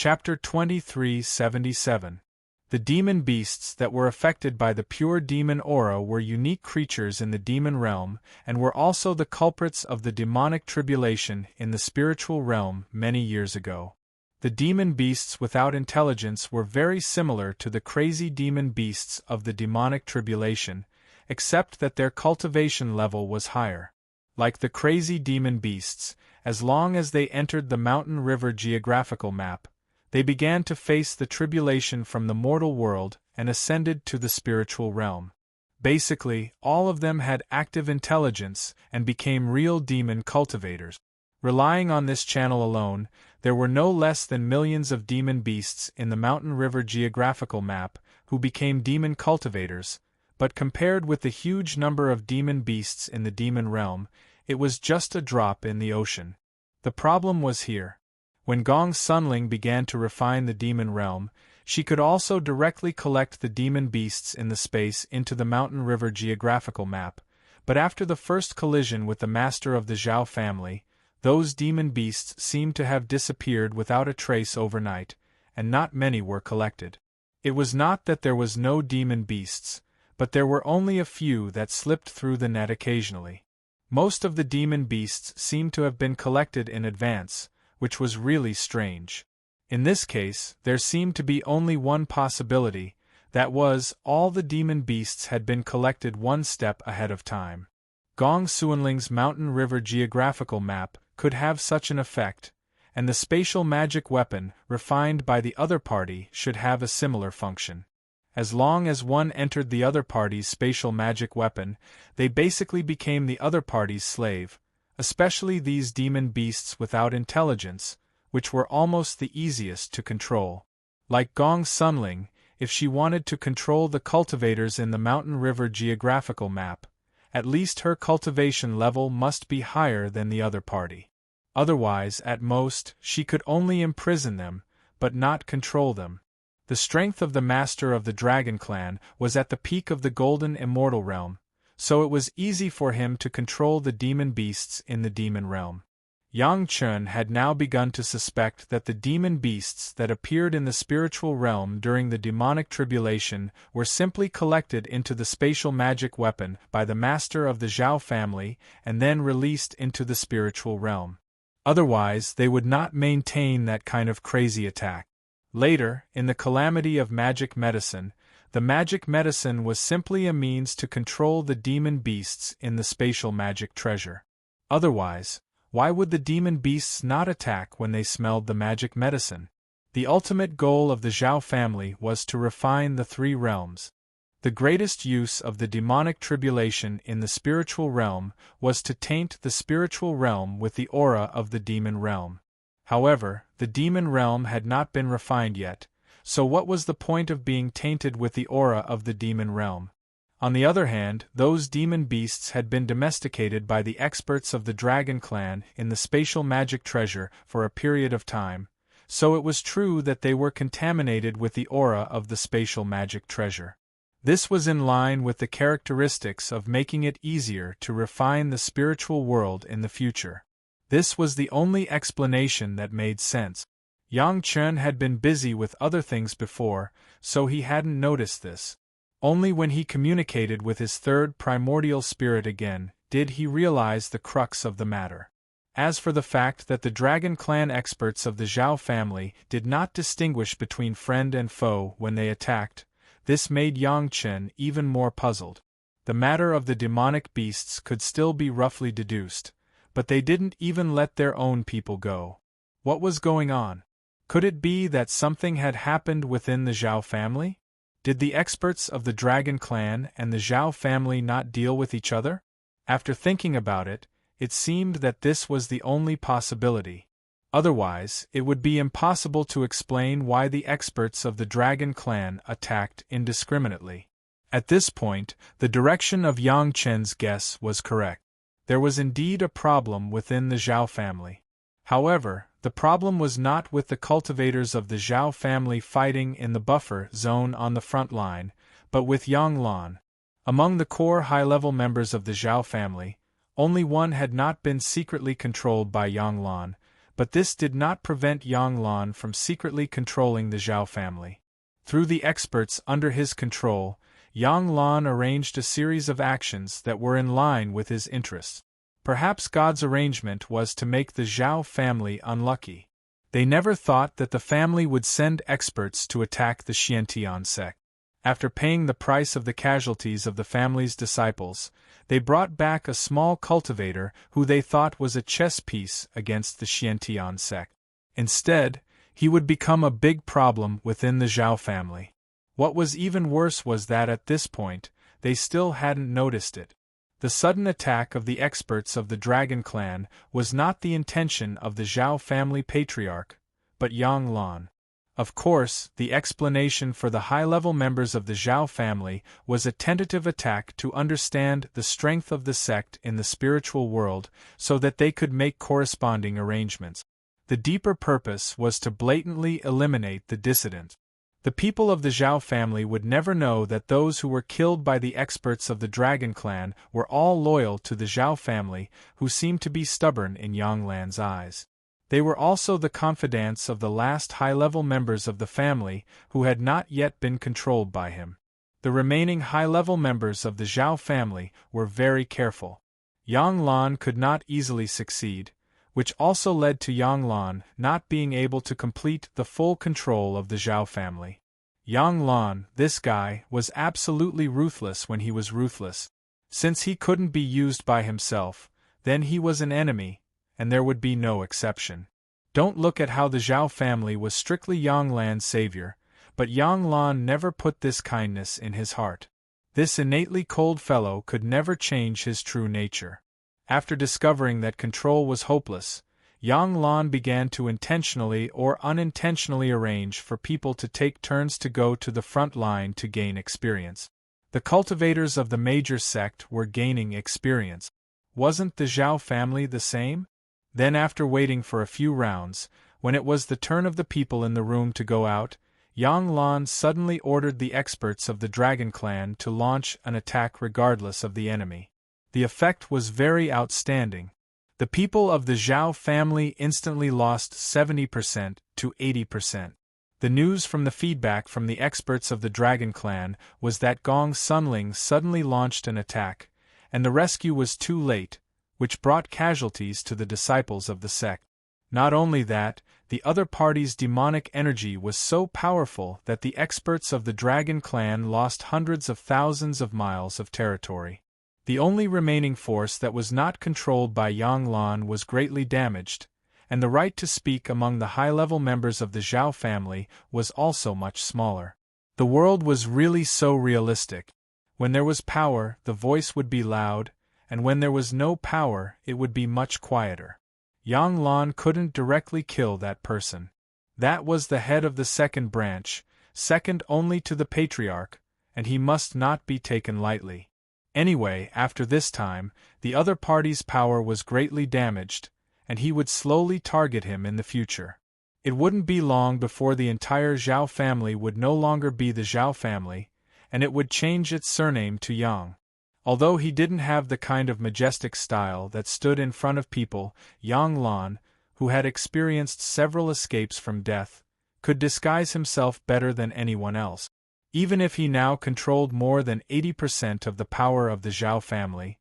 Chapter 2377. The demon beasts that were affected by the pure demon aura were unique creatures in the demon realm, and were also the culprits of the demonic tribulation in the spiritual realm many years ago. The demon beasts without intelligence were very similar to the crazy demon beasts of the demonic tribulation, except that their cultivation level was higher. Like the crazy demon beasts, as long as they entered the mountain river geographical map, they began to face the tribulation from the mortal world and ascended to the spiritual realm. Basically, all of them had active intelligence and became real demon cultivators. Relying on this channel alone, there were no less than millions of demon beasts in the mountain river geographical map who became demon cultivators, but compared with the huge number of demon beasts in the demon realm, it was just a drop in the ocean. The problem was here. When Gong Sunling began to refine the demon realm, she could also directly collect the demon beasts in the space into the mountain river geographical map, but after the first collision with the master of the Zhao family, those demon beasts seemed to have disappeared without a trace overnight, and not many were collected. It was not that there was no demon beasts, but there were only a few that slipped through the net occasionally. Most of the demon beasts seemed to have been collected in advance, which was really strange. In this case, there seemed to be only one possibility, that was, all the demon beasts had been collected one step ahead of time. Gong Suanling's mountain river geographical map could have such an effect, and the spatial magic weapon refined by the other party should have a similar function. As long as one entered the other party's spatial magic weapon, they basically became the other party's slave, especially these demon beasts without intelligence, which were almost the easiest to control. Like Gong Sunling, if she wanted to control the cultivators in the mountain river geographical map, at least her cultivation level must be higher than the other party. Otherwise, at most, she could only imprison them, but not control them. The strength of the master of the Dragon Clan was at the peak of the golden immortal realm, so it was easy for him to control the demon beasts in the demon realm. Yang Chun had now begun to suspect that the demon beasts that appeared in the spiritual realm during the demonic tribulation were simply collected into the spatial magic weapon by the master of the Zhao family and then released into the spiritual realm. Otherwise, they would not maintain that kind of crazy attack. Later, in the calamity of magic medicine, the magic medicine was simply a means to control the demon beasts in the spatial magic treasure. Otherwise, why would the demon beasts not attack when they smelled the magic medicine? The ultimate goal of the Zhao family was to refine the three realms. The greatest use of the demonic tribulation in the spiritual realm was to taint the spiritual realm with the aura of the demon realm. However, the demon realm had not been refined yet, so what was the point of being tainted with the aura of the demon realm? On the other hand, those demon beasts had been domesticated by the experts of the Dragon Clan in the spatial magic treasure for a period of time, so it was true that they were contaminated with the aura of the spatial magic treasure. This was in line with the characteristics of making it easier to refine the spiritual world in the future. This was the only explanation that made sense. Yang Chun had been busy with other things before, so he hadn't noticed this. Only when he communicated with his third primordial spirit again did he realize the crux of the matter. As for the fact that the Dragon Clan experts of the Zhao family did not distinguish between friend and foe when they attacked, this made Yang Chun even more puzzled. The matter of the demonic beasts could still be roughly deduced, but they didn't even let their own people go. What was going on? Could it be that something had happened within the Zhao family? Did the experts of the Dragon Clan and the Zhao family not deal with each other? After thinking about it, it seemed that this was the only possibility. Otherwise, it would be impossible to explain why the experts of the Dragon Clan attacked indiscriminately. At this point, the direction of Yang Chen's guess was correct. There was indeed a problem within the Zhao family. However, the problem was not with the cultivators of the Zhao family fighting in the buffer zone on the front line, but with Yang Lan. Among the core high-level members of the Zhao family, only one had not been secretly controlled by Yang Lan, But this did not prevent Yang Lan from secretly controlling the Zhao family. Through the experts under his control, Yang Lan arranged a series of actions that were in line with his interests. Perhaps God's arrangement was to make the Zhao family unlucky. They never thought that the family would send experts to attack the Xiantian sect. After paying the price of the casualties of the family's disciples, they brought back a small cultivator who they thought was a chess piece against the Xiantian sect. Instead, he would become a big problem within the Zhao family. What was even worse was that at this point, they still hadn't noticed it. The sudden attack of the experts of the Dragon Clan was not the intention of the Zhao family patriarch, but Yang Lan. Of course, the explanation for the high-level members of the Zhao family was a tentative attack to understand the strength of the sect in the spiritual world so that they could make corresponding arrangements. The deeper purpose was to blatantly eliminate the dissident. The people of the Zhao family would never know that those who were killed by the experts of the Dragon Clan were all loyal to the Zhao family, who seemed to be stubborn in Yang Lan's eyes. They were also the confidants of the last high-level members of the family who had not yet been controlled by him. The remaining high-level members of the Zhao family were very careful. Yang Lan could not easily succeed, which also led to Yang Lan not being able to complete the full control of the Zhao family. Yang Lan, this guy, was absolutely ruthless when he was ruthless. Since he couldn't be used by himself, then he was an enemy, and there would be no exception. Don't look at how the Zhao family was strictly Yang Lan's savior, but Yang Lan never put this kindness in his heart. This innately cold fellow could never change his true nature. After discovering that control was hopeless, Yang Lan began to intentionally or unintentionally arrange for people to take turns to go to the front line to gain experience. The cultivators of the major sect were gaining experience. Wasn't the Zhao family the same? Then after waiting for a few rounds, when it was the turn of the people in the room to go out, Yang Lan suddenly ordered the experts of the Dragon Clan to launch an attack regardless of the enemy. The effect was very outstanding. The people of the Zhao family instantly lost 70% to 80%. The news from the feedback from the experts of the Dragon Clan was that Gong Sunling suddenly launched an attack, and the rescue was too late, which brought casualties to the disciples of the sect. Not only that, the other party's demonic energy was so powerful that the experts of the Dragon Clan lost hundreds of thousands of miles of territory. The only remaining force that was not controlled by Yang Lan was greatly damaged, and the right to speak among the high-level members of the Zhao family was also much smaller. The world was really so realistic. When there was power, the voice would be loud, and when there was no power, it would be much quieter. Yang Lan couldn't directly kill that person. That was the head of the second branch, second only to the patriarch, and he must not be taken lightly. Anyway, after this time, the other party's power was greatly damaged, and he would slowly target him in the future. It wouldn't be long before the entire Zhao family would no longer be the Zhao family, and it would change its surname to Yang. Although he didn't have the kind of majestic style that stood in front of people, Yang Lan, who had experienced several escapes from death, could disguise himself better than anyone else. Even if he now controlled more than 80% of the power of the Zhao family,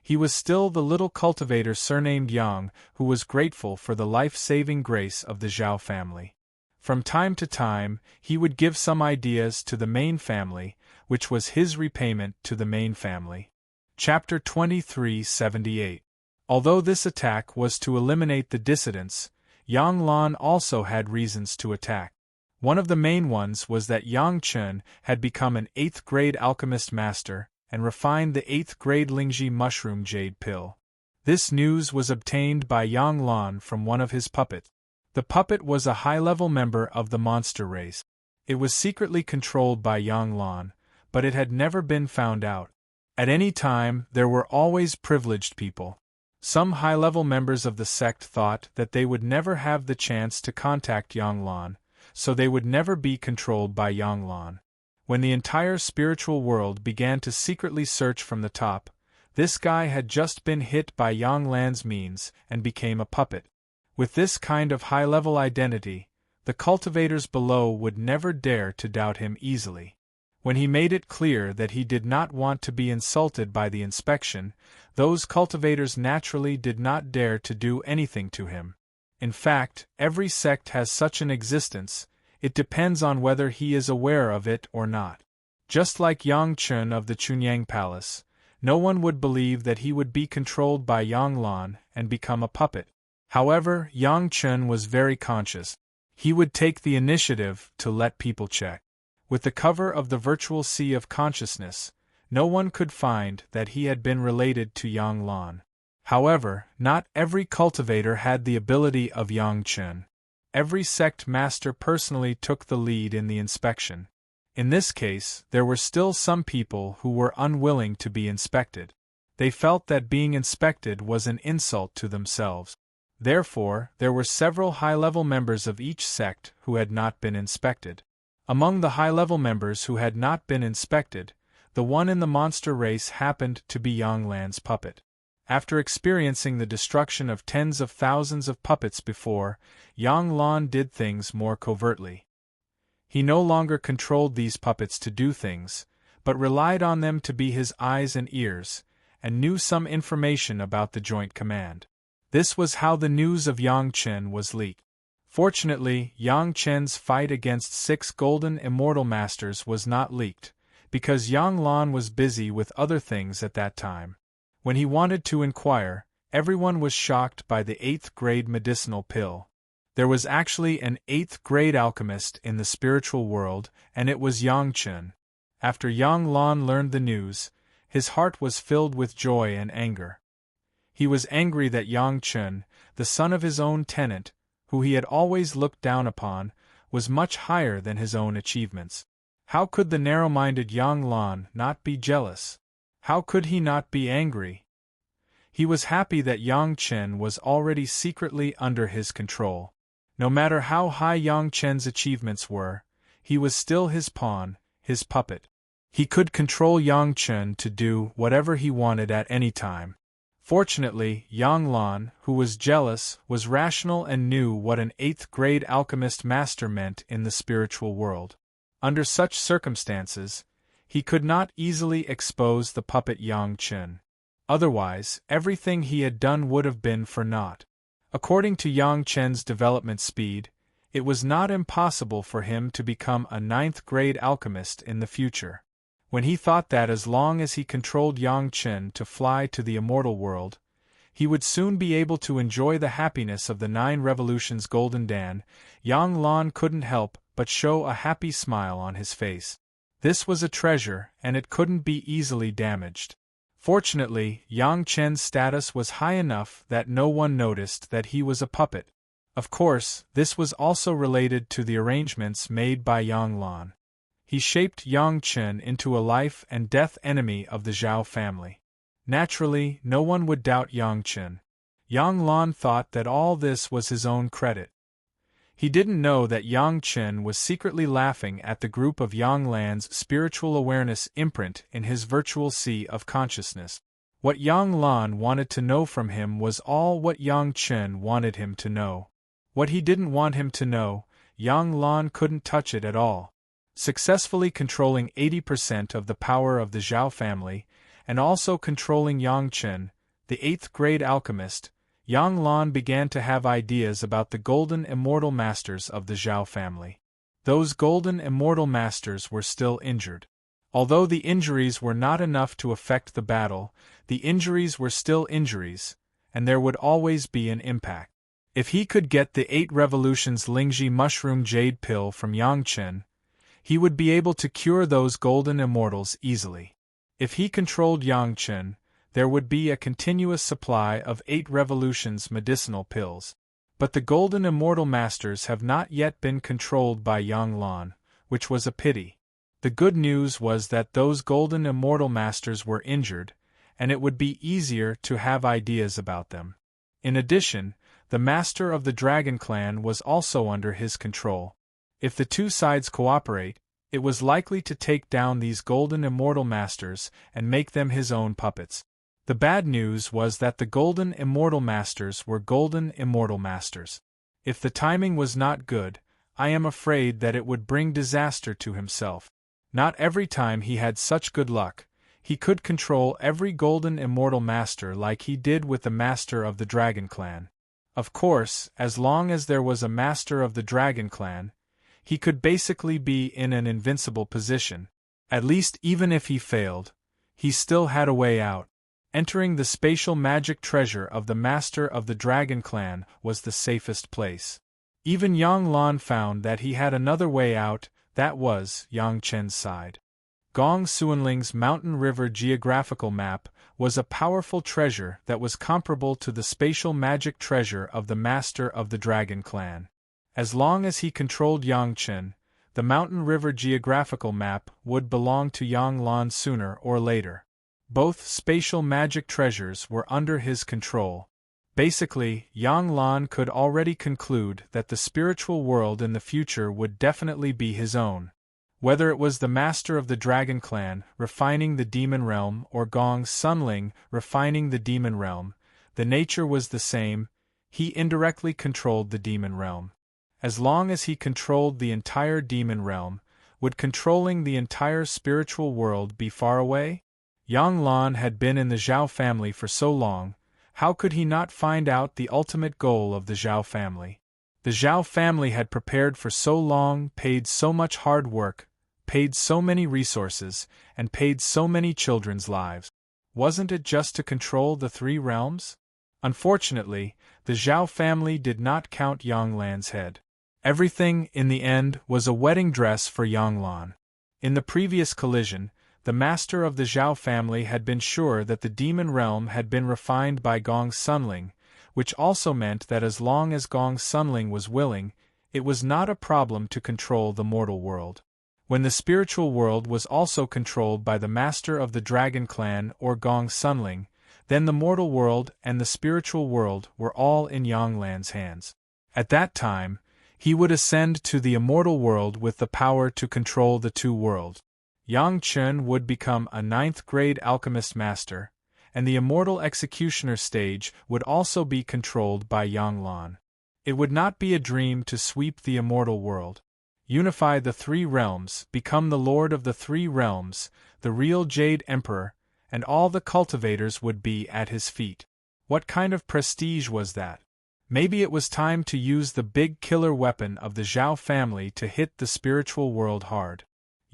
he was still the little cultivator surnamed Yang who was grateful for the life-saving grace of the Zhao family. From time to time, he would give some ideas to the main family, which was his repayment to the main family. Chapter 2378. Although this attack was to eliminate the dissidents, Yang Lan also had reasons to attack. One of the main ones was that Yang Chun had become an 8th-grade alchemist master and refined the 8th-grade Lingji mushroom jade pill. This news was obtained by Yang Lan from one of his puppets. The puppet was a high-level member of the monster race. It was secretly controlled by Yang Lan, but it had never been found out. At any time, there were always privileged people. Some high-level members of the sect thought that they would never have the chance to contact Yang Lan, so they would never be controlled by Yang Lan. When the entire spiritual world began to secretly search from the top, this guy had just been hit by Yang Lan's means and became a puppet. With this kind of high-level identity, the cultivators below would never dare to doubt him easily. When he made it clear that he did not want to be insulted by the inspection, those cultivators naturally did not dare to do anything to him. In fact, every sect has such an existence, it depends on whether he is aware of it or not. Just like Yang Chun of the Chunyang Palace, no one would believe that he would be controlled by Yang Lan and become a puppet. However, Yang Chun was very conscious. He would take the initiative to let people check. With the cover of the virtual sea of consciousness, no one could find that he had been related to Yang Lan. However, not every cultivator had the ability of Yang Chun. Every sect master personally took the lead in the inspection. In this case, there were still some people who were unwilling to be inspected. They felt that being inspected was an insult to themselves. Therefore, there were several high-level members of each sect who had not been inspected. Among the high-level members who had not been inspected, the one in the monster race happened to be Yang Lan's puppet. After experiencing the destruction of tens of thousands of puppets before, Yang Lan did things more covertly. He no longer controlled these puppets to do things, but relied on them to be his eyes and ears, and knew some information about the Joint Command. This was how the news of Yang Chen was leaked. Fortunately, Yang Chen's fight against 6 golden immortal masters was not leaked, because Yang Lan was busy with other things at that time. When he wanted to inquire, everyone was shocked by the 8th grade medicinal pill. There was actually an 8th grade alchemist in the spiritual world, and it was Yang Chen. After Yang Lan learned the news, his heart was filled with joy and anger. He was angry that Yang Chen, the son of his own tenant, who he had always looked down upon, was much higher than his own achievements. How could the narrow-minded Yang Lan not be jealous? How could he not be angry? He was happy that Yang Chen was already secretly under his control. No matter how high Yang Chen's achievements were, he was still his pawn, his puppet. He could control Yang Chen to do whatever he wanted at any time. Fortunately, Yang Lan, who was jealous, was rational and knew what an 8th grade alchemist master meant in the spiritual world. Under such circumstances, he could not easily expose the puppet Yang Chen. Otherwise, everything he had done would have been for naught. According to Yang Chen's development speed, it was not impossible for him to become a 9th grade alchemist in the future. When he thought that as long as he controlled Yang Chen to fly to the immortal world, he would soon be able to enjoy the happiness of the 9 revolutions Golden Dan, Yang Lan couldn't help but show a happy smile on his face. This was a treasure, and it couldn't be easily damaged. Fortunately, Yang Chen's status was high enough that no one noticed that he was a puppet. Of course, this was also related to the arrangements made by Yang Lan. He shaped Yang Chen into a life and death enemy of the Zhao family. Naturally, no one would doubt Yang Chen. Yang Lan thought that all this was his own credit. He didn't know that Yang Chen was secretly laughing at the group of Yang Lan's spiritual awareness imprint in his virtual sea of consciousness. What Yang Lan wanted to know from him was all what Yang Chen wanted him to know. What he didn't want him to know, Yang Lan couldn't touch it at all. Successfully controlling 80% of the power of the Zhao family, and also controlling Yang Chen, the 8th grade alchemist, Yang Lan began to have ideas about the golden immortal masters of the Zhao family. Those golden immortal masters were still injured. Although the injuries were not enough to affect the battle, the injuries were still injuries, and there would always be an impact. If he could get the 8 revolutions Lingji mushroom jade pill from Yang Chen, he would be able to cure those golden immortals easily. If he controlled Yang Chen, there would be a continuous supply of 8 revolutions medicinal pills. But the golden immortal masters have not yet been controlled by Yang Lan, which was a pity. The good news was that those golden immortal masters were injured, and it would be easier to have ideas about them. In addition, the master of the Dragon Clan was also under his control. If the two sides cooperate, it was likely to take down these golden immortal masters and make them his own puppets. The bad news was that the golden immortal masters were golden immortal masters. If the timing was not good, I am afraid that it would bring disaster to himself. Not every time he had such good luck. He could control every golden immortal master like he did with the master of the Dragon Clan. Of course, as long as there was a master of the Dragon Clan, he could basically be in an invincible position. At least even if he failed, he still had a way out. Entering the spatial magic treasure of the master of the Dragon Clan was the safest place. Even Yang Lan found that he had another way out, that was Yang Chen's side. Gong Xuanling's Mountain River geographical map was a powerful treasure that was comparable to the spatial magic treasure of the master of the Dragon Clan. As long as he controlled Yang Chen, the Mountain River geographical map would belong to Yang Lan sooner or later. Both spatial magic treasures were under his control. Basically, Yang Lan could already conclude that the spiritual world in the future would definitely be his own. Whether it was the master of the Dragon Clan refining the demon realm or Gong Sunling refining the demon realm, the nature was the same. He indirectly controlled the demon realm. As long as he controlled the entire demon realm, would controlling the entire spiritual world be far away? Yang Lan had been in the Zhao family for so long, how could he not find out the ultimate goal of the Zhao family? The Zhao family had prepared for so long, paid so much hard work, paid so many resources, and paid so many children's lives. Wasn't it just to control the three realms? Unfortunately, the Zhao family did not count Yang Lan's head. Everything, in the end, was a wedding dress for Yang Lan. In the previous collision, the master of the Zhao family had been sure that the demon realm had been refined by Gong Sunling, which also meant that as long as Gong Sunling was willing, it was not a problem to control the mortal world. When the spiritual world was also controlled by the master of the Dragon Clan or Gong Sunling, then the mortal world and the spiritual world were all in Yang Lan's hands. At that time, he would ascend to the immortal world with the power to control the two worlds. Yang Chen would become a 9th-grade alchemist master, and the immortal executioner stage would also be controlled by Yang Lan. It would not be a dream to sweep the immortal world. Unify the three realms, become the lord of the three realms, the real Jade Emperor, and all the cultivators would be at his feet. What kind of prestige was that? Maybe it was time to use the big killer weapon of the Zhao family to hit the spiritual world hard.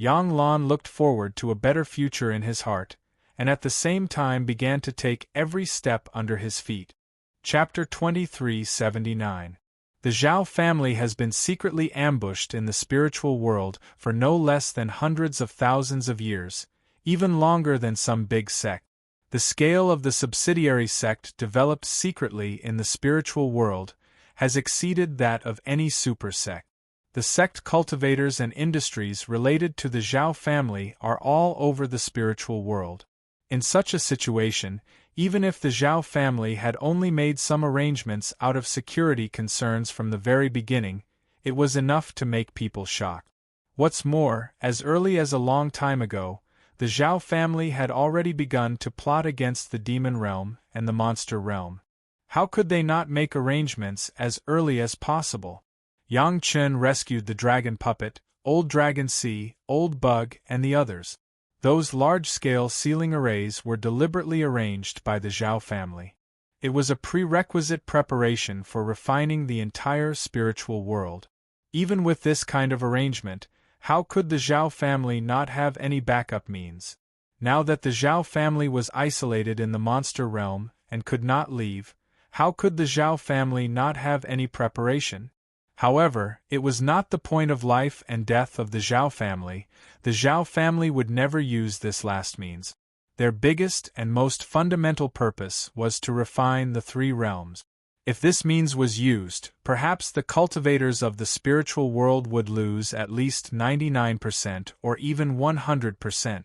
Yang Lan looked forward to a better future in his heart, and at the same time began to take every step under his feet. Chapter 2379. The Zhao family has been secretly ambushed in the spiritual world for no less than hundreds of thousands of years, even longer than some big sect. The scale of the subsidiary sect developed secretly in the spiritual world has exceeded that of any super sect. The sect cultivators and industries related to the Zhao family are all over the spiritual world. In such a situation, even if the Zhao family had only made some arrangements out of security concerns from the very beginning, it was enough to make people shocked. What's more, as early as a long time ago, the Zhao family had already begun to plot against the demon realm and the monster realm. How could they not make arrangements as early as possible? Yang Chen rescued the dragon puppet, Old Dragon Sea, Old Bug, and the others. Those large-scale sealing arrays were deliberately arranged by the Zhao family. It was a prerequisite preparation for refining the entire spiritual world. Even with this kind of arrangement, how could the Zhao family not have any backup means? Now that the Zhao family was isolated in the monster realm and could not leave, how could the Zhao family not have any preparation? However, it was not the point of life and death of the Zhao family. The Zhao family would never use this last means. Their biggest and most fundamental purpose was to refine the three realms. If this means was used, perhaps the cultivators of the spiritual world would lose at least 99% or even 100%.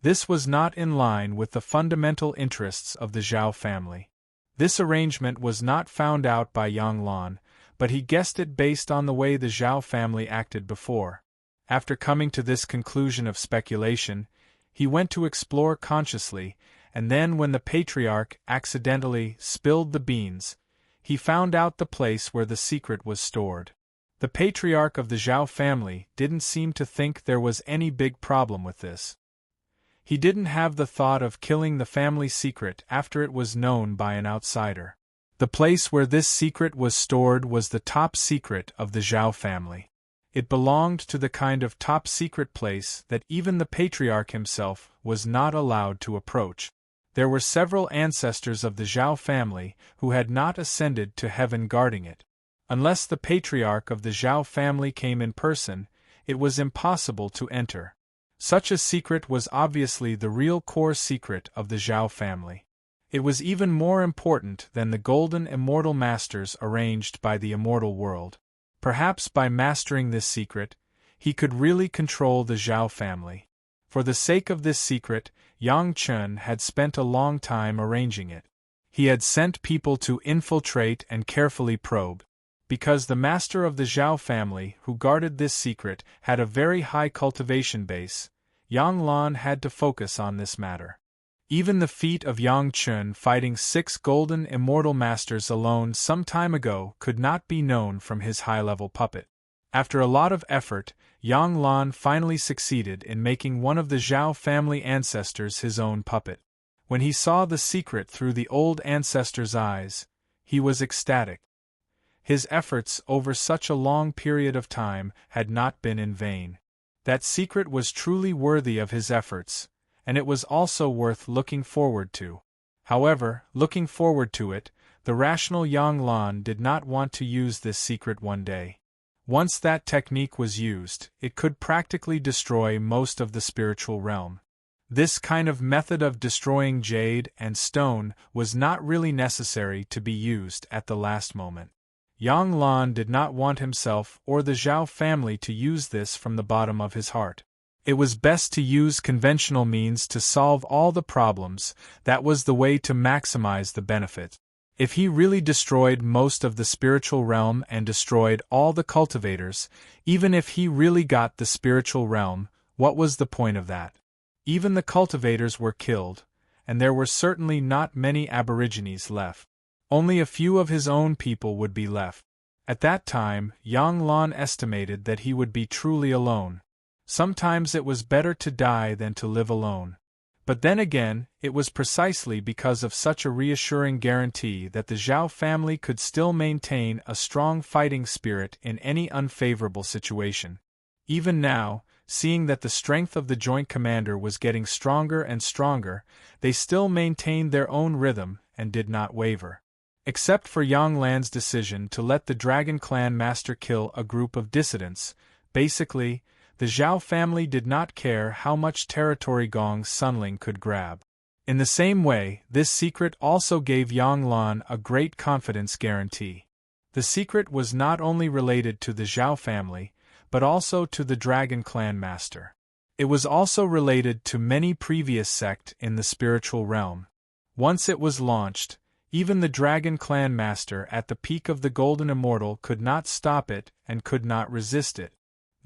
This was not in line with the fundamental interests of the Zhao family. This arrangement was not found out by Yang Lan, but he guessed it based on the way the Zhao family acted before. After coming to this conclusion of speculation, he went to explore consciously, and then when the patriarch accidentally spilled the beans, he found out the place where the secret was stored. The patriarch of the Zhao family didn't seem to think there was any big problem with this. He didn't have the thought of killing the family secret after it was known by an outsider. The place where this secret was stored was the top secret of the Zhao family. It belonged to the kind of top secret place that even the patriarch himself was not allowed to approach. There were several ancestors of the Zhao family who had not ascended to heaven guarding it. Unless the patriarch of the Zhao family came in person, it was impossible to enter. Such a secret was obviously the real core secret of the Zhao family. It was even more important than the golden immortal masters arranged by the immortal world. Perhaps by mastering this secret, he could really control the Zhao family. For the sake of this secret, Yang Chen had spent a long time arranging it. He had sent people to infiltrate and carefully probe. Because the master of the Zhao family who guarded this secret had a very high cultivation base, Yang Lan had to focus on this matter. Even the feat of Yang Chen fighting 6 golden immortal masters alone some time ago could not be known from his high-level puppet. After a lot of effort, Yang Lan finally succeeded in making one of the Zhao family ancestors his own puppet. When he saw the secret through the old ancestor's eyes, he was ecstatic. His efforts over such a long period of time had not been in vain. That secret was truly worthy of his efforts, and it was also worth looking forward to. However, looking forward to it, the rational Yang Lan did not want to use this secret one day. Once that technique was used, it could practically destroy most of the spiritual realm. This kind of method of destroying jade and stone was not really necessary to be used at the last moment. Yang Lan did not want himself or the Zhao family to use this from the bottom of his heart. It was best to use conventional means to solve all the problems. That was the way to maximize the benefit. If he really destroyed most of the spiritual realm and destroyed all the cultivators, even if he really got the spiritual realm, what was the point of that? Even the cultivators were killed, and there were certainly not many aborigines left. Only a few of his own people would be left. At that time, Yang Lan estimated that he would be truly alone. Sometimes it was better to die than to live alone. But then again, it was precisely because of such a reassuring guarantee that the Zhao family could still maintain a strong fighting spirit in any unfavorable situation. Even now, seeing that the strength of the joint commander was getting stronger and stronger, they still maintained their own rhythm and did not waver. Except for Yang Lan's decision to let the Dragon Clan master kill a group of dissidents, basically, the Zhao family did not care how much territory Gong Sunling could grab. In the same way, this secret also gave Yang Lan a great confidence guarantee. The secret was not only related to the Zhao family, but also to the Dragon Clan master. It was also related to many previous sects in the spiritual realm. Once it was launched, even the Dragon Clan master at the peak of the Golden Immortal could not stop it and could not resist it.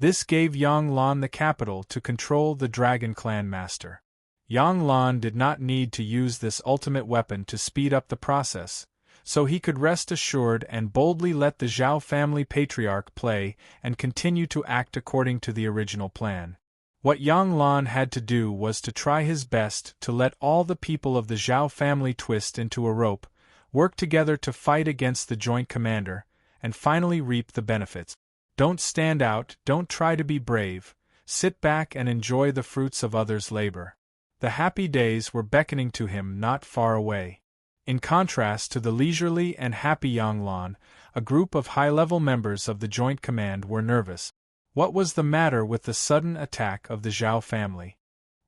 This gave Yang Lan the capital to control the Dragon Clan master. Yang Lan did not need to use this ultimate weapon to speed up the process, so he could rest assured and boldly let the Zhao family patriarch play and continue to act according to the original plan. What Yang Lan had to do was to try his best to let all the people of the Zhao family twist into a rope, work together to fight against the joint commander, and finally reap the benefits. Don't stand out, don't try to be brave, sit back and enjoy the fruits of others' labor. The happy days were beckoning to him not far away. In contrast to the leisurely and happy Yang Lan, a group of high-level members of the Joint Command were nervous. What was the matter with the sudden attack of the Zhao family?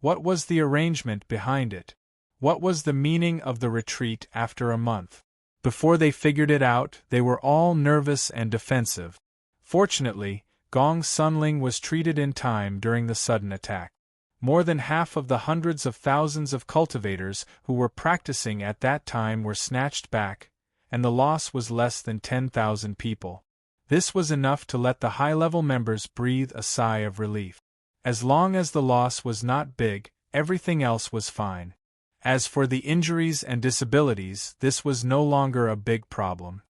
What was the arrangement behind it? What was the meaning of the retreat after a month? Before they figured it out, they were all nervous and defensive. Fortunately, Gong Sunling was treated in time during the sudden attack. More than half of the hundreds of thousands of cultivators who were practicing at that time were snatched back, and the loss was less than 10,000 people. This was enough to let the high-level members breathe a sigh of relief. As long as the loss was not big, everything else was fine. As for the injuries and disabilities, this was no longer a big problem.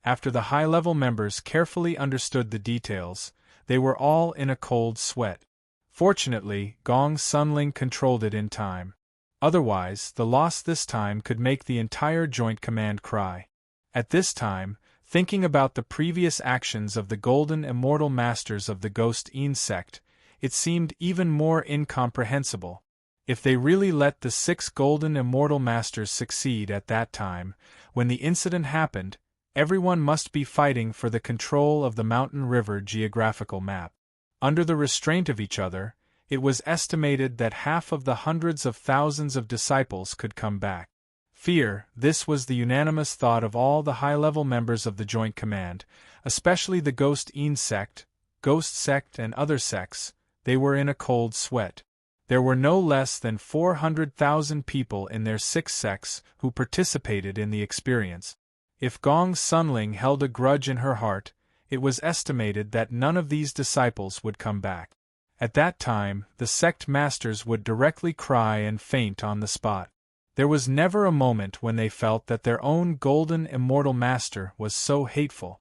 After the high-level members carefully understood the details, they were all in a cold sweat. Fortunately, Gong Sunling controlled it in time. Otherwise, the loss this time could make the entire Joint Command cry. At this time, thinking about the previous actions of the Golden Immortal Masters of the Ghost Een sect, it seemed even more incomprehensible. If they really let the 6 Golden Immortal Masters succeed at that time, when the incident happened, everyone must be fighting for the control of the Mountain River geographical map. Under the restraint of each other, it was estimated that half of the hundreds of thousands of disciples could come back. This was the unanimous thought of all the high-level members of the Joint Command, especially the Ghost Een sect, Ghost sect and other sects. They were in a cold sweat. There were no less than 400,000 people in their 6 sects who participated in the experience. If Gong Sunling held a grudge in her heart, it was estimated that none of these disciples would come back. At that time, the sect masters would directly cry and faint on the spot. There was never a moment when they felt that their own Golden Immortal Master was so hateful.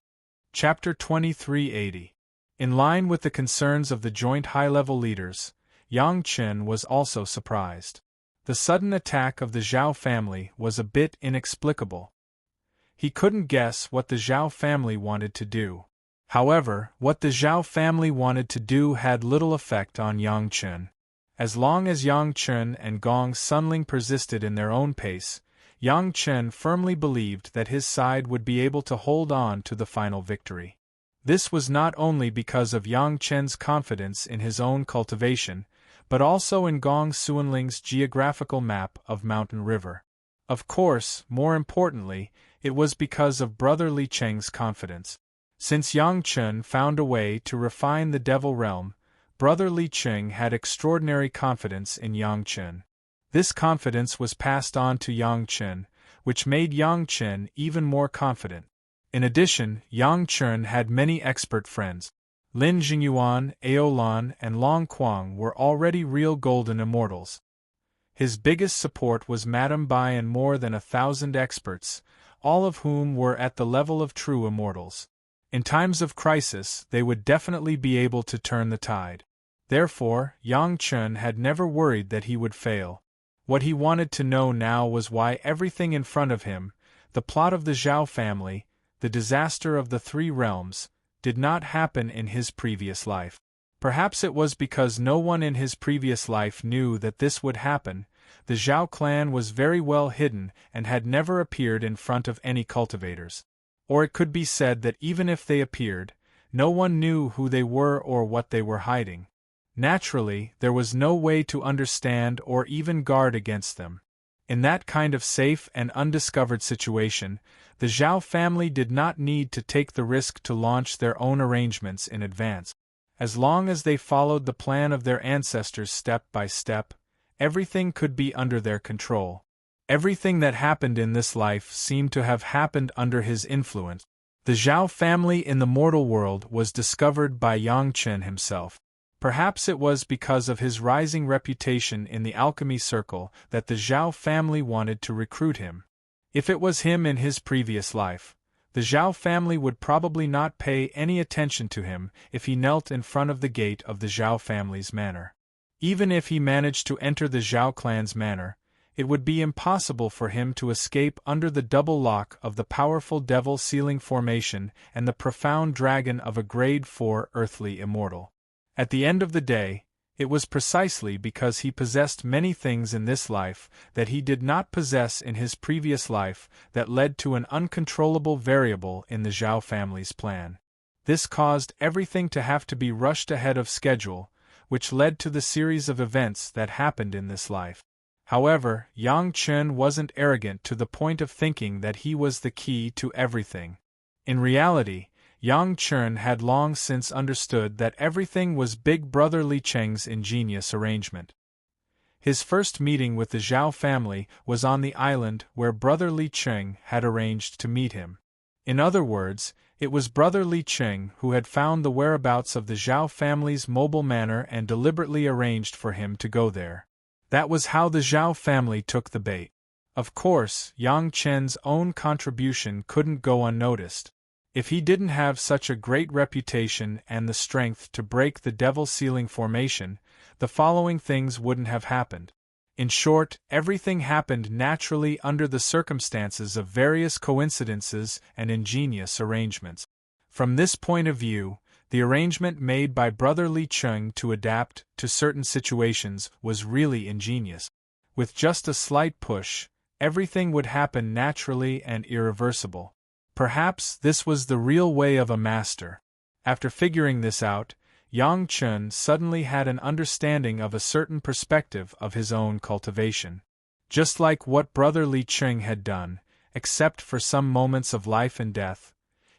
Chapter 2380. In line with the concerns of the joint high-level leaders, Yang Chen was also surprised. The sudden attack of the Zhao family was a bit inexplicable. He couldn't guess what the Zhao family wanted to do. However, what the Zhao family wanted to do had little effect on Yang Chen. As long as Yang Chen and Gong Sunling persisted in their own pace, Yang Chen firmly believed that his side would be able to hold on to the final victory. This was not only because of Yang Chen's confidence in his own cultivation, but also in Gong Sunling's geographical map of Mountain River. Of course, more importantly, it was because of Brother Li Cheng's confidence. Since Yang Chen found a way to refine the Devil Realm, Brother Li Cheng had extraordinary confidence in Yang Chen. This confidence was passed on to Yang Chen, which made Yang Chen even more confident. In addition, Yang Chen had many expert friends. Lin Jingyuan, Aolan, and Long Quang were already real Golden Immortals. His biggest support was Madame Bai and more than 1,000 experts, all of whom were at the level of true immortals. In times of crisis, they would definitely be able to turn the tide. Therefore, Yang Chen had never worried that he would fail. What he wanted to know now was why everything in front of him, the plot of the Zhao family, the disaster of the 3 realms, did not happen in his previous life. Perhaps it was because no one in his previous life knew that this would happen. The Zhao clan was very well hidden and had never appeared in front of any cultivators. Or it could be said that even if they appeared, no one knew who they were or what they were hiding. Naturally, there was no way to understand or even guard against them. In that kind of safe and undiscovered situation, the Zhao family did not need to take the risk to launch their own arrangements in advance. As long as they followed the plan of their ancestors step by step, everything could be under their control. Everything that happened in this life seemed to have happened under his influence. The Zhao family in the mortal world was discovered by Yang Chen himself. Perhaps it was because of his rising reputation in the alchemy circle that the Zhao family wanted to recruit him. If it was him in his previous life, the Zhao family would probably not pay any attention to him if he knelt in front of the gate of the Zhao family's manor. Even if he managed to enter the Zhao clan's manor, it would be impossible for him to escape under the double lock of the powerful Devil Sealing Formation and the profound dragon of a Grade 4 earthly immortal. At the end of the day, it was precisely because he possessed many things in this life that he did not possess in his previous life that led to an uncontrollable variable in the Zhao family's plan. This caused everything to have to be rushed ahead of schedule, which led to the series of events that happened in this life. However, Yang Chen wasn't arrogant to the point of thinking that he was the key to everything. In reality, Yang Chen had long since understood that everything was Big Brother Li Cheng's ingenious arrangement. His first meeting with the Zhao family was on the island where Brother Li Cheng had arranged to meet him. In other words, it was Brother Li Cheng who had found the whereabouts of the Zhao family's mobile manor and deliberately arranged for him to go there. That was how the Zhao family took the bait. Of course, Yang Chen's own contribution couldn't go unnoticed. If he didn't have such a great reputation and the strength to break the devil sealing formation, the following things wouldn't have happened. In short, everything happened naturally under the circumstances of various coincidences and ingenious arrangements. From this point of view, the arrangement made by Brother Li Cheng to adapt to certain situations was really ingenious. With just a slight push, everything would happen naturally and irreversible. Perhaps this was the real way of a master. After figuring this out, Yang Chen suddenly had an understanding of a certain perspective of his own cultivation. Just like what Brother Li Cheng had done, except for some moments of life and death,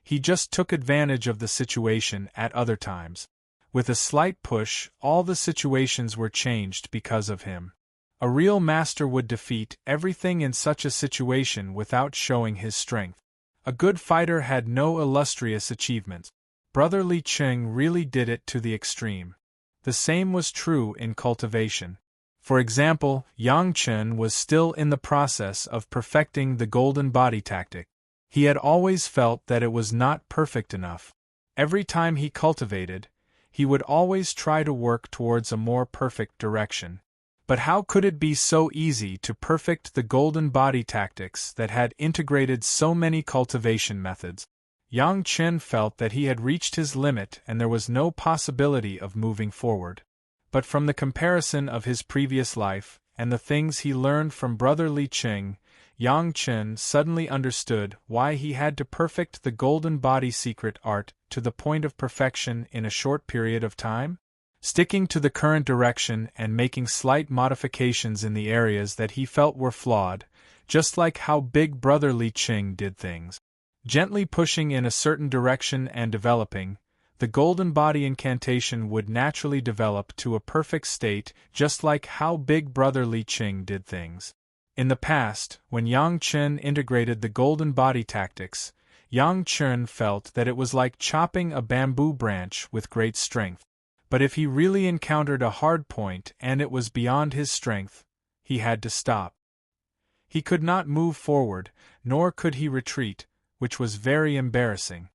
he just took advantage of the situation at other times. With a slight push, all the situations were changed because of him. A real master would defeat everything in such a situation without showing his strength. A good fighter had no illustrious achievements. Brother Li Cheng really did it to the extreme. The same was true in cultivation. For example, Yang Chen was still in the process of perfecting the golden body tactic. He had always felt that it was not perfect enough. Every time he cultivated, he would always try to work towards a more perfect direction. But how could it be so easy to perfect the golden body tactics that had integrated so many cultivation methods? Yang Chen felt that he had reached his limit and there was no possibility of moving forward. But from the comparison of his previous life, and the things he learned from Brother Li Cheng, Yang Chen suddenly understood why he had to perfect the golden body secret art to the point of perfection in a short period of time. Sticking to the current direction and making slight modifications in the areas that he felt were flawed, just like how Big Brother Li Cheng did things. Gently pushing in a certain direction and developing, the golden body incantation would naturally develop to a perfect state just like how Big Brother Li Cheng did things. In the past, when Yang Chen integrated the golden body tactics, Yang Chen felt that it was like chopping a bamboo branch with great strength. But if he really encountered a hard point and it was beyond his strength, he had to stop. He could not move forward, nor could he retreat, which was very embarrassing.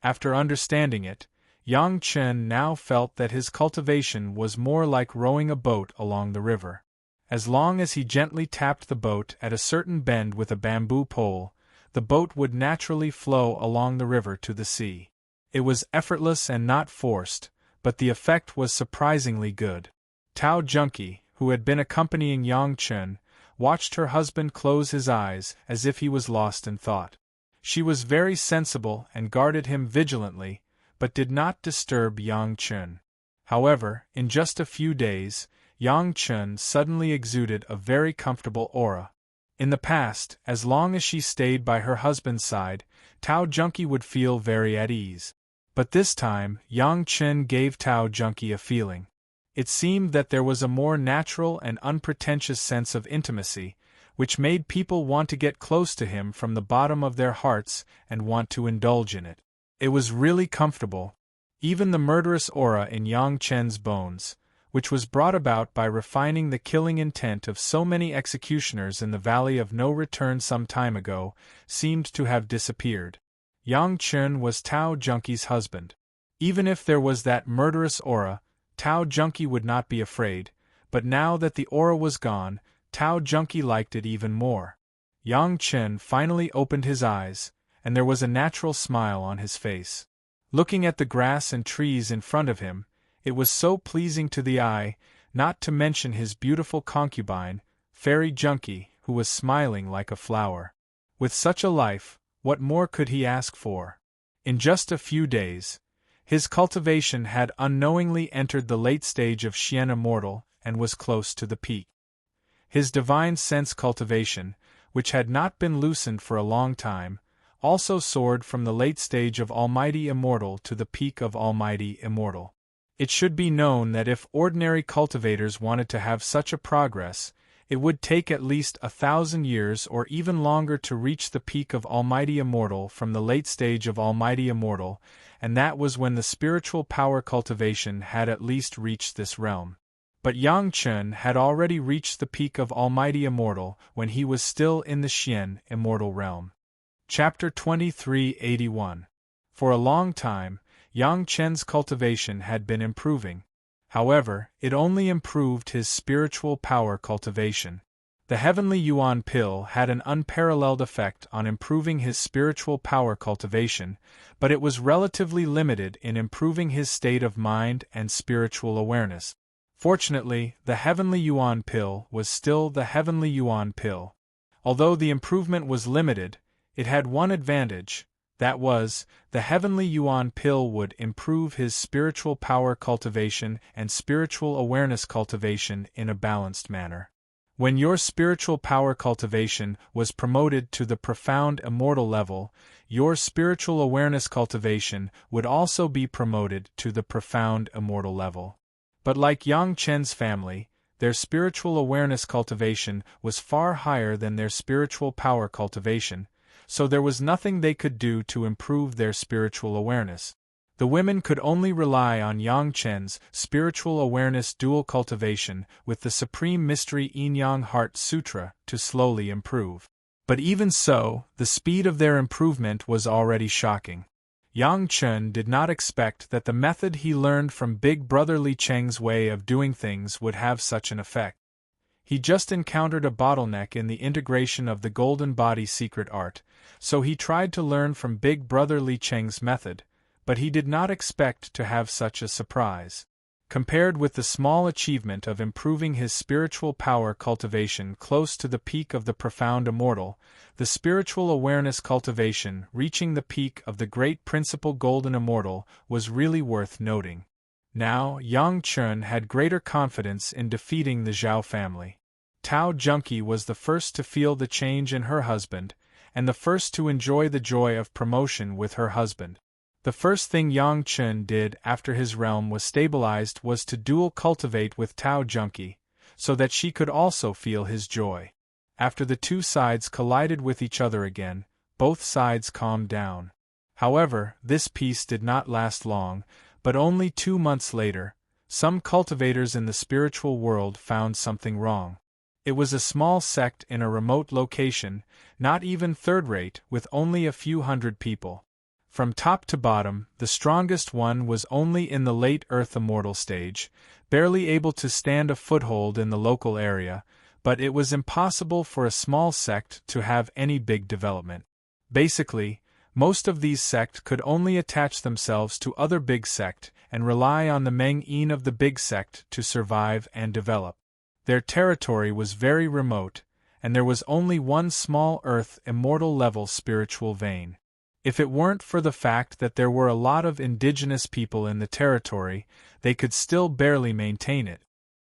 After understanding it, Yang Chen now felt that his cultivation was more like rowing a boat along the river. As long as he gently tapped the boat at a certain bend with a bamboo pole, the boat would naturally flow along the river to the sea. It was effortless and not forced, but the effect was surprisingly good. Tao Junki, who had been accompanying Yang Chen, watched her husband close his eyes as if he was lost in thought. She was very sensible and guarded him vigilantly, but did not disturb Yang Chen. However, in just a few days, Yang Chen suddenly exuded a very comfortable aura. In the past, as long as she stayed by her husband's side, Tao Junki would feel very at ease. But this time, Yang Chen gave Tao Junki a feeling. It seemed that there was a more natural and unpretentious sense of intimacy, which made people want to get close to him from the bottom of their hearts and want to indulge in it. It was really comfortable. Even the murderous aura in Yang Chen's bones, which was brought about by refining the killing intent of so many executioners in the Valley of No Return some time ago, seemed to have disappeared. Yang Chen was Tao Junki's husband. Even if there was that murderous aura, Tao Junki would not be afraid, but now that the aura was gone, Tao Junki liked it even more. Yang Chen finally opened his eyes, and there was a natural smile on his face. Looking at the grass and trees in front of him, it was so pleasing to the eye, not to mention his beautiful concubine, Fairy Junki, who was smiling like a flower. With such a life, what more could he ask for? In just a few days, his cultivation had unknowingly entered the late stage of Xian Immortal and was close to the peak. His divine sense cultivation, which had not been loosened for a long time, also soared from the late stage of Almighty Immortal to the peak of Almighty Immortal. It should be known that if ordinary cultivators wanted to have such a progress, it would take at least 1,000 years or even longer to reach the peak of Almighty Immortal from the late stage of Almighty Immortal, and that was when the spiritual power cultivation had at least reached this realm. But Yang Chen had already reached the peak of Almighty Immortal when he was still in the Xian Immortal realm. Chapter 2381. For a long time, Yang Chen's cultivation had been improving. However, it only improved his spiritual power cultivation. The heavenly Yuan pill had an unparalleled effect on improving his spiritual power cultivation, but it was relatively limited in improving his state of mind and spiritual awareness. Fortunately, the heavenly Yuan pill was still the heavenly Yuan pill. Although the improvement was limited, it had one advantage. That was, the heavenly Yuan pill would improve his spiritual power cultivation and spiritual awareness cultivation in a balanced manner. When your spiritual power cultivation was promoted to the profound immortal level, your spiritual awareness cultivation would also be promoted to the profound immortal level. But like Yang Chen's family, their spiritual awareness cultivation was far higher than their spiritual power cultivation, so there was nothing they could do to improve their spiritual awareness. The women could only rely on Yang Chen's spiritual awareness dual cultivation with the Supreme Mystery Yin-Yang Heart Sutra to slowly improve. But even so, the speed of their improvement was already shocking. Yang Chen did not expect that the method he learned from Big Brother Li Cheng's way of doing things would have such an effect. He just encountered a bottleneck in the integration of the Golden Body secret art, so he tried to learn from Big Brother Li Cheng's method, but he did not expect to have such a surprise. Compared with the small achievement of improving his spiritual power cultivation close to the peak of the profound immortal, the spiritual awareness cultivation reaching the peak of the great principal golden immortal was really worth noting. Now, Yang Chen had greater confidence in defeating the Zhao family. Tao Junqi was the first to feel the change in her husband, and the first to enjoy the joy of promotion with her husband. The first thing Yang Chen did after his realm was stabilized was to dual cultivate with Tao Junqi, so that she could also feel his joy. After the two sides collided with each other again, both sides calmed down. However, this peace did not last long, but only 2 months later, some cultivators in the spiritual world found something wrong. It was a small sect in a remote location, not even third-rate, with only a few hundred people. From top to bottom, the strongest one was only in the late Earth Immortal stage, barely able to stand a foothold in the local area, but it was impossible for a small sect to have any big development. Basically, most of these sects could only attach themselves to other big sect and rely on the Meng-yin of the big sect to survive and develop. Their territory was very remote, and there was only one small Earth Immortal level spiritual vein. If it weren't for the fact that there were a lot of indigenous people in the territory, they could still barely maintain it.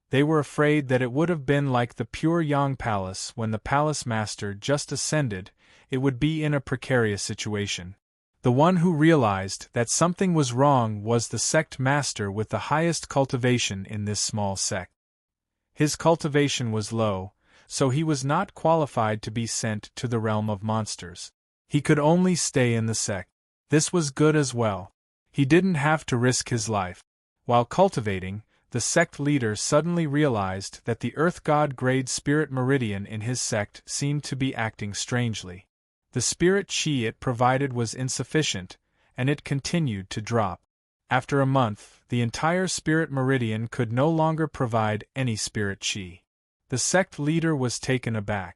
They were afraid that it would have been like the Pure Yang Palace when the Palace Master just ascended. It would be in a precarious situation. The one who realized that something was wrong was the sect master with the highest cultivation in this small sect. His cultivation was low, so he was not qualified to be sent to the realm of monsters. He could only stay in the sect. This was good as well. He didn't have to risk his life. While cultivating, the sect leader suddenly realized that the Earth God grade spirit meridian in his sect seemed to be acting strangely. The spirit chi it provided was insufficient, and it continued to drop. After a month, the entire spirit meridian could no longer provide any spirit chi. The sect leader was taken aback.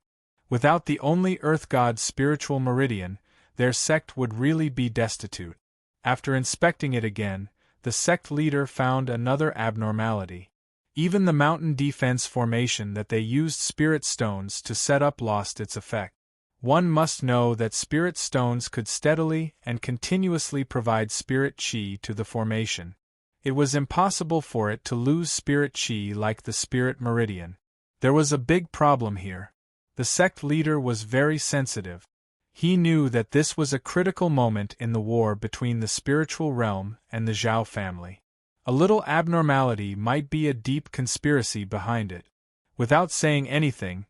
Without the only Earth God's spiritual meridian, their sect would really be destitute. After inspecting it again, the sect leader found another abnormality. Even the mountain defense formation that they used spirit stones to set up lost its effect. One must know that spirit stones could steadily and continuously provide spirit chi to the formation. It was impossible for it to lose spirit chi like the spirit meridian. There was a big problem here. The sect leader was very sensitive. He knew that this was a critical moment in the war between the spiritual realm and the Zhao family. A little abnormality might be a deep conspiracy behind it. Without saying anything,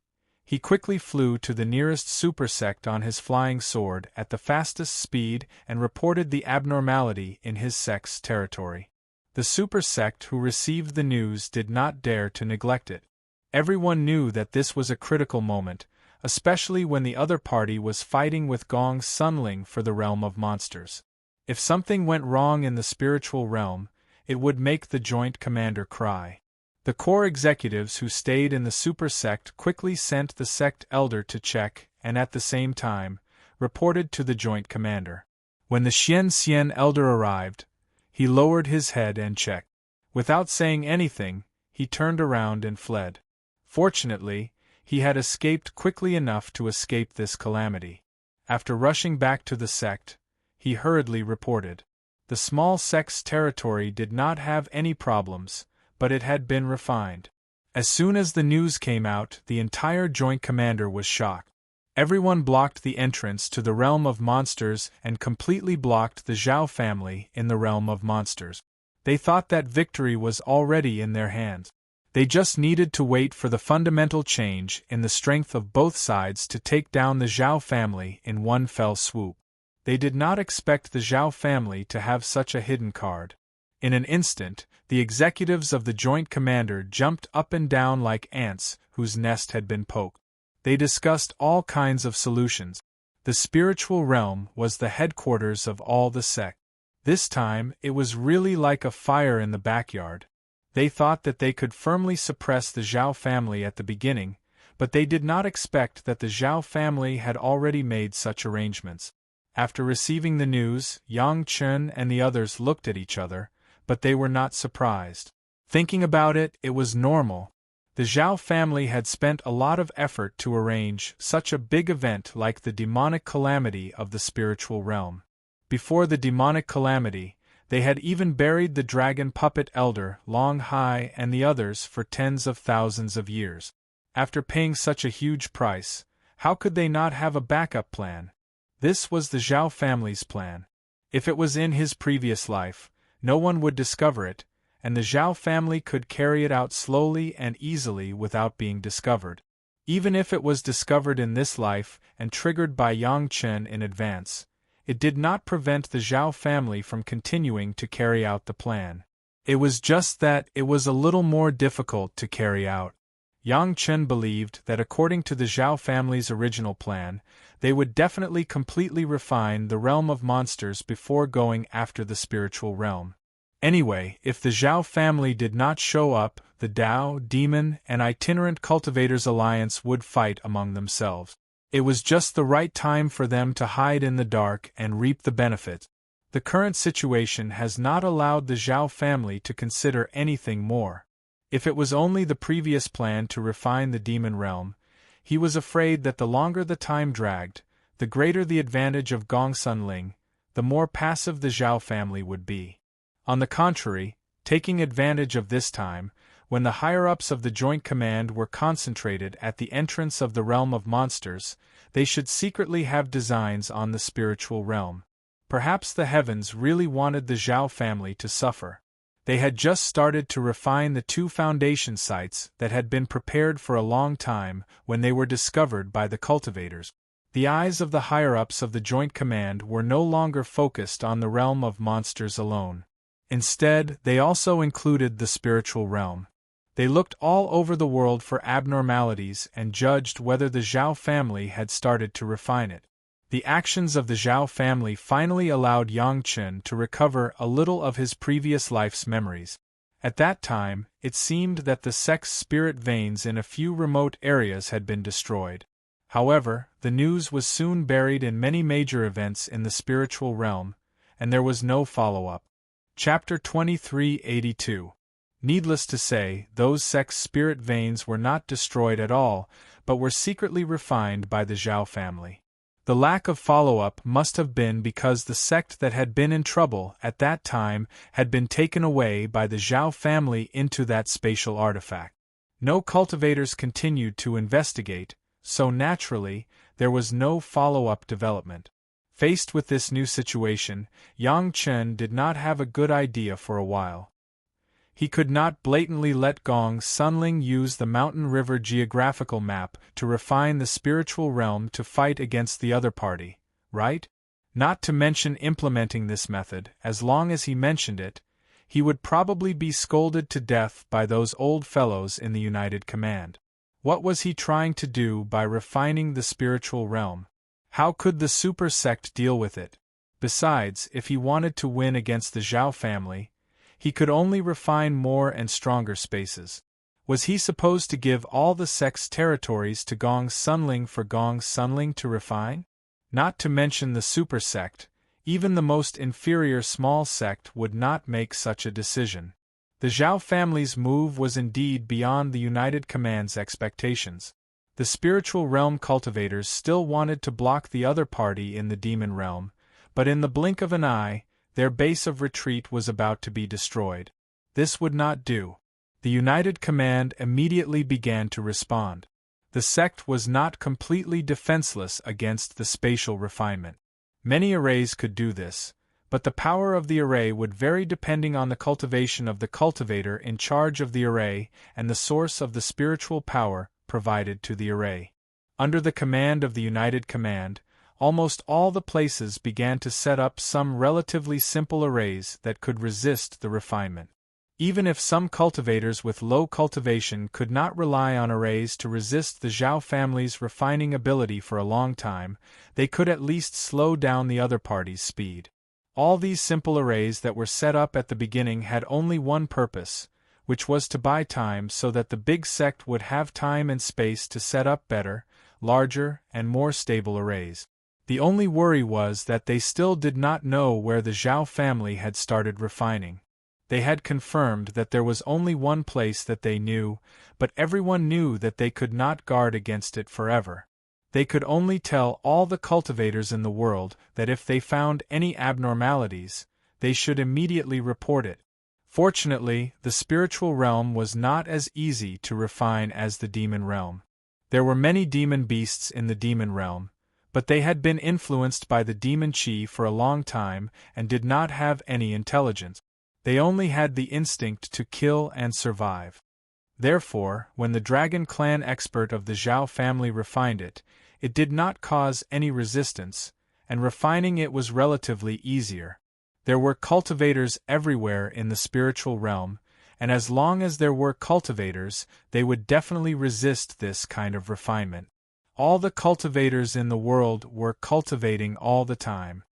he quickly flew to the nearest supersect on his flying sword at the fastest speed and reported the abnormality in his sect's territory. The super sect who received the news did not dare to neglect it. Everyone knew that this was a critical moment, especially when the other party was fighting with Gong's Sunling for the realm of monsters. If something went wrong in the spiritual realm, it would make the Joint Commander cry. The core executives who stayed in the super sect quickly sent the sect elder to check and at the same time, reported to the Joint Commander. When the Xian elder arrived, he lowered his head and checked. Without saying anything, he turned around and fled. Fortunately, he had escaped quickly enough to escape this calamity. After rushing back to the sect, he hurriedly reported. The small sect's territory did not have any problems, but it had been refined. As soon as the news came out, the entire Joint Commander was shocked. Everyone blocked the entrance to the realm of monsters and completely blocked the Zhao family in the realm of monsters. They thought that victory was already in their hands. They just needed to wait for the fundamental change in the strength of both sides to take down the Zhao family in one fell swoop. They did not expect the Zhao family to have such a hidden card. In an instant, the executives of the Joint Commander jumped up and down like ants whose nest had been poked. They discussed all kinds of solutions. The spiritual realm was the headquarters of all the sect. This time, it was really like a fire in the backyard. They thought that they could firmly suppress the Zhao family at the beginning, but they did not expect that the Zhao family had already made such arrangements. After receiving the news, Yang Chen and the others looked at each other, but they were not surprised. Thinking about it, it was normal. The Zhao family had spent a lot of effort to arrange such a big event like the demonic calamity of the spiritual realm. Before the demonic calamity, they had even buried the dragon puppet elder Long Hai and the others for tens of thousands of years. After paying such a huge price, how could they not have a backup plan? This was the Zhao family's plan. If it was in his previous life, no one would discover it, and the Zhao family could carry it out slowly and easily without being discovered. Even if it was discovered in this life and triggered by Yang Chen in advance, it did not prevent the Zhao family from continuing to carry out the plan. It was just that it was a little more difficult to carry out. Yang Chen believed that according to the Zhao family's original plan, they would definitely completely refine the realm of monsters before going after the spiritual realm. Anyway, if the Zhao family did not show up, the Tao, Demon, and Itinerant Cultivators Alliance would fight among themselves. It was just the right time for them to hide in the dark and reap the benefits. The current situation has not allowed the Zhao family to consider anything more. If it was only the previous plan to refine the demon realm, he was afraid that the longer the time dragged, the greater the advantage of Gong Sunling, the more passive the Zhao family would be. On the contrary, taking advantage of this time, when the higher-ups of the Joint Command were concentrated at the entrance of the realm of monsters, they should secretly have designs on the spiritual realm. Perhaps the heavens really wanted the Zhao family to suffer. They had just started to refine the 2 foundation sites that had been prepared for a long time when they were discovered by the cultivators. The eyes of the higher-ups of the Joint Command were no longer focused on the realm of monsters alone. Instead, they also included the spiritual realm. They looked all over the world for abnormalities and judged whether the Zhao family had started to refine it. The actions of the Zhao family finally allowed Yang Chen to recover a little of his previous life's memories. At that time, it seemed that the sect's spirit veins in a few remote areas had been destroyed. However, the news was soon buried in many major events in the spiritual realm, and there was no follow-up. Chapter 2382. Needless to say, those sect's spirit veins were not destroyed at all, but were secretly refined by the Zhao family. The lack of follow-up must have been because the sect that had been in trouble at that time had been taken away by the Zhao family into that spatial artifact. No cultivators continued to investigate, so naturally, there was no follow-up development. Faced with this new situation, Yang Chen did not have a good idea for a while. He could not blatantly let Gong Sunling use the mountain river geographical map to refine the spiritual realm to fight against the other party, right? Not to mention implementing this method, as long as he mentioned it, he would probably be scolded to death by those old fellows in the United Command. What was he trying to do by refining the spiritual realm? How could the super sect deal with it? Besides, if he wanted to win against the Zhao family, he could only refine more and stronger spaces. Was he supposed to give all the sect's territories to Gong Sunling for Gong Sunling to refine? Not to mention the super sect, even the most inferior small sect would not make such a decision. The Zhao family's move was indeed beyond the United Command's expectations. The spiritual realm cultivators still wanted to block the other party in the demon realm, but in the blink of an eye, their base of retreat was about to be destroyed. This would not do. The United Command immediately began to respond. The sect was not completely defenseless against the spatial refinement. Many arrays could do this, but the power of the array would vary depending on the cultivation of the cultivator in charge of the array and the source of the spiritual power provided to the array. Under the command of the United Command, almost all the places began to set up some relatively simple arrays that could resist the refinement. Even if some cultivators with low cultivation could not rely on arrays to resist the Zhao family's refining ability for a long time, they could at least slow down the other party's speed. All these simple arrays that were set up at the beginning had only one purpose, which was to buy time so that the big sect would have time and space to set up better, larger, and more stable arrays. The only worry was that they still did not know where the Zhao family had started refining. They had confirmed that there was only one place that they knew, but everyone knew that they could not guard against it forever. They could only tell all the cultivators in the world that if they found any abnormalities, they should immediately report it. Fortunately, the spiritual realm was not as easy to refine as the demon realm. There were many demon beasts in the demon realm, but they had been influenced by the demon chi for a long time and did not have any intelligence. They only had the instinct to kill and survive. Therefore, when the Dragon Clan expert of the Zhao family refined it, it did not cause any resistance, and refining it was relatively easier. There were cultivators everywhere in the spiritual realm, and as long as there were cultivators, they would definitely resist this kind of refinement. All the cultivators in the world were cultivating all the time.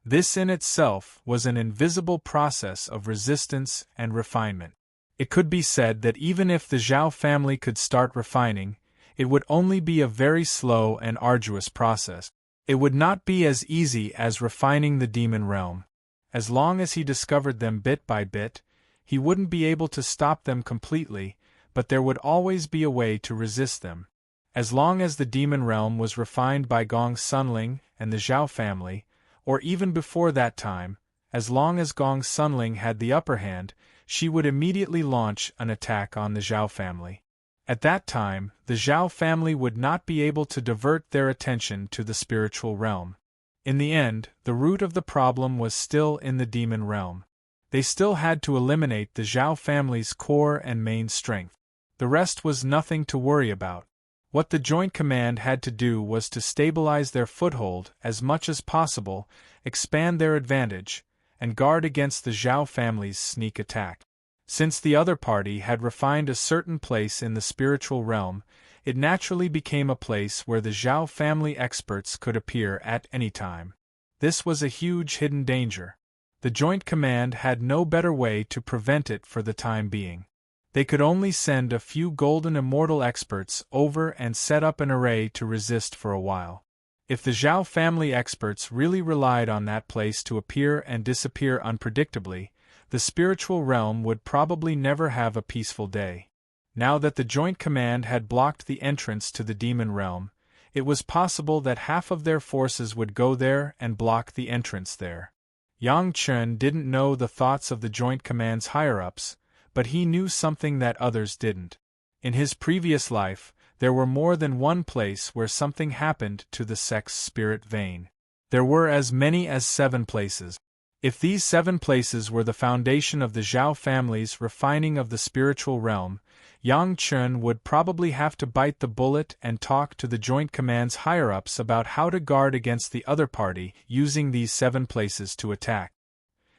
This in itself was an invisible process of resistance and refinement. It could be said that even if the Zhao family could start refining, it would only be a very slow and arduous process. It would not be as easy as refining the demon realm. As long as he discovered them bit by bit, he wouldn't be able to stop them completely, but there would always be a way to resist them. As long as the demon realm was refined by Gong Sunling and the Zhao family, or even before that time, as long as Gong Sunling had the upper hand, she would immediately launch an attack on the Zhao family. At that time, the Zhao family would not be able to divert their attention to the spiritual realm. In the end, the root of the problem was still in the demon realm. They still had to eliminate the Zhao family's core and main strength. The rest was nothing to worry about. What the Joint Command had to do was to stabilize their foothold as much as possible, expand their advantage, and guard against the Zhao family's sneak attack. Since the other party had refined a certain place in the spiritual realm, it naturally became a place where the Zhao family experts could appear at any time. This was a huge hidden danger. The Joint Command had no better way to prevent it for the time being. They could only send a few golden immortal experts over and set up an array to resist for a while. If the Zhao family experts really relied on that place to appear and disappear unpredictably, the spiritual realm would probably never have a peaceful day. Now that the Joint Command had blocked the entrance to the demon realm, it was possible that half of their forces would go there and block the entrance there. Yang Chen didn't know the thoughts of the Joint Command's higher-ups, but he knew something that others didn't. In his previous life, there were more than one place where something happened to the sect's spirit vein. There were as many as 7 places. If these 7 places were the foundation of the Zhao family's refining of the spiritual realm, Yang Chen would probably have to bite the bullet and talk to the Joint Command's higher-ups about how to guard against the other party using these 7 places to attack.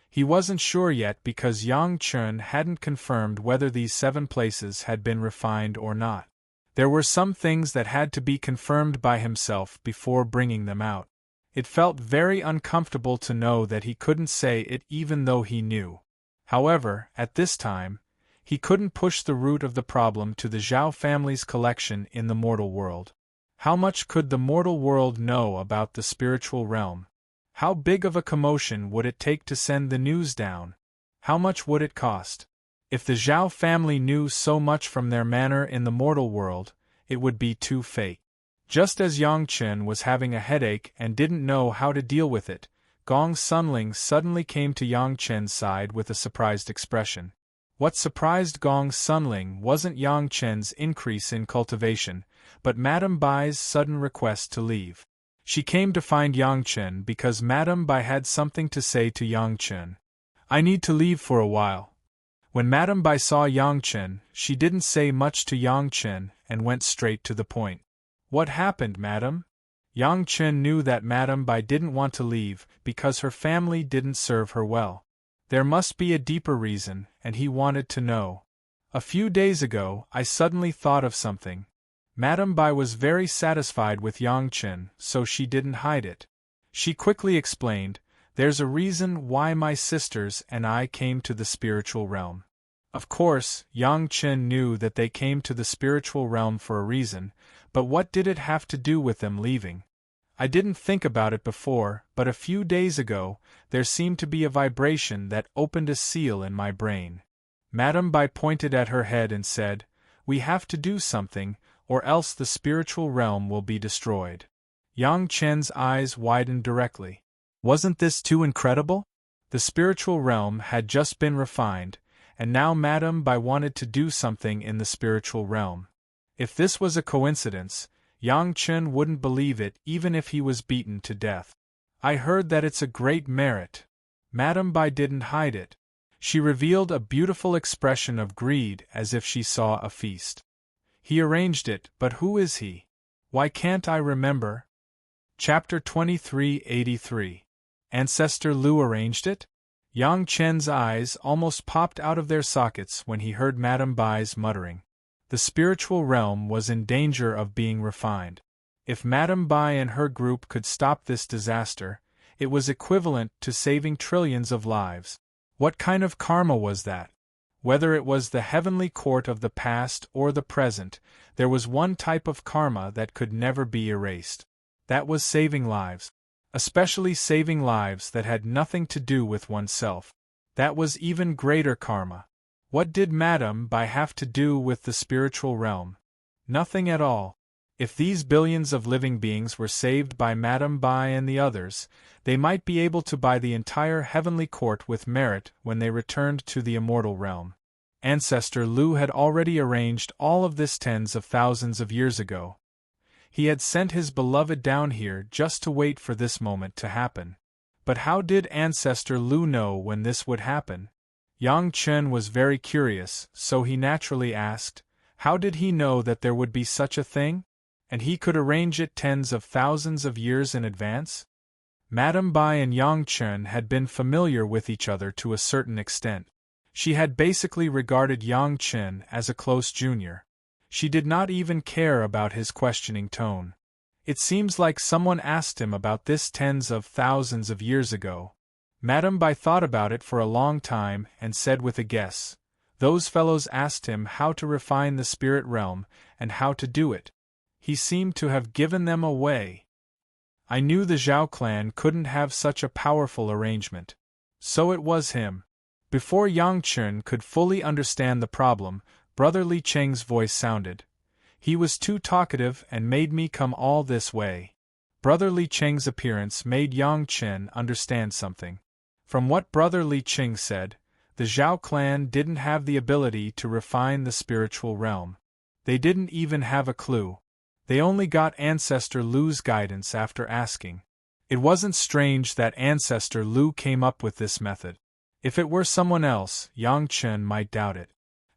He wasn't sure yet because Yang Chun hadn't confirmed whether these 7 places had been refined or not. There were some things that had to be confirmed by himself before bringing them out. It felt very uncomfortable to know that he couldn't say it even though he knew. However, at this time, he couldn't push the root of the problem to the Zhao family's collection in the mortal world. How much could the mortal world know about the spiritual realm? How big of a commotion would it take to send the news down? How much would it cost? If the Zhao family knew so much from their manner in the mortal world, it would be too fake. Just as Yang Chen was having a headache and didn't know how to deal with it, Gong Sunling suddenly came to Yang Chen's side with a surprised expression. What surprised Gong Sunling wasn't Yang Chen's increase in cultivation, but Madame Bai's sudden request to leave. She came to find Yang Chen because Madame Bai had something to say to Yang Chen. "I need to leave for a while." When Madame Bai saw Yang Chen, she didn't say much to Yang Chen and went straight to the point. "What happened, Madame?" Yang Chen knew that Madame Bai didn't want to leave because her family didn't serve her well. There must be a deeper reason, and he wanted to know. "A few days ago, I suddenly thought of something." Madame Bai was very satisfied with Yang Chen, so she didn't hide it. She quickly explained, "There's a reason why my sisters and I came to the spiritual realm." Of course, Yang Chen knew that they came to the spiritual realm for a reason, but what did it have to do with them leaving? "I didn't think about it before, but a few days ago, there seemed to be a vibration that opened a seal in my brain." Madame Bai pointed at her head and said, "We have to do something, or else the spiritual realm will be destroyed." Yang Chen's eyes widened directly. Wasn't this too incredible? The spiritual realm had just been refined, and now Madame Bai wanted to do something in the spiritual realm. If this was a coincidence, Yang Chen wouldn't believe it even if he was beaten to death. "I heard that it's a great merit." Madame Bai didn't hide it. She revealed a beautiful expression of greed as if she saw a feast. "He arranged it, but who is he? Why can't I remember?" Chapter 2383. Ancestor Lu arranged it? Yang Chen's eyes almost popped out of their sockets when he heard Madame Bai's muttering. The spiritual realm was in danger of being refined. If Madame Bai and her group could stop this disaster, it was equivalent to saving trillions of lives. What kind of karma was that? Whether it was the heavenly court of the past or the present, there was one type of karma that could never be erased. That was saving lives. Especially saving lives that had nothing to do with oneself. That was even greater karma. What did Madame Bai have to do with the spiritual realm? Nothing at all. If these billions of living beings were saved by Madame Bai and the others, they might be able to buy the entire heavenly court with merit when they returned to the immortal realm. Ancestor Lu had already arranged all of this tens of thousands of years ago. He had sent his beloved down here just to wait for this moment to happen. But how did Ancestor Lu know when this would happen? Yang Chen was very curious, so he naturally asked, how did he know that there would be such a thing? And he could arrange it tens of thousands of years in advance? Madame Bai and Yang Chen had been familiar with each other to a certain extent. She had basically regarded Yang Chen as a close junior. She did not even care about his questioning tone. It seems like someone asked him about this tens of thousands of years ago. Madame Bai thought about it for a long time and said with a guess, "Those fellows asked him how to refine the spirit realm and how to do it. He seemed to have given them away. I knew the Zhao clan couldn't have such a powerful arrangement. So it was him." Before Yang Chen could fully understand the problem, Brother Li Cheng's voice sounded. "He was too talkative and made me come all this way." Brother Li Cheng's appearance made Yang Chen understand something. From what Brother Li Cheng said, the Zhao clan didn't have the ability to refine the spiritual realm. They didn't even have a clue. They only got Ancestor Lu's guidance after asking. It wasn't strange that Ancestor Lu came up with this method. If it were someone else, Yang Chen might doubt it.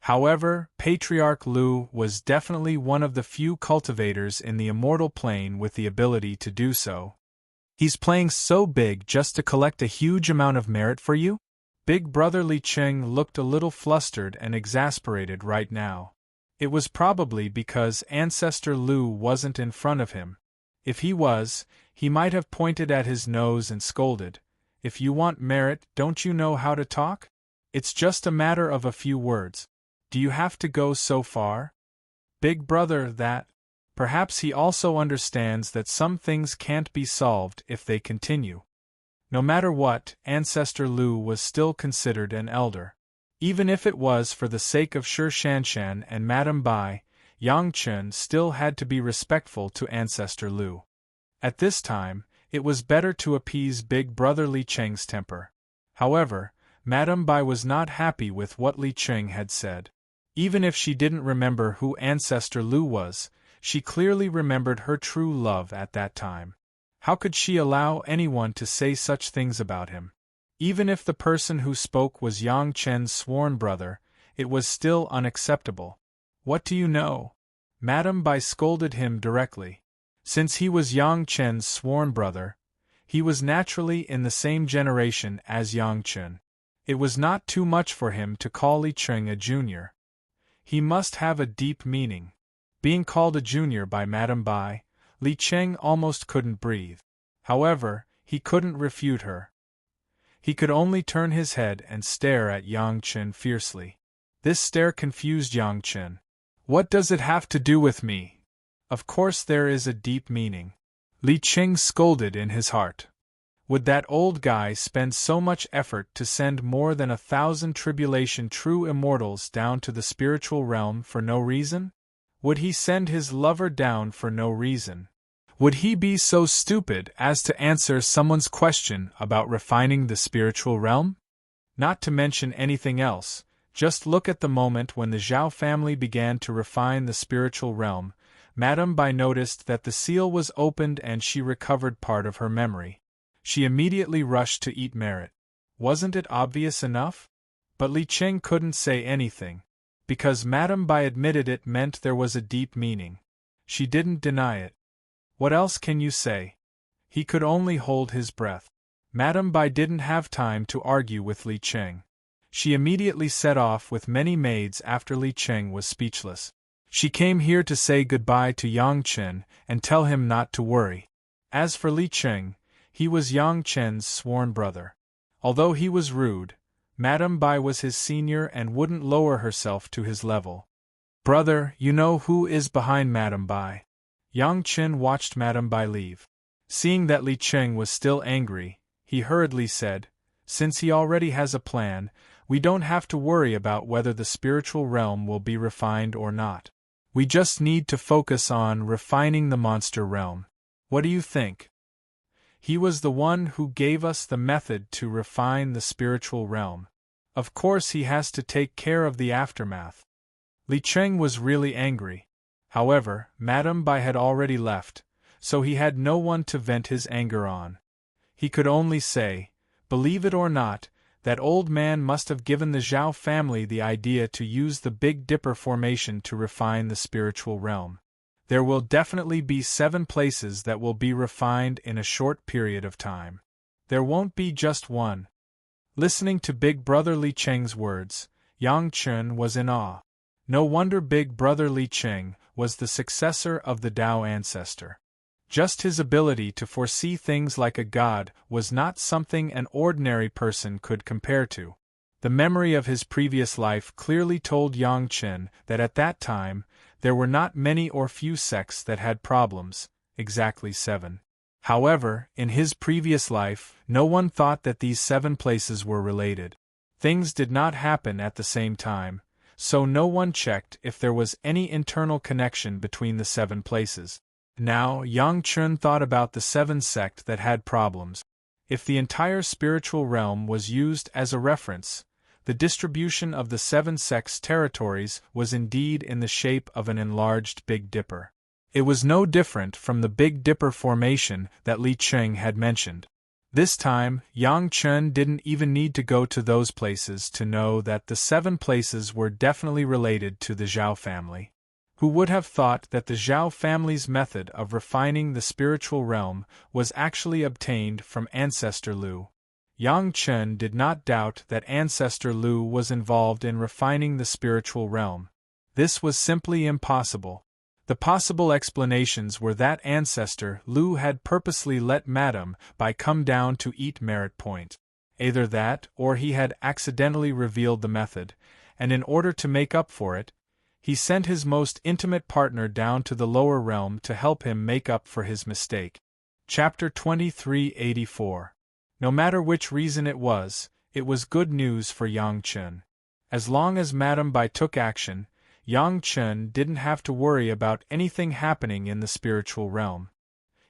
However, Patriarch Lu was definitely one of the few cultivators in the immortal plane with the ability to do so. "He's playing so big just to collect a huge amount of merit for you?" Big Brother Li Cheng looked a little flustered and exasperated right now. It was probably because Ancestor Lu wasn't in front of him. If he was, he might have pointed at his nose and scolded, "If you want merit, don't you know how to talk? It's just a matter of a few words. Do you have to go so far?" Big Brother, that. Perhaps he also understands that some things can't be solved if they continue. No matter what, Ancestor Lu was still considered an elder. Even if it was for the sake of Shi Shanshan and Madame Bai, Yang Chen still had to be respectful to Ancestor Lu. At this time, it was better to appease Big Brother Li Cheng's temper. However, Madame Bai was not happy with what Li Cheng had said. Even if she didn't remember who Ancestor Lu was, she clearly remembered her true love at that time. How could she allow anyone to say such things about him? Even if the person who spoke was Yang Chen's sworn brother, it was still unacceptable. "What do you know?" Madame Bai scolded him directly. Since he was Yang Chen's sworn brother, he was naturally in the same generation as Yang Chen. It was not too much for him to call Li Cheng a junior. He must have a deep meaning. Being called a junior by Madame Bai, Li Cheng almost couldn't breathe. However, he couldn't refute her. He could only turn his head and stare at Yang Chen fiercely. This stare confused Yang Chen. "What does it have to do with me? Of course there is a deep meaning," Li Cheng scolded in his heart. Would that old guy spend so much effort to send more than 1,000 tribulation true immortals down to the spiritual realm for no reason? Would he send his lover down for no reason? Would he be so stupid as to answer someone's question about refining the spiritual realm? Not to mention anything else, just look at the moment when the Zhao family began to refine the spiritual realm. Madame Bai noticed that the seal was opened and she recovered part of her memory. She immediately rushed to eat merit. Wasn't it obvious enough? But Li Cheng couldn't say anything. Because Madame Bai admitted it meant there was a deep meaning. She didn't deny it. What else can you say? He could only hold his breath. Madame Bai didn't have time to argue with Li Cheng. She immediately set off with many maids after Li Cheng was speechless. She came here to say goodbye to Yang Chen and tell him not to worry. As for Li Cheng, he was Yang Chen's sworn brother. Although he was rude, Madame Bai was his senior and wouldn't lower herself to his level. "Brother, you know who is behind Madame Bai?" Yang Chen watched Madame Bai leave. Seeing that Li Cheng was still angry, he hurriedly said, "Since he already has a plan, we don't have to worry about whether the spiritual realm will be refined or not. We just need to focus on refining the monster realm. What do you think? He was the one who gave us the method to refine the spiritual realm. Of course he has to take care of the aftermath." Li Cheng was really angry. However, Madame Bai had already left, so he had no one to vent his anger on. He could only say, "Believe it or not, that old man must have given the Zhao family the idea to use the Big Dipper formation to refine the spiritual realm. There will definitely be 7 places that will be refined in a short period of time. There won't be just one." Listening to Big Brother Li Cheng's words, Yang Chen was in awe. No wonder Big Brother Li Cheng was the successor of the Tao ancestor. Just his ability to foresee things like a god was not something an ordinary person could compare to. The memory of his previous life clearly told Yang Chen that at that time, there were not many or few sects that had problems, exactly 7. However, in his previous life, no one thought that these 7 places were related. Things did not happen at the same time, so no one checked if there was any internal connection between the 7 places. Now, Yang Chen thought about the 7 sects that had problems. If the entire spiritual realm was used as a reference, the distribution of the 7 sects' territories was indeed in the shape of an enlarged Big Dipper. It was no different from the Big Dipper formation that Li Cheng had mentioned. This time, Yang Chen didn't even need to go to those places to know that the 7 places were definitely related to the Zhao family. Who would have thought that the Zhao family's method of refining the spiritual realm was actually obtained from Ancestor Lu? Yang Chen did not doubt that Ancestor Lu was involved in refining the spiritual realm. This was simply impossible. The possible explanations were that Ancestor Lu had purposely let Madame Bai come down to eat merit point. Either that, or he had accidentally revealed the method, and in order to make up for it, he sent his most intimate partner down to the lower realm to help him make up for his mistake. Chapter 2384. No matter which reason it was good news for Yang Chen. As long as Madame Bai took action, Yang Chen didn't have to worry about anything happening in the spiritual realm.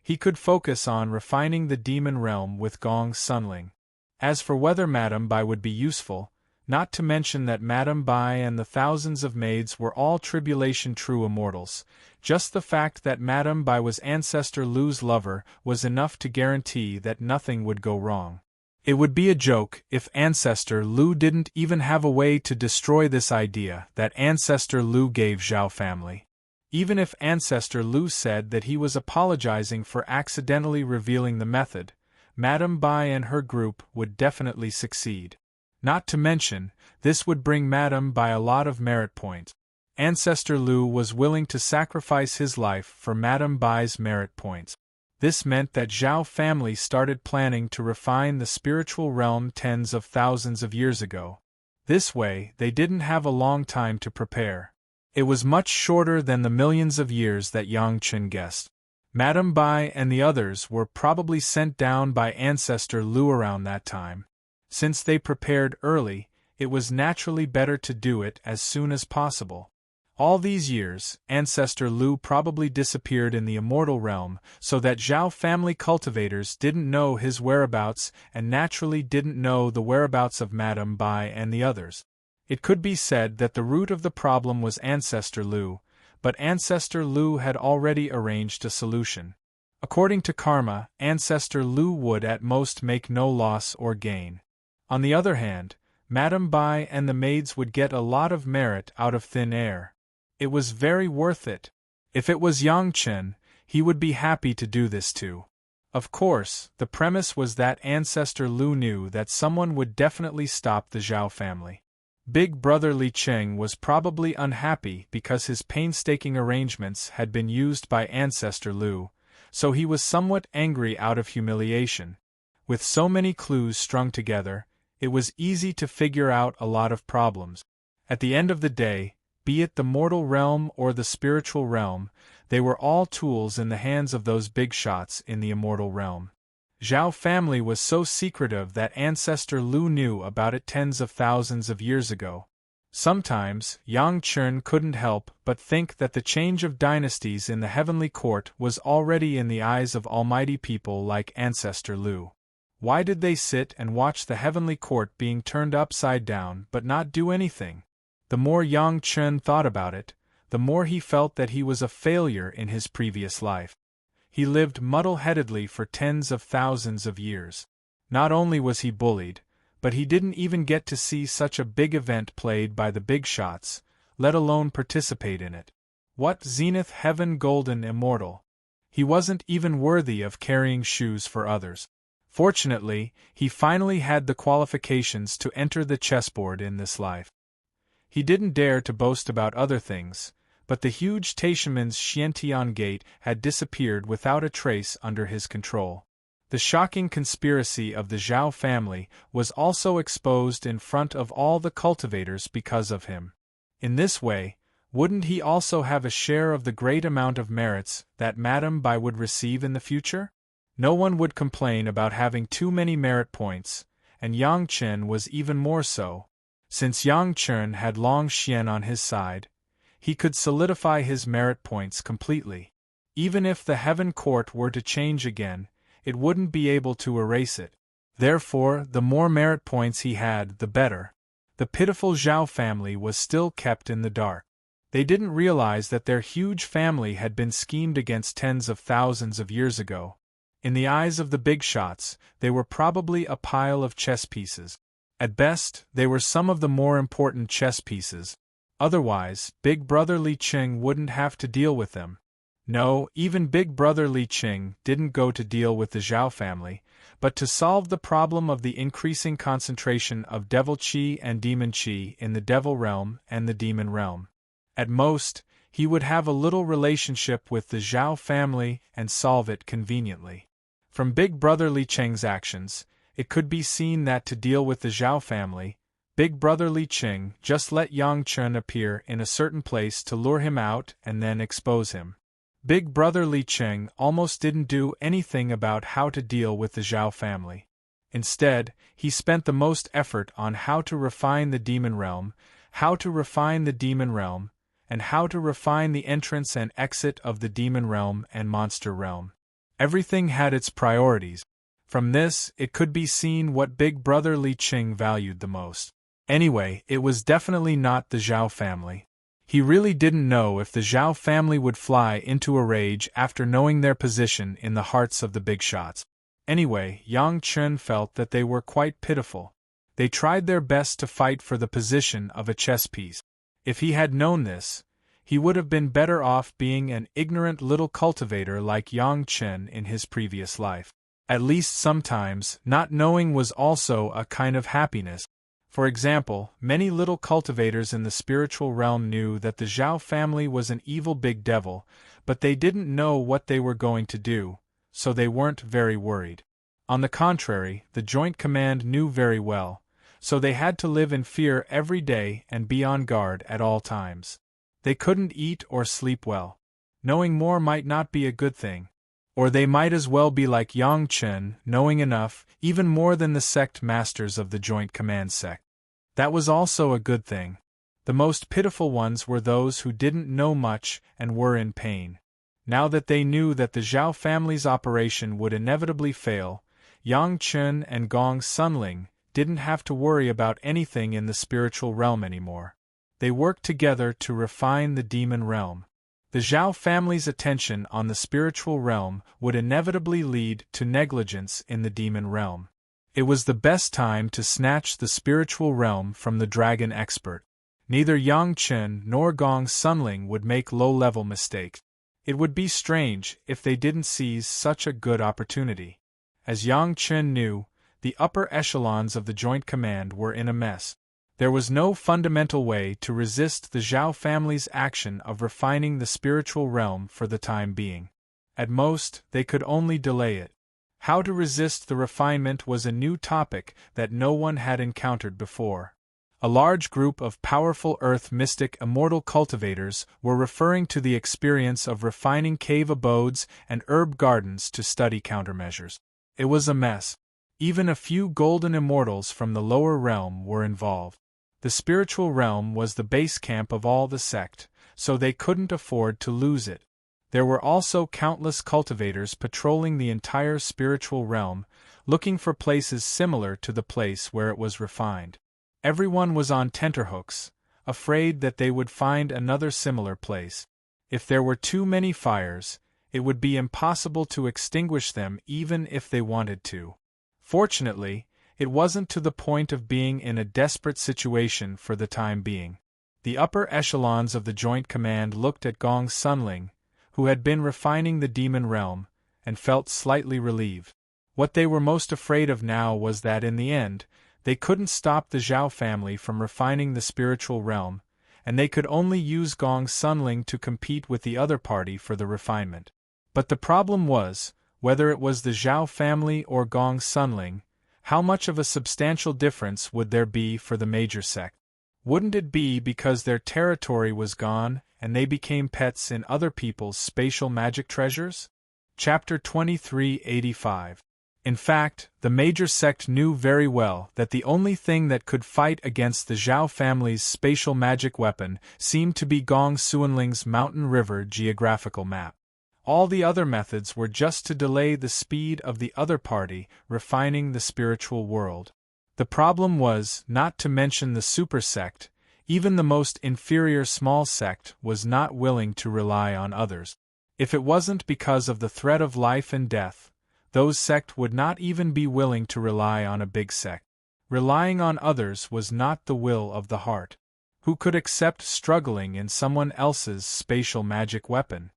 He could focus on refining the demon realm with Gong Sunling. As for whether Madame Bai would be useful, not to mention that Madame Bai and the thousands of maids were all tribulation true immortals, just the fact that Madame Bai was Ancestor Lu's lover was enough to guarantee that nothing would go wrong. It would be a joke if Ancestor Lu didn't even have a way to destroy this idea that Ancestor Lu gave Zhao family. Even if Ancestor Lu said that he was apologizing for accidentally revealing the method, Madame Bai and her group would definitely succeed. Not to mention, this would bring Madame Bai a lot of merit points. Ancestor Lu was willing to sacrifice his life for Madame Bai's merit points. This meant that Zhao family started planning to refine the spiritual realm tens of thousands of years ago. This way, they didn't have a long time to prepare. It was much shorter than the millions of years that Yang Chen guessed. Madame Bai and the others were probably sent down by Ancestor Lu around that time. Since they prepared early, it was naturally better to do it as soon as possible. All these years, Ancestor Lu probably disappeared in the immortal realm so that Zhao family cultivators didn't know his whereabouts and naturally didn't know the whereabouts of Madame Bai and the others. It could be said that the root of the problem was Ancestor Lu, but Ancestor Lu had already arranged a solution. According to karma, Ancestor Lu would at most make no loss or gain. On the other hand, Madame Bai and the maids would get a lot of merit out of thin air. It was very worth it. If it was Yang Chen, he would be happy to do this too. Of course, the premise was that Ancestor Lu knew that someone would definitely stop the Zhao family. Big Brother Li Cheng was probably unhappy because his painstaking arrangements had been used by Ancestor Lu, so he was somewhat angry out of humiliation. With so many clues strung together, it was easy to figure out a lot of problems. At the end of the day, be it the mortal realm or the spiritual realm, they were all tools in the hands of those big shots in the immortal realm. Zhao family was so secretive that Ancestor Lu knew about it tens of thousands of years ago. Sometimes, Yang Chen couldn't help but think that the change of dynasties in the heavenly court was already in the eyes of almighty people like Ancestor Lu. Why did they sit and watch the heavenly court being turned upside down but not do anything? The more Yang Chen thought about it, the more he felt that he was a failure in his previous life. He lived muddle-headedly for tens of thousands of years. Not only was he bullied, but he didn't even get to see such a big event played by the big shots, let alone participate in it. What Zenith Heaven Golden Immortal? He wasn't even worthy of carrying shoes for others. Fortunately, he finally had the qualifications to enter the chessboard in this life. He didn't dare to boast about other things, but the huge Taishiman's Xiantian gate had disappeared without a trace under his control. The shocking conspiracy of the Zhao family was also exposed in front of all the cultivators because of him. In this way, wouldn't he also have a share of the great amount of merits that Madame Bai would receive in the future? No one would complain about having too many merit points, and Yang Chen was even more so. Since Yang Chen had Long Xian on his side, he could solidify his merit points completely. Even if the Heaven Court were to change again, it wouldn't be able to erase it. Therefore, the more merit points he had, the better. The pitiful Zhao family was still kept in the dark. They didn't realize that their huge family had been schemed against tens of thousands of years ago. In the eyes of the big shots, they were probably a pile of chess pieces. At best, they were some of the more important chess pieces. Otherwise, Big Brother Li Cheng wouldn't have to deal with them. No, even Big Brother Li Qing didn't go to deal with the Zhao family, but to solve the problem of the increasing concentration of devil qi and demon qi in the devil realm and the demon realm. At most, he would have a little relationship with the Zhao family and solve it conveniently. From Big Brother Li Qing's actions, it could be seen that to deal with the Zhao family, Big Brother Li Qing just let Yang Chen appear in a certain place to lure him out and then expose him. Big Brother Li Qing almost didn't do anything about how to deal with the Zhao family. Instead, he spent the most effort on how to refine the demon realm, and how to refine the entrance and exit of the demon realm and monster realm. Everything had its priorities. From this, it could be seen what Big Brother Li Qing valued the most. Anyway, it was definitely not the Zhao family. He really didn't know if the Zhao family would fly into a rage after knowing their position in the hearts of the big shots. Anyway, Yang Chen felt that they were quite pitiful. They tried their best to fight for the position of a chess piece. If he had known this, he would have been better off being an ignorant little cultivator like Yang Chen in his previous life. At least sometimes, not knowing was also a kind of happiness. For example, many little cultivators in the spiritual realm knew that the Zhao family was an evil big devil, but they didn't know what they were going to do, so they weren't very worried. On the contrary, the Joint Command knew very well, so they had to live in fear every day and be on guard at all times. They couldn't eat or sleep well. Knowing more might not be a good thing. Or they might as well be like Yang Chen, knowing enough, even more than the sect masters of the Joint Command sect. That was also a good thing. The most pitiful ones were those who didn't know much and were in pain. Now that they knew that the Zhao family's operation would inevitably fail, Yang Chen and Gong Sunling didn't have to worry about anything in the spiritual realm anymore. They worked together to refine the demon realm. The Zhao family's attention on the spiritual realm would inevitably lead to negligence in the demon realm. It was the best time to snatch the spiritual realm from the dragon expert. Neither Yang Chen nor Gong Sunling would make low-level mistakes. It would be strange if they didn't seize such a good opportunity. As Yang Chen knew, the upper echelons of the Joint Command were in a mess. There was no fundamental way to resist the Zhao family's action of refining the spiritual realm for the time being. At most, they could only delay it. How to resist the refinement was a new topic that no one had encountered before. A large group of powerful earth mystic immortal cultivators were referring to the experience of refining cave abodes and herb gardens to study countermeasures. It was a mess. Even a few golden immortals from the lower realm were involved. The spiritual realm was the base camp of all the sect, so they couldn't afford to lose it. There were also countless cultivators patrolling the entire spiritual realm, looking for places similar to the place where it was refined. Everyone was on tenterhooks, afraid that they would find another similar place. If there were too many fires, it would be impossible to extinguish them even if they wanted to. Fortunately, it wasn't to the point of being in a desperate situation for the time being. The upper echelons of the Joint Command looked at Gong Sunling, who had been refining the demon realm, and felt slightly relieved. What they were most afraid of now was that in the end, they couldn't stop the Zhao family from refining the spiritual realm, and they could only use Gong Sunling to compete with the other party for the refinement. But the problem was, whether it was the Zhao family or Gong Sunling, how much of a substantial difference would there be for the major sect? Wouldn't it be because their territory was gone and they became pets in other people's spatial magic treasures? Chapter 2385. In fact, the major sect knew very well that the only thing that could fight against the Zhao family's spatial magic weapon seemed to be Gong Sunling's Mountain River geographical map. All the other methods were just to delay the speed of the other party refining the spiritual world. The problem was, not to mention the super sect, even the most inferior small sect was not willing to rely on others. If it wasn't because of the threat of life and death, those sect would not even be willing to rely on a big sect. Relying on others was not the will of the heart. Who could accept struggling in someone else's spatial magic weapon?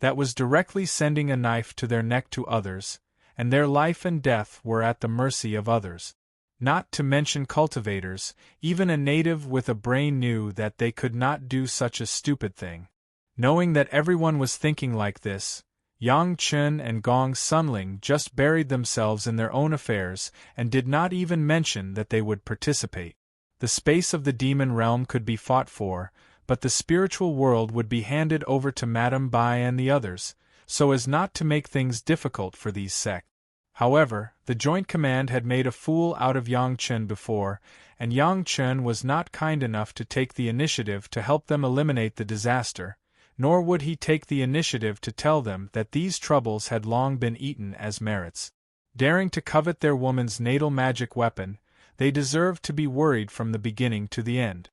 that was directly sending a knife to their neck to others, and their life and death were at the mercy of others. Not to mention cultivators, even a native with a brain knew that they could not do such a stupid thing. Knowing that everyone was thinking like this, Yang Chen and Gong Sunling just buried themselves in their own affairs and did not even mention that they would participate. The space of the demon realm could be fought for, but the spiritual world would be handed over to Madame Bai and the others, so as not to make things difficult for these sects. However, the Joint Command had made a fool out of Yang Chen before, and Yang Chen was not kind enough to take the initiative to help them eliminate the disaster, nor would he take the initiative to tell them that these troubles had long been eaten as merits. Daring to covet their woman's natal magic weapon, they deserved to be worried from the beginning to the end.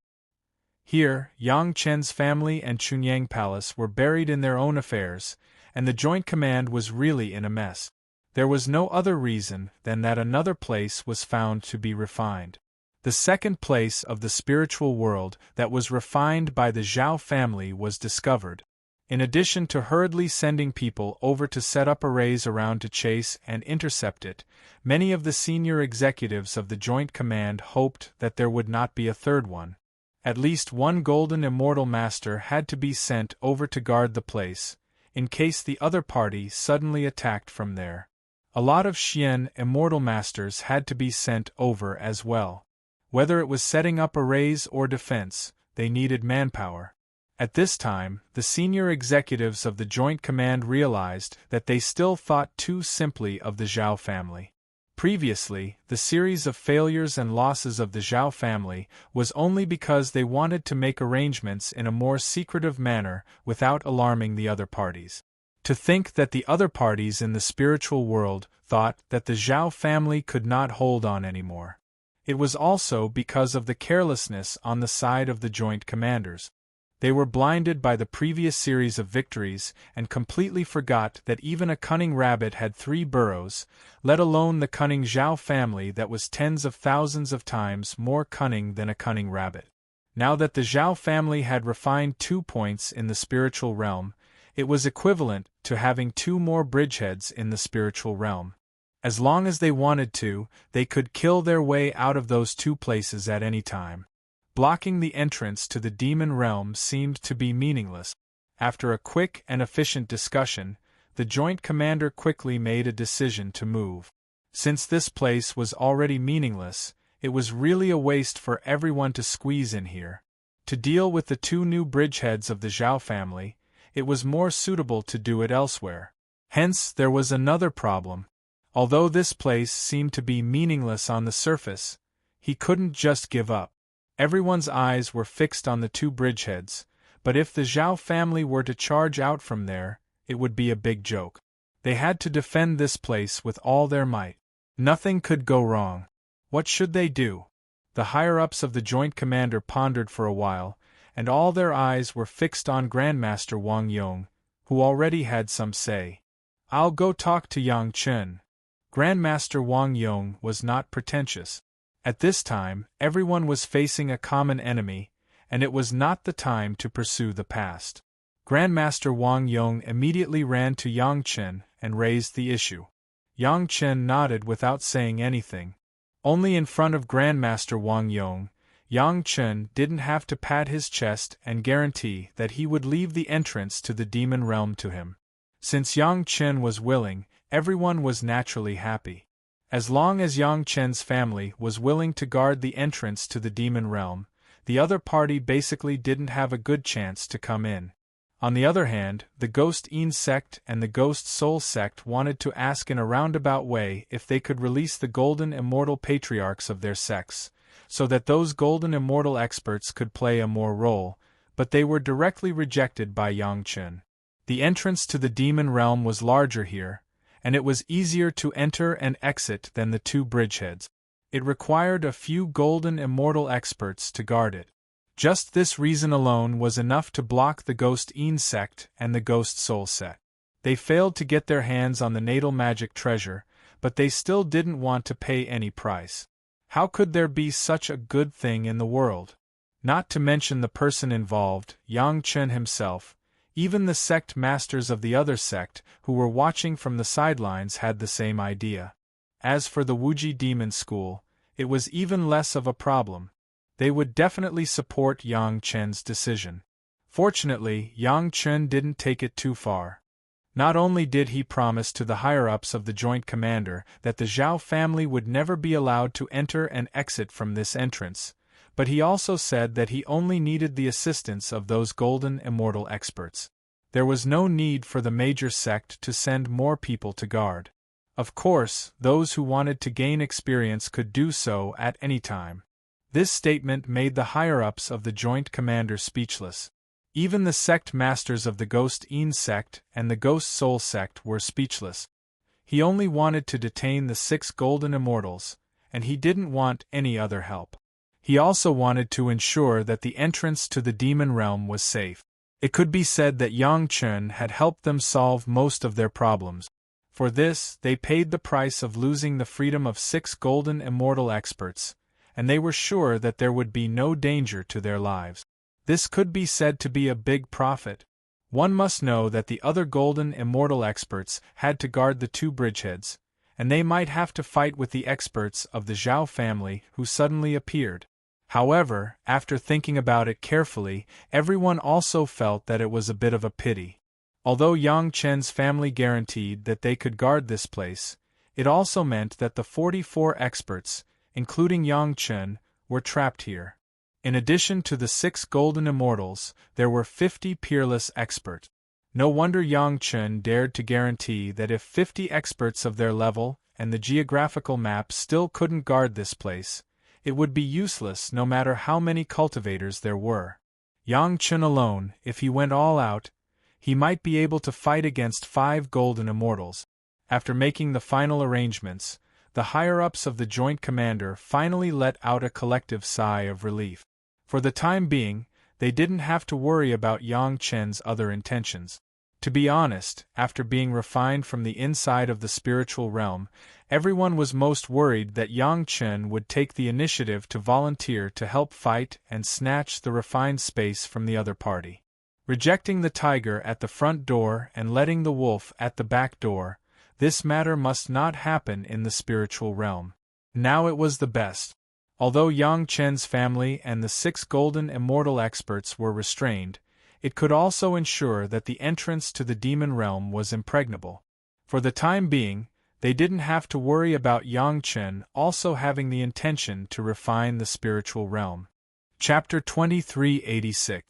Here, Yang Chen's family and Chunyang Palace were buried in their own affairs, and the Joint Command was really in a mess. There was no other reason than that another place was found to be refined. The second place of the spiritual world that was refined by the Zhao family was discovered. In addition to hurriedly sending people over to set up arrays around to chase and intercept it, many of the senior executives of the Joint Command hoped that there would not be a third one. At least one golden immortal master had to be sent over to guard the place, in case the other party suddenly attacked from there. A lot of Xian immortal masters had to be sent over as well. Whether it was setting up arrays or defense, they needed manpower. At this time, the senior executives of the Joint Command realized that they still thought too simply of the Zhao family. Previously, the series of failures and losses of the Zhao family was only because they wanted to make arrangements in a more secretive manner without alarming the other parties. To think that the other parties in the spiritual world thought that the Zhao family could not hold on anymore. It was also because of the carelessness on the side of the Joint Commanders. They were blinded by the previous series of victories and completely forgot that even a cunning rabbit had 3 burrows, let alone the cunning Zhao family that was tens of thousands of times more cunning than a cunning rabbit. Now that the Zhao family had refined 2 points in the spiritual realm, it was equivalent to having 2 more bridgeheads in the spiritual realm. As long as they wanted to, they could kill their way out of those 2 places at any time. Blocking the entrance to the demon realm seemed to be meaningless. After a quick and efficient discussion, the Joint Commander quickly made a decision to move. Since this place was already meaningless, it was really a waste for everyone to squeeze in here. To deal with the 2 new bridgeheads of the Zhao family, it was more suitable to do it elsewhere. Hence, there was another problem. Although this place seemed to be meaningless on the surface, he couldn't just give up. Everyone's eyes were fixed on the 2 bridgeheads, but if the Zhao family were to charge out from there, it would be a big joke. They had to defend this place with all their might. Nothing could go wrong. What should they do? The higher-ups of the Joint Commander pondered for a while, and all their eyes were fixed on Grandmaster Wang Yong, who already had some say. "I'll go talk to Yang Chen." Grandmaster Wang Yong was not pretentious. At this time, everyone was facing a common enemy, and it was not the time to pursue the past. Grandmaster Wang Yong immediately ran to Yang Chen and raised the issue. Yang Chen nodded without saying anything. Only in front of Grandmaster Wang Yong, Yang Chen didn't have to pat his chest and guarantee that he would leave the entrance to the demon realm to him. Since Yang Chen was willing, everyone was naturally happy. As long as Yang Chen's family was willing to guard the entrance to the demon realm, the other party basically didn't have a good chance to come in. On the other hand, the Ghost Yin sect and the Ghost Soul sect wanted to ask in a roundabout way if they could release the golden immortal patriarchs of their sects, so that those golden immortal experts could play a more role, but they were directly rejected by Yang Chen. The entrance to the demon realm was larger here, and it was easier to enter and exit than the 2 bridgeheads. It required a few golden immortal experts to guard it. Just this reason alone was enough to block the Ghost Yin sect and the Ghost Soul sect. They failed to get their hands on the natal magic treasure, but they still didn't want to pay any price. How could there be such a good thing in the world? Not to mention the person involved, Yang Chen himself. Even the sect masters of the other sect, who were watching from the sidelines, had the same idea. As for the Wuji Demon School, it was even less of a problem. They would definitely support Yang Chen's decision. Fortunately, Yang Chen didn't take it too far. Not only did he promise to the higher-ups of the Joint Commander that the Zhao family would never be allowed to enter and exit from this entrance, but he also said that he only needed the assistance of those golden immortal experts. There was no need for the major sect to send more people to guard. Of course, those who wanted to gain experience could do so at any time. This statement made the higher-ups of the Joint Commander speechless. Even the sect masters of the Ghost Een sect and the Ghost Soul sect were speechless. He only wanted to detain the 6 golden immortals, and he didn't want any other help. He also wanted to ensure that the entrance to the demon realm was safe. It could be said that Yang Chen had helped them solve most of their problems. For this, they paid the price of losing the freedom of 6 golden immortal experts, and they were sure that there would be no danger to their lives. This could be said to be a big profit. One must know that the other golden immortal experts had to guard the 2 bridgeheads, and they might have to fight with the experts of the Zhao family who suddenly appeared. However, after thinking about it carefully, everyone also felt that it was a bit of a pity. Although Yang Chen's family guaranteed that they could guard this place, it also meant that the 44 experts, including Yang Chen, were trapped here. In addition to the 6 golden immortals, there were 50 peerless experts. No wonder Yang Chen dared to guarantee that if 50 experts of their level and the geographical map still couldn't guard this place, it would be useless no matter how many cultivators there were. Yang Chen alone, if he went all out, he might be able to fight against 5 golden immortals. After making the final arrangements, the higher-ups of the Joint Commander finally let out a collective sigh of relief. For the time being, they didn't have to worry about Yang Chen's other intentions. To be honest, after being refined from the inside of the spiritual realm, everyone was most worried that Yang Chen would take the initiative to volunteer to help fight and snatch the refined space from the other party. Rejecting the tiger at the front door and letting the wolf at the back door, this matter must not happen in the spiritual realm. Now it was the best. Although Yang Chen's family and the 6 golden immortal experts were restrained, it could also ensure that the entrance to the demon realm was impregnable. For the time being, they didn't have to worry about Yang Chen also having the intention to refine the spiritual realm. Chapter 2386.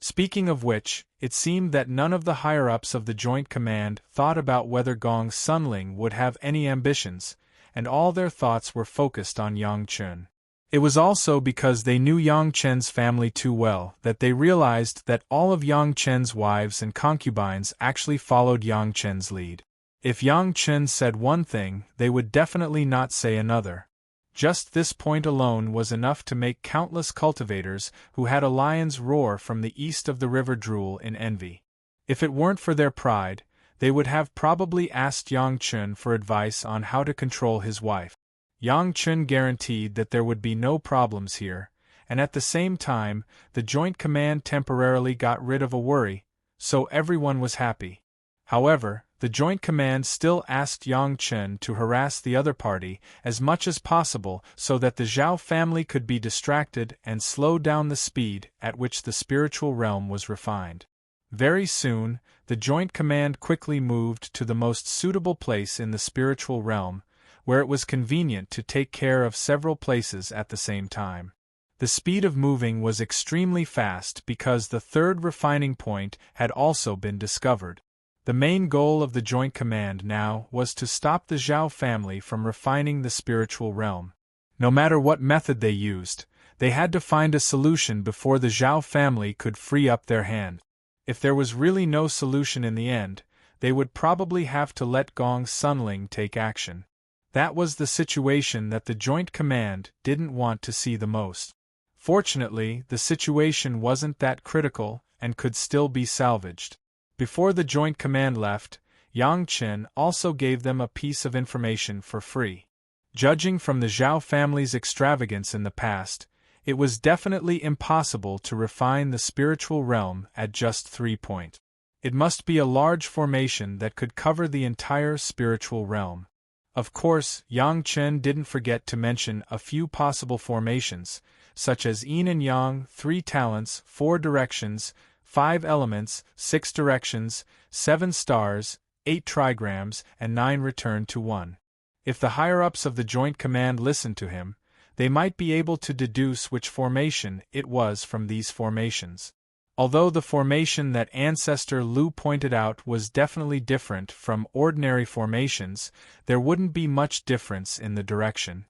Speaking of which, it seemed that none of the higher-ups of the Joint Command thought about whether Gong Sunling would have any ambitions, and all their thoughts were focused on Yang Chen. It was also because they knew Yang Chen's family too well that they realized that all of Yang Chen's wives and concubines actually followed Yang Chen's lead. If Yang Chen said one thing, they would definitely not say another. Just this point alone was enough to make countless cultivators who had a lion's roar from the east of the river drool in envy. If it weren't for their pride, they would have probably asked Yang Chen for advice on how to control his wife. Yang Chen guaranteed that there would be no problems here, and at the same time, the Joint Command temporarily got rid of a worry, so everyone was happy. However, the Joint Command still asked Yang Chen to harass the other party as much as possible so that the Zhao family could be distracted and slow down the speed at which the spiritual realm was refined. Very soon, the Joint Command quickly moved to the most suitable place in the spiritual realm, where it was convenient to take care of several places at the same time. The speed of moving was extremely fast because the 3rd refining point had also been discovered. The main goal of the Joint Command now was to stop the Zhao family from refining the spiritual realm. No matter what method they used, they had to find a solution before the Zhao family could free up their hand. If there was really no solution in the end, they would probably have to let Gong Sunling take action. That was the situation that the Joint Command didn't want to see the most. Fortunately, the situation wasn't that critical and could still be salvaged. Before the Joint Command left, Yang Chen also gave them a piece of information for free. Judging from the Zhao family's extravagance in the past, it was definitely impossible to refine the spiritual realm at just 3 points. It must be a large formation that could cover the entire spiritual realm. Of course, Yang Chen didn't forget to mention a few possible formations, such as yin and yang, 3 talents, 4 directions, 5 elements, 6 directions, 7 stars, 8 trigrams, and 9 return to 1. If the higher-ups of the Joint Command listened to him, they might be able to deduce which formation it was from these formations. Although the formation that Ancestor Lu pointed out was definitely different from ordinary formations, there wouldn't be much difference in the direction.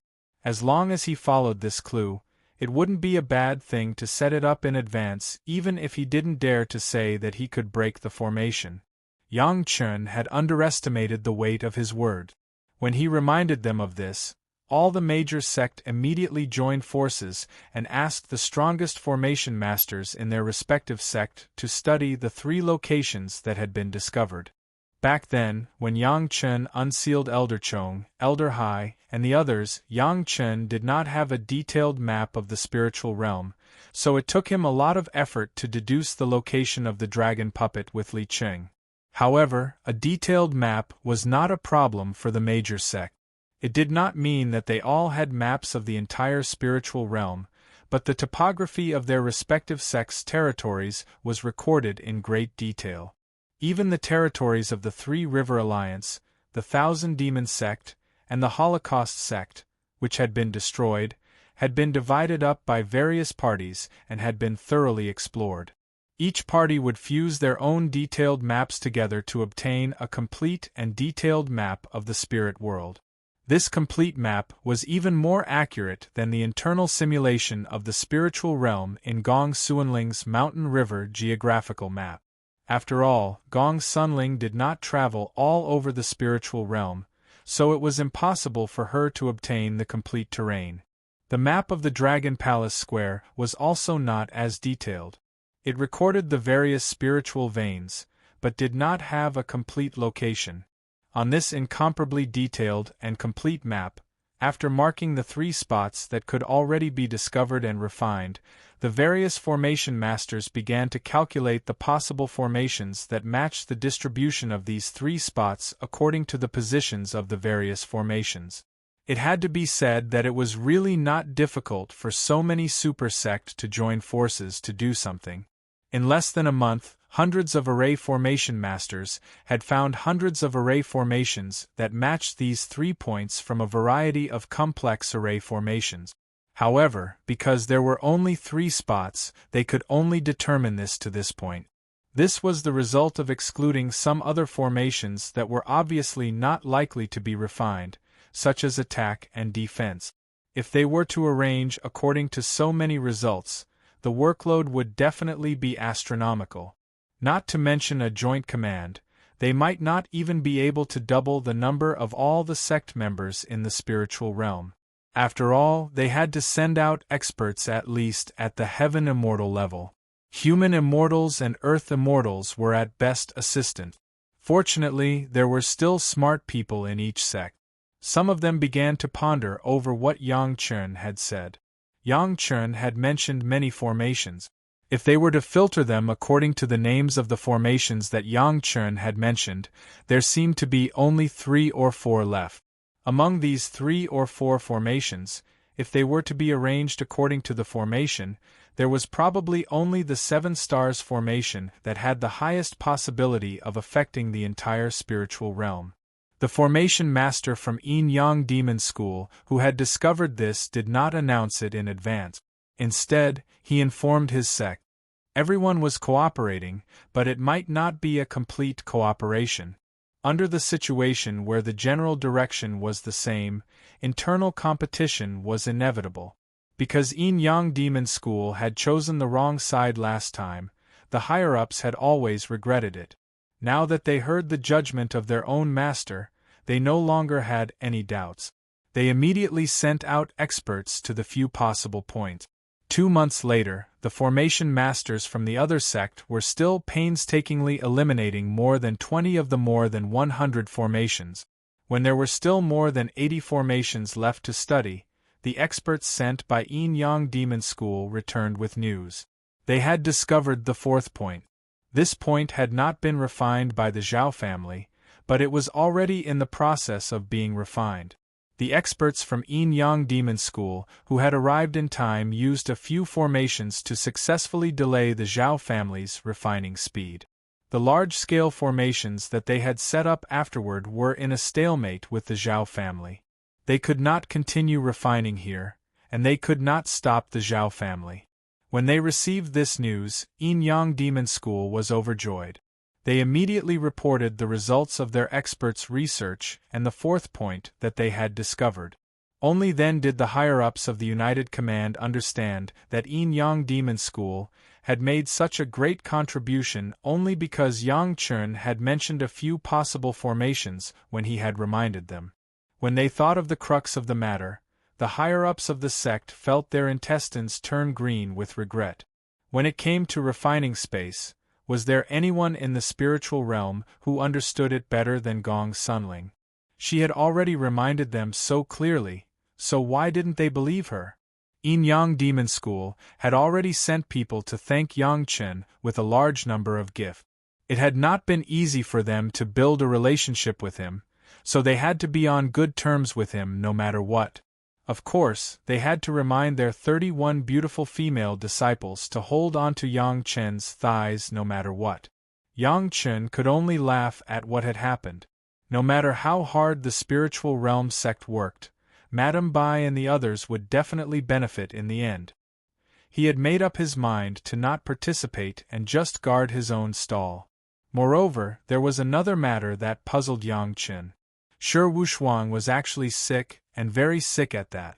As long as he followed this clue, it wouldn't be a bad thing to set it up in advance, even if he didn't dare to say that he could break the formation. Yang Chen had underestimated the weight of his word. When he reminded them of this, all the major sect immediately joined forces and asked the strongest formation masters in their respective sect to study the 3 locations that had been discovered. Back then, when Yang Chen unsealed Elder Chong, Elder Hai, and the others, Yang Chen did not have a detailed map of the spiritual realm, so it took him a lot of effort to deduce the location of the dragon puppet with Li Qing. However, a detailed map was not a problem for the major sect. It did not mean that they all had maps of the entire spiritual realm, but the topography of their respective sects' territories was recorded in great detail. Even the territories of the 3 River Alliance, the Thousand Demon Sect, and the Holocaust Sect, which had been destroyed, had been divided up by various parties and had been thoroughly explored. Each party would fuse their own detailed maps together to obtain a complete and detailed map of the spirit world. This complete map was even more accurate than the internal simulation of the spiritual realm in Gong Suanling's Mountain River geographical map. After all, Gong Sunling did not travel all over the spiritual realm, so it was impossible for her to obtain the complete terrain. The map of the Dragon Palace Square was also not as detailed. It recorded the various spiritual veins, but did not have a complete location. On this incomparably detailed and complete map, after marking the 3 spots that could already be discovered and refined, the various formation masters began to calculate the possible formations that matched the distribution of these 3 spots according to the positions of the various formations. It had to be said that it was really not difficult for so many super sects to join forces to do something. In less than a month, hundreds of array formation masters had found hundreds of array formations that matched these 3 points from a variety of complex array formations. However, because there were only 3 spots, they could only determine this to this point. This was the result of excluding some other formations that were obviously not likely to be refined, such as attack and defense. If they were to arrange according to so many results, the workload would definitely be astronomical. Not to mention a joint command, they might not even be able to double the number of all the sect members in the spiritual realm. After all, they had to send out experts at least at the Heaven Immortal level. Human Immortals and Earth Immortals were at best assistant. Fortunately, there were still smart people in each sect. Some of them began to ponder over what Yang Chen had said. Yang Chen had mentioned many formations. If they were to filter them according to the names of the formations that Yang Chen had mentioned, there seemed to be only 3 or 4 left. Among these 3 or 4 formations, if they were to be arranged according to the formation, there was probably only the 7 stars formation that had the highest possibility of affecting the entire spiritual realm. The formation master from Yin Yang Demon School who had discovered this did not announce it in advance. Instead, he informed his sect. Everyone was cooperating, but it might not be a complete cooperation. Under the situation where the general direction was the same, internal competition was inevitable. Because Yin Yang Demon School had chosen the wrong side last time, the higher-ups had always regretted it. Now that they heard the judgment of their own master, they no longer had any doubts. They immediately sent out experts to the few possible points. 2 months later, the formation masters from the other sect were still painstakingly eliminating more than 20 of the more than 100 formations. When there were still more than 80 formations left to study, the experts sent by Yin Yang Demon School returned with news. They had discovered the 4th point. This point had not been refined by the Zhao family, but it was already in the process of being refined. The experts from Yin Yang Demon School, who had arrived in time, used a few formations to successfully delay the Zhao family's refining speed. The large-scale formations that they had set up afterward were in a stalemate with the Zhao family. They could not continue refining here, and they could not stop the Zhao family. When they received this news, Yin Yang Demon School was overjoyed. They immediately reported the results of their experts' research and the fourth point that they had discovered. Only then did the higher-ups of the United Command understand that Yin Yang Demon School had made such a great contribution only because Yang Chun had mentioned a few possible formations when he had reminded them. When they thought of the crux of the matter, the higher-ups of the sect felt their intestines turn green with regret. When it came to refining space, was there anyone in the spiritual realm who understood it better than Gong Sunling? She had already reminded them so clearly, so why didn't they believe her? Yin Yang Demon School had already sent people to thank Yang Chen with a large number of gifts. It had not been easy for them to build a relationship with him, so they had to be on good terms with him no matter what. Of course, they had to remind their 31 beautiful female disciples to hold on to Yang Chen's thighs no matter what. Yang Chen could only laugh at what had happened. No matter how hard the spiritual realm sect worked, Madame Bai and the others would definitely benefit in the end. He had made up his mind to not participate and just guard his own stall. Moreover, there was another matter that puzzled Yang Chen. Shi Wushuang was actually sick, and very sick at that.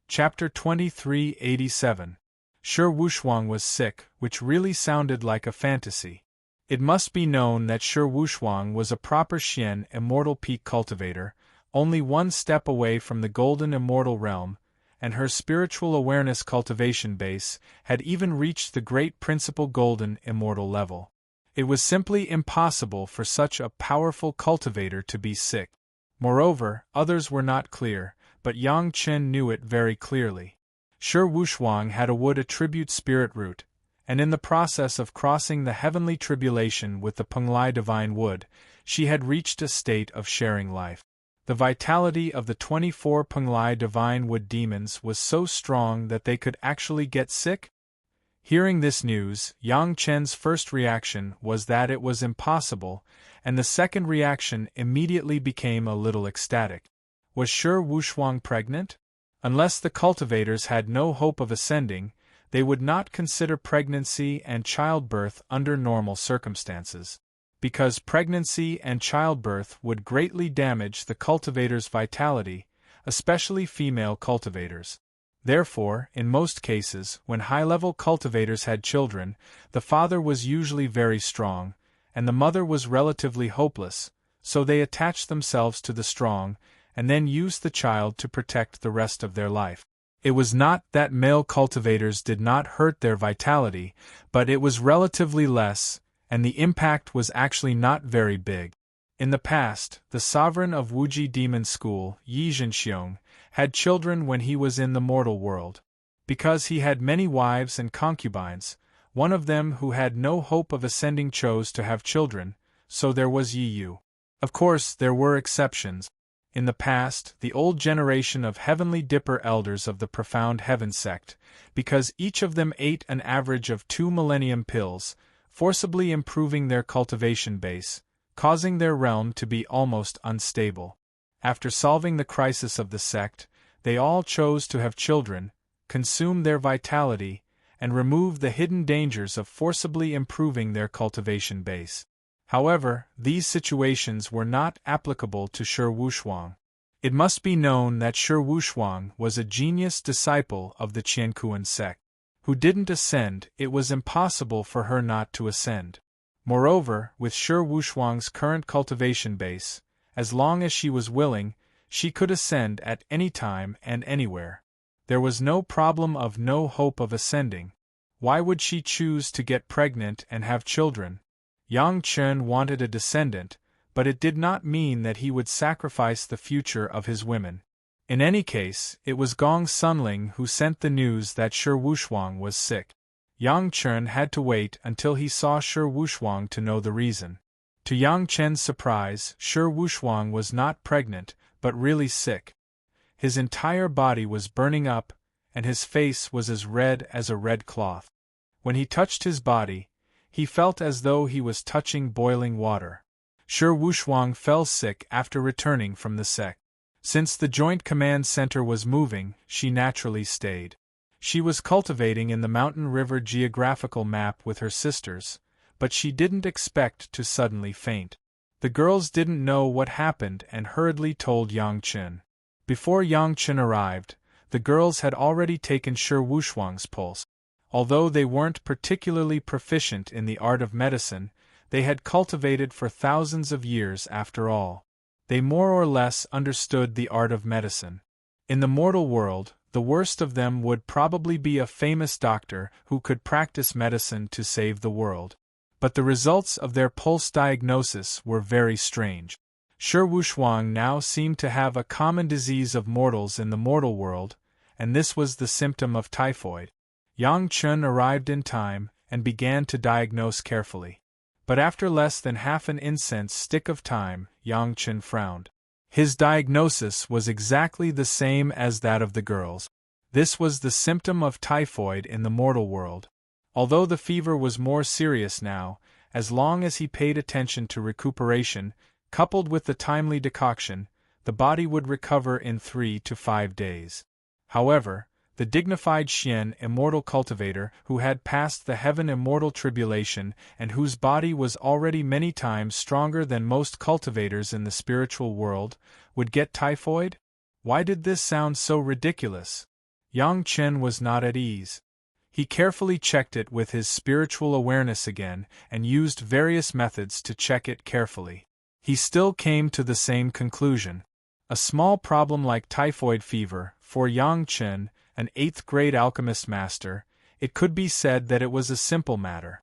Chapter 2387. Shi Wushuang was sick, which really sounded like a fantasy. It must be known that Shi Wushuang was a proper Xian Immortal Peak cultivator, only one step away from the Golden Immortal Realm, and her spiritual awareness cultivation base had even reached the Great Principal Golden Immortal level. It was simply impossible for such a powerful cultivator to be sick. Moreover, others were not clear, but Yang Chen knew it very clearly. Shi Wushuang had a wood attribute spirit root, and in the process of crossing the heavenly tribulation with the Penglai divine wood, she had reached a state of sharing life. The vitality of the 24 Penglai divine wood demons was so strong that they could actually get sick? Hearing this news, Yang Chen's first reaction was that it was impossible, and the second reaction immediately became a little ecstatic. Was Shi Wushuang pregnant? Unless the cultivators had no hope of ascending, they would not consider pregnancy and childbirth under normal circumstances. Because pregnancy and childbirth would greatly damage the cultivator's vitality, especially female cultivators. Therefore, in most cases, when high-level cultivators had children, the father was usually very strong, and the mother was relatively hopeless, so they attached themselves to the strong, and then used the child to protect the rest of their life. It was not that male cultivators did not hurt their vitality, but it was relatively less, and the impact was actually not very big. In the past, the sovereign of Wuji Demon School, Yi Zhenxiong, had children when he was in the mortal world. Because he had many wives and concubines, one of them who had no hope of ascending chose to have children, so there was Yi Yu. Of course, there were exceptions. In the past, the old generation of Heavenly Dipper elders of the Profound Heaven sect, because each of them ate an average of 2 millennium pills, forcibly improving their cultivation base, causing their realm to be almost unstable. After solving the crisis of the sect, they all chose to have children, consume their vitality, and remove the hidden dangers of forcibly improving their cultivation base. However, these situations were not applicable to Shi Wushuang. It must be known that Shi Wushuang was a genius disciple of the Qiankuan sect. Who didn't ascend, it was impossible for her not to ascend. Moreover, with Shi Wushuang's current cultivation base, as long as she was willing, she could ascend at any time and anywhere. There was no problem of no hope of ascending. Why would she choose to get pregnant and have children? Yang Chen wanted a descendant, but it did not mean that he would sacrifice the future of his women. In any case, it was Gong Sunling who sent the news that Shi Wushuang was sick. Yang Chen had to wait until he saw Shi Wuxuang to know the reason. To Yang Chen's surprise, Shi Wuxuang was not pregnant, but really sick. His entire body was burning up, and his face was as red as a red cloth. When he touched his body, he felt as though he was touching boiling water. Shi Wuxuang fell sick after returning from the sect. Since the Joint Command Center was moving, she naturally stayed. She was cultivating in the Mountain River geographical map with her sisters, but she didn't expect to suddenly faint. The girls didn't know what happened and hurriedly told Yang Chen. Before Yang Chen arrived, the girls had already taken Shi Wuxuang's pulse. Although they weren't particularly proficient in the art of medicine, they had cultivated for thousands of years after all. They more or less understood the art of medicine. In the mortal world, the worst of them would probably be a famous doctor who could practice medicine to save the world. But the results of their pulse diagnosis were very strange. Shi Wuxuang now seemed to have a common disease of mortals in the mortal world, and this was the symptom of typhoid. Yang Chen arrived in time and began to diagnose carefully. But after less than half an incense stick of time, Yang Chen frowned. His diagnosis was exactly the same as that of the girls. This was the symptom of typhoid in the mortal world. Although the fever was more serious now, as long as he paid attention to recuperation, coupled with the timely decoction, the body would recover in 3 to 5 days. However, the dignified Xian immortal cultivator who had passed the heaven immortal tribulation and whose body was already many times stronger than most cultivators in the spiritual world, would get typhoid? Why did this sound so ridiculous? Yang Chen was not at ease. He carefully checked it with his spiritual awareness again and used various methods to check it carefully. He still came to the same conclusion. A small problem like typhoid fever, for Yang Chen, an 8th-grade alchemist master, it could be said that it was a simple matter.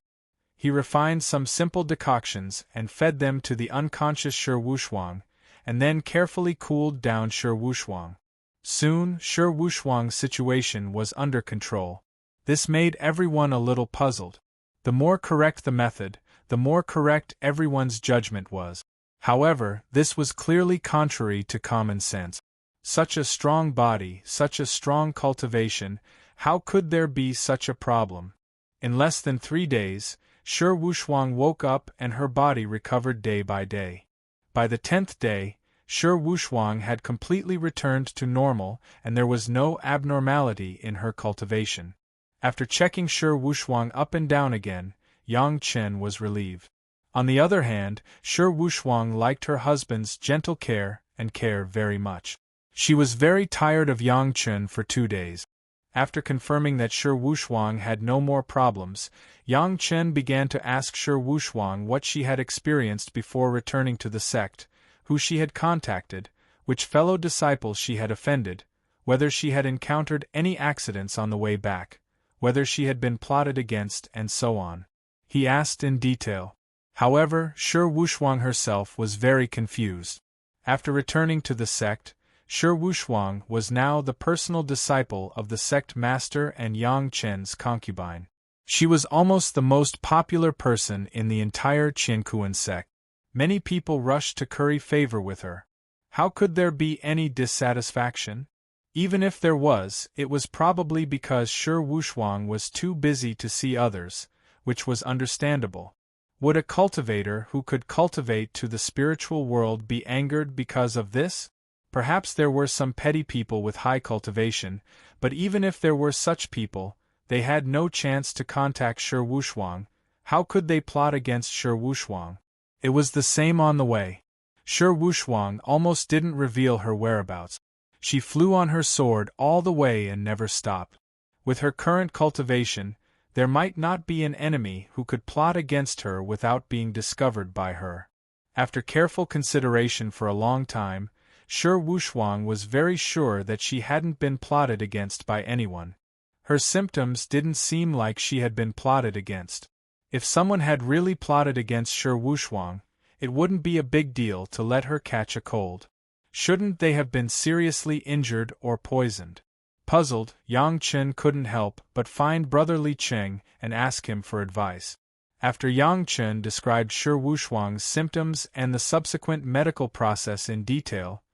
He refined some simple decoctions and fed them to the unconscious Shi Wuxuang, and then carefully cooled down Shi Wuxuang. Soon, Shi Wuxuang's situation was under control. This made everyone a little puzzled. The more correct the method, the more correct everyone's judgment was. However, this was clearly contrary to common sense. Such a strong body, such a strong cultivation, how could there be such a problem? In less than 3 days, Shi Wuxuang woke up and her body recovered day by day. By the 10th day, Shi Wuxuang had completely returned to normal and there was no abnormality in her cultivation. After checking Shi Wuxuang up and down again, Yang Chen was relieved. On the other hand, Shi Wuxuang liked her husband's gentle care and care very much. She was very tired of Yang Chen for 2 days. After confirming that Shi Wuxuang had no more problems, Yang Chen began to ask Shi Wuxuang what she had experienced before returning to the sect, who she had contacted, which fellow disciples she had offended, whether she had encountered any accidents on the way back, whether she had been plotted against, and so on. He asked in detail. However, Shi Wuxuang herself was very confused. After returning to the sect, Shi Wuxuang was now the personal disciple of the sect master and Yang Chen's concubine. She was almost the most popular person in the entire Qiankuan sect. Many people rushed to curry favor with her. How could there be any dissatisfaction? Even if there was, it was probably because Shi Wuxuang was too busy to see others, which was understandable. Would a cultivator who could cultivate to the spiritual world be angered because of this? Perhaps there were some petty people with high cultivation, but even if there were such people, they had no chance to contact Shi Wuxuang. How could they plot against Shi Wuxuang? It was the same on the way. Shi Wuxuang almost didn't reveal her whereabouts. She flew on her sword all the way and never stopped. With her current cultivation, there might not be an enemy who could plot against her without being discovered by her. After careful consideration for a long time, Shi Wuxuang was very sure that she hadn't been plotted against by anyone. Her symptoms didn't seem like she had been plotted against. If someone had really plotted against Shi Wuxuang, it wouldn't be a big deal to let her catch a cold. Shouldn't they have been seriously injured or poisoned? Puzzled, Yang Chen couldn't help but find Brother Li Cheng and ask him for advice. After Yang Chen described Shi Wushuang's symptoms and the subsequent medical process in detail,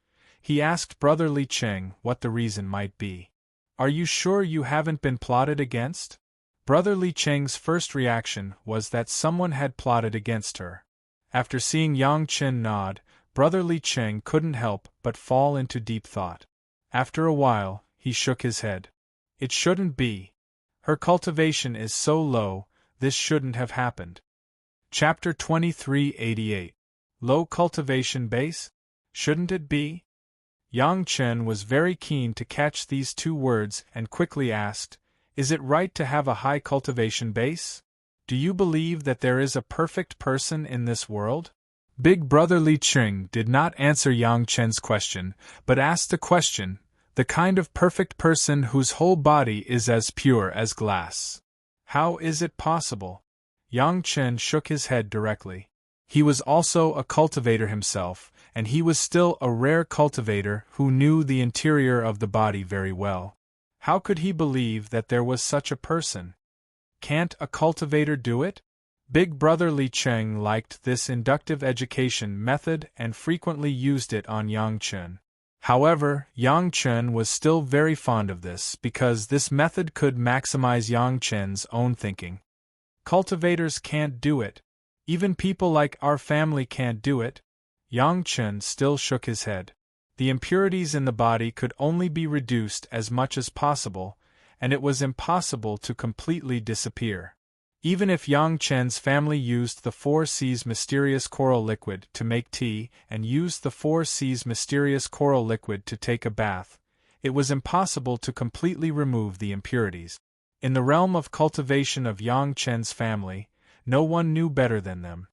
he asked Brother Li Cheng what the reason might be. "Are you sure you haven't been plotted against?" Brother Li Cheng's first reaction was that someone had plotted against her. After seeing Yang Chen nod, Brother Li Cheng couldn't help but fall into deep thought. After a while, he shook his head. "It shouldn't be. Her cultivation is so low, this shouldn't have happened." Chapter 2388. Low cultivation base? Shouldn't it be? Yang Chen was very keen to catch these two words and quickly asked, "Is it right to have a high cultivation base? Do you believe that there is a perfect person in this world?" Big Brother Li Cheng did not answer Yang Chen's question, but asked the question, "The kind of perfect person whose whole body is as pure as glass. How is it possible?" Yang Chen shook his head directly. He was also a cultivator himself, and he was still a rare cultivator who knew the interior of the body very well. How could he believe that there was such a person? Can't a cultivator do it? Big Brother Li Cheng liked this inductive education method and frequently used it on Yang Chen. However, Yang Chen was still very fond of this because this method could maximize Yang Chen's own thinking. Cultivators can't do it. Even people like our family can't do it. Yang Chen still shook his head. The impurities in the body could only be reduced as much as possible, and it was impossible to completely disappear. Even if Yang Chen's family used the 4C's mysterious coral liquid to make tea and used the 4C's mysterious coral liquid to take a bath, it was impossible to completely remove the impurities. In the realm of cultivation of Yang Chen's family, no one knew better than them.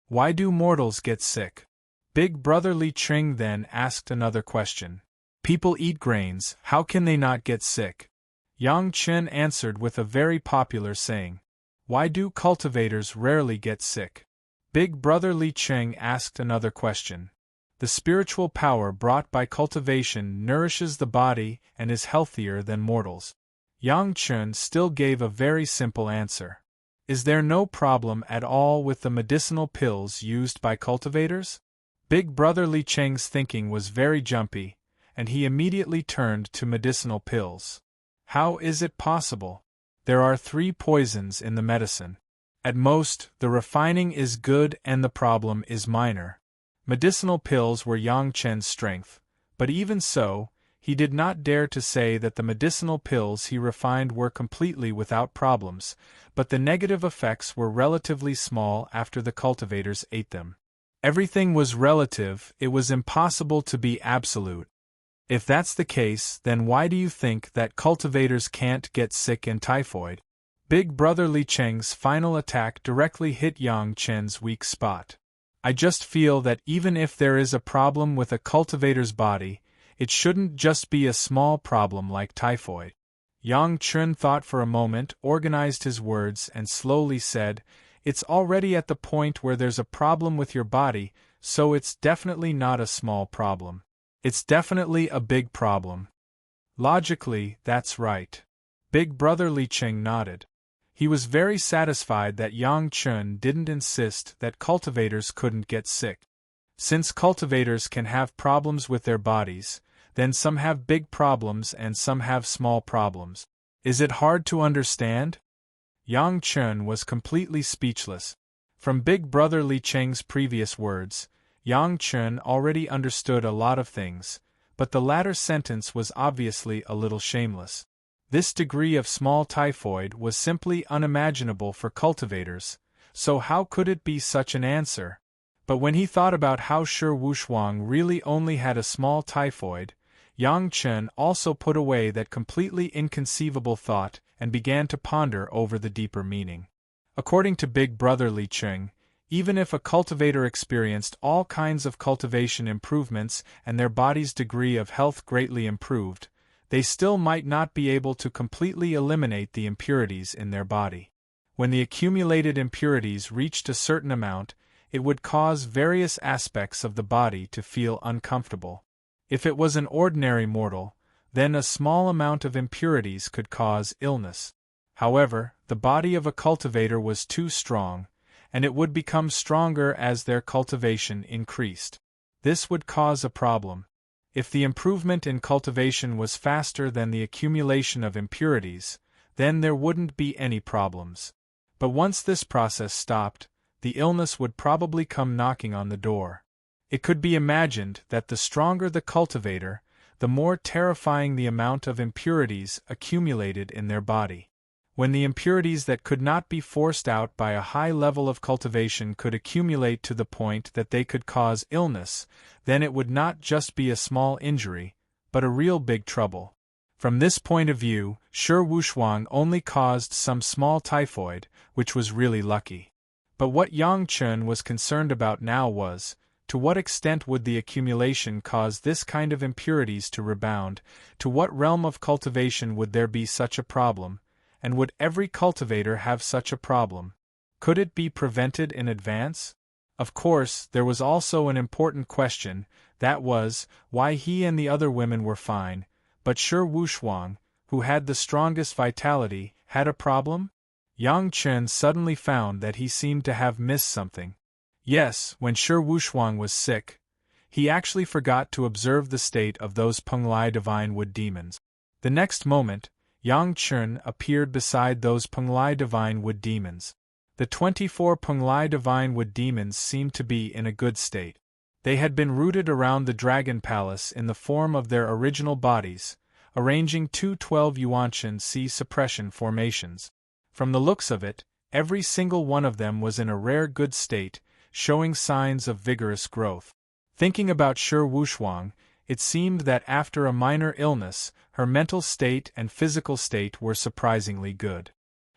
Why do mortals get sick? Big Brother Li Cheng then asked another question. People eat grains, how can they not get sick? Yang Chen answered with a very popular saying. Why do cultivators rarely get sick? Big Brother Li Cheng asked another question. The spiritual power brought by cultivation nourishes the body and is healthier than mortals. Yang Chen still gave a very simple answer. Is there no problem at all with the medicinal pills used by cultivators? Big Brother Li Cheng's thinking was very jumpy, and he immediately turned to medicinal pills. How is it possible? There are 3 poisons in the medicine. At most, the refining is good and the problem is minor. Medicinal pills were Yang Chen's strength, but even so, he did not dare to say that the medicinal pills he refined were completely without problems, but the negative effects were relatively small after the cultivators ate them. Everything was relative, it was impossible to be absolute. If that's the case, then why do you think that cultivators can't get sick and typhoid? Big Brother Li Cheng's final attack directly hit Yang Chen's weak spot. I just feel that even if there is a problem with a cultivator's body, it shouldn't just be a small problem like typhoid. Yang Chen thought for a moment, organized his words, and slowly said, It's already at the point where there's a problem with your body, so it's definitely not a small problem. It's definitely a big problem. Logically, that's right. Big Brother Li Cheng nodded. He was very satisfied that Yang Chen didn't insist that cultivators couldn't get sick. Since cultivators can have problems with their bodies, then some have big problems and some have small problems. Is it hard to understand? Yang Chen was completely speechless. From Big Brother Li Cheng's previous words, Yang Chen already understood a lot of things, but the latter sentence was obviously a little shameless. This degree of small typhoid was simply unimaginable for cultivators, so how could it be such an answer? But when he thought about how Shi Wushuang really only had a small typhoid, Yang Chen also put away that completely inconceivable thought and began to ponder over the deeper meaning. According to Big Brother Li Cheng, even if a cultivator experienced all kinds of cultivation improvements and their body's degree of health greatly improved, they still might not be able to completely eliminate the impurities in their body. When the accumulated impurities reached a certain amount, it would cause various aspects of the body to feel uncomfortable. If it was an ordinary mortal, then a small amount of impurities could cause illness. However, the body of a cultivator was too strong, and it would become stronger as their cultivation increased. This would cause a problem. If the improvement in cultivation was faster than the accumulation of impurities, then there wouldn't be any problems. But once this process stopped, the illness would probably come knocking on the door. It could be imagined that the stronger the cultivator, the more terrifying the amount of impurities accumulated in their body. When the impurities that could not be forced out by a high level of cultivation could accumulate to the point that they could cause illness, then it would not just be a small injury, but a real big trouble. From this point of view, Shi Wuxuang only caused some small typhoid, which was really lucky. But what Yang Chen was concerned about now was, to what extent would the accumulation cause this kind of impurities to rebound, to what realm of cultivation would there be such a problem, and would every cultivator have such a problem? Could it be prevented in advance? Of course, there was also an important question, that was, why he and the other women were fine, but Shi Wuxuang, who had the strongest vitality, had a problem? Yang Chen suddenly found that he seemed to have missed something. Yes, when Shi Wuxuang was sick, he actually forgot to observe the state of those Penglai divine wood demons. The next moment, Yang Chen appeared beside those Penglai divine wood demons. The 24 Penglai divine wood demons seemed to be in a good state. They had been rooted around the Dragon Palace in the form of their original bodies, arranging 212 Yuanshan Sea suppression formations. From the looks of it, every single one of them was in a rare good state, showing signs of vigorous growth. Thinking about Shi Wuxuang, it seemed that after a minor illness, her mental state and physical state were surprisingly good.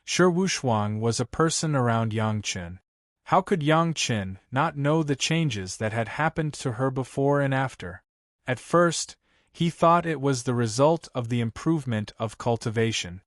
Shi Wuxuang was a person around Yang Chen. How could Yang Chen not know the changes that had happened to her before and after? At first, he thought it was the result of the improvement of cultivation.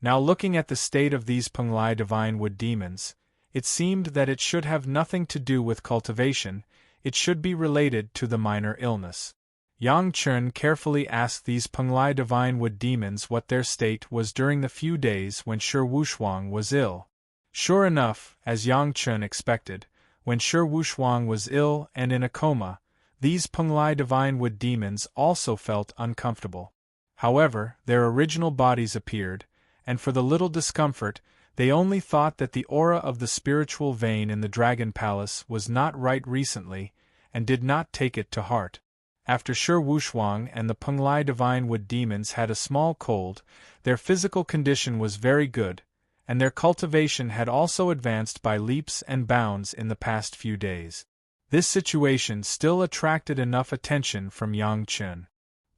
Now looking at the state of these Penglai divine wood demons, it seemed that it should have nothing to do with cultivation, it should be related to the minor illness. Yang Chen carefully asked these Penglai divine wood demons what their state was during the few days when Shi Wuxuang was ill. Sure enough, as Yang Chen expected, when Shi Wuxuang was ill and in a coma, these Penglai divine wood demons also felt uncomfortable. However, their original bodies appeared, and for the little discomfort, they only thought that the aura of the spiritual vein in the Dragon Palace was not right recently, and did not take it to heart. After Shi Wuxuang and the Penglai divine wood demons had a small cold, their physical condition was very good, and their cultivation had also advanced by leaps and bounds in the past few days. This situation still attracted enough attention from Yang Chen.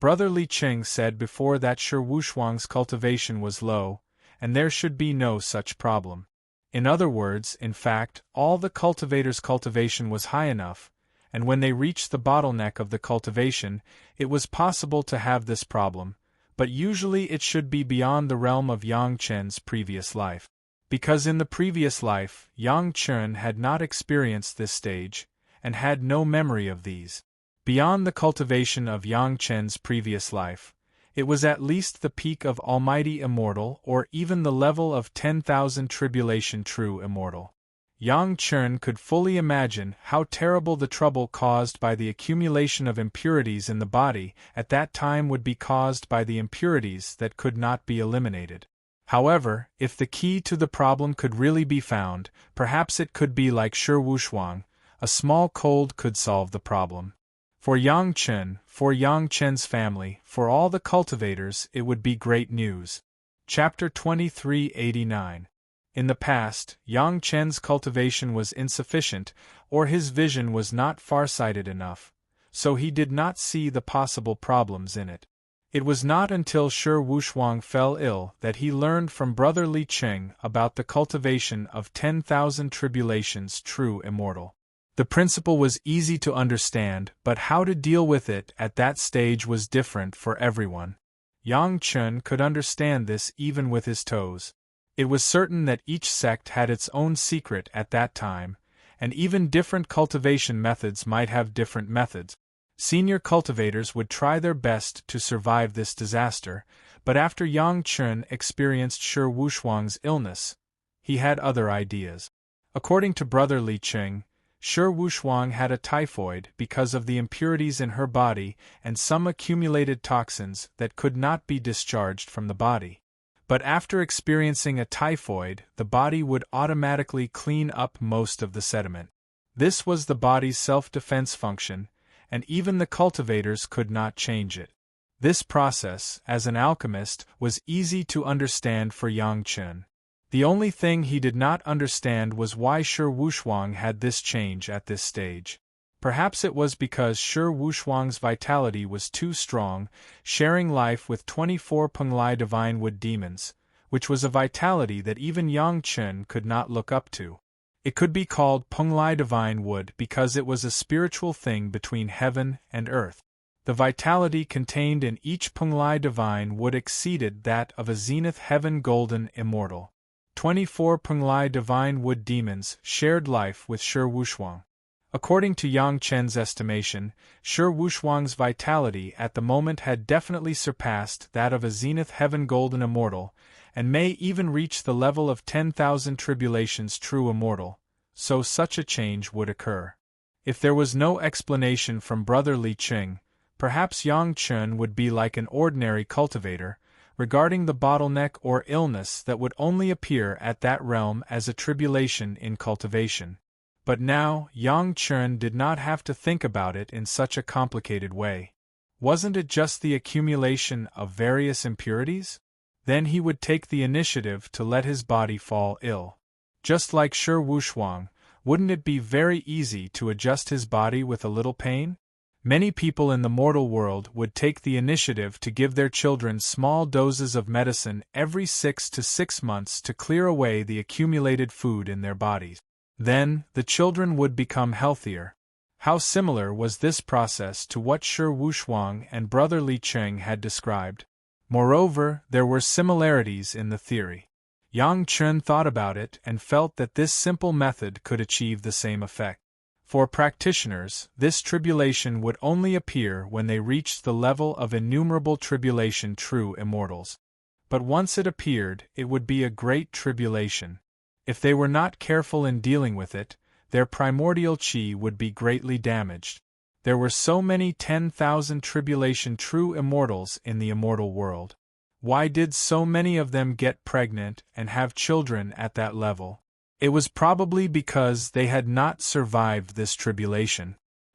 Brother Li Qing said before that Shi Wuxuang's cultivation was low, and there should be no such problem. In other words, in fact, all the cultivators' cultivation was high enough, and when they reached the bottleneck of the cultivation, it was possible to have this problem, but usually it should be beyond the realm of Yang Chen's previous life. Because in the previous life, Yang Chen had not experienced this stage, and had no memory of these. Beyond the cultivation of Yang Chen's previous life, it was at least the peak of Almighty Immortal or even the level of 10,000 Tribulation True Immortal. Yang Chen could fully imagine how terrible the trouble caused by the accumulation of impurities in the body at that time would be caused by the impurities that could not be eliminated. However, if the key to the problem could really be found, perhaps it could be like Shi Wuxuang, a small cold could solve the problem. For Yang Chen, for Yang Chen's family, for all the cultivators, it would be great news. Chapter 2389. In the past, Yang Chen's cultivation was insufficient, or his vision was not far-sighted enough, so he did not see the possible problems in it. It was not until Shi Wuxuang fell ill that he learned from Brother Li Qing about the cultivation of 10,000 tribulations true immortal. The principle was easy to understand, but how to deal with it at that stage was different for everyone. Yang Chen could understand this even with his toes. It was certain that each sect had its own secret at that time, and even different cultivation methods might have different methods. Senior cultivators would try their best to survive this disaster, but after Yang Chun experienced Shi Wuxuang's illness, he had other ideas. According to Brother Li Qing, Shi Wuxuang had a typhoid because of the impurities in her body and some accumulated toxins that could not be discharged from the body. But after experiencing a typhoid, the body would automatically clean up most of the sediment. This was the body's self-defense function, and even the cultivators could not change it. This process, as an alchemist, was easy to understand for Yang Chun. The only thing he did not understand was why Shi Wuxuang had this change at this stage. Perhaps it was because Shi Wuxuang's vitality was too strong, sharing life with 24 Penglai divine wood demons, which was a vitality that even Yang Chun could not look up to. It could be called Penglai divine wood because it was a spiritual thing between heaven and earth. The vitality contained in each Penglai divine wood exceeded that of a zenith heaven golden immortal. 24 Penglai divine wood demons shared life with Shi Wuxuang. According to Yang Chen's estimation, Shi Wuxuang's vitality at the moment had definitely surpassed that of a zenith heaven golden immortal, and may even reach the level of 10,000 tribulations true immortal, so such a change would occur. If there was no explanation from Brother Li Qing, perhaps Yang Chun would be like an ordinary cultivator, regarding the bottleneck or illness that would only appear at that realm as a tribulation in cultivation. But now, Yang Chun did not have to think about it in such a complicated way. Wasn't it just the accumulation of various impurities? Then he would take the initiative to let his body fall ill. Just like Shi Wuxuang, wouldn't it be very easy to adjust his body with a little pain? Many people in the mortal world would take the initiative to give their children small doses of medicine every 6 to 6 months to clear away the accumulated food in their bodies. Then, the children would become healthier. How similar was this process to what Shi Wuxuang and Brother Li Qing had described? Moreover, there were similarities in the theory. Yang Chun thought about it and felt that this simple method could achieve the same effect. For practitioners, this tribulation would only appear when they reached the level of innumerable tribulation true immortals. But once it appeared, it would be a great tribulation. If they were not careful in dealing with it, their primordial chi would be greatly damaged. There were so many 10,000 tribulation true immortals in the immortal world. Why did so many of them get pregnant and have children at that level? It was probably because they had not survived this tribulation.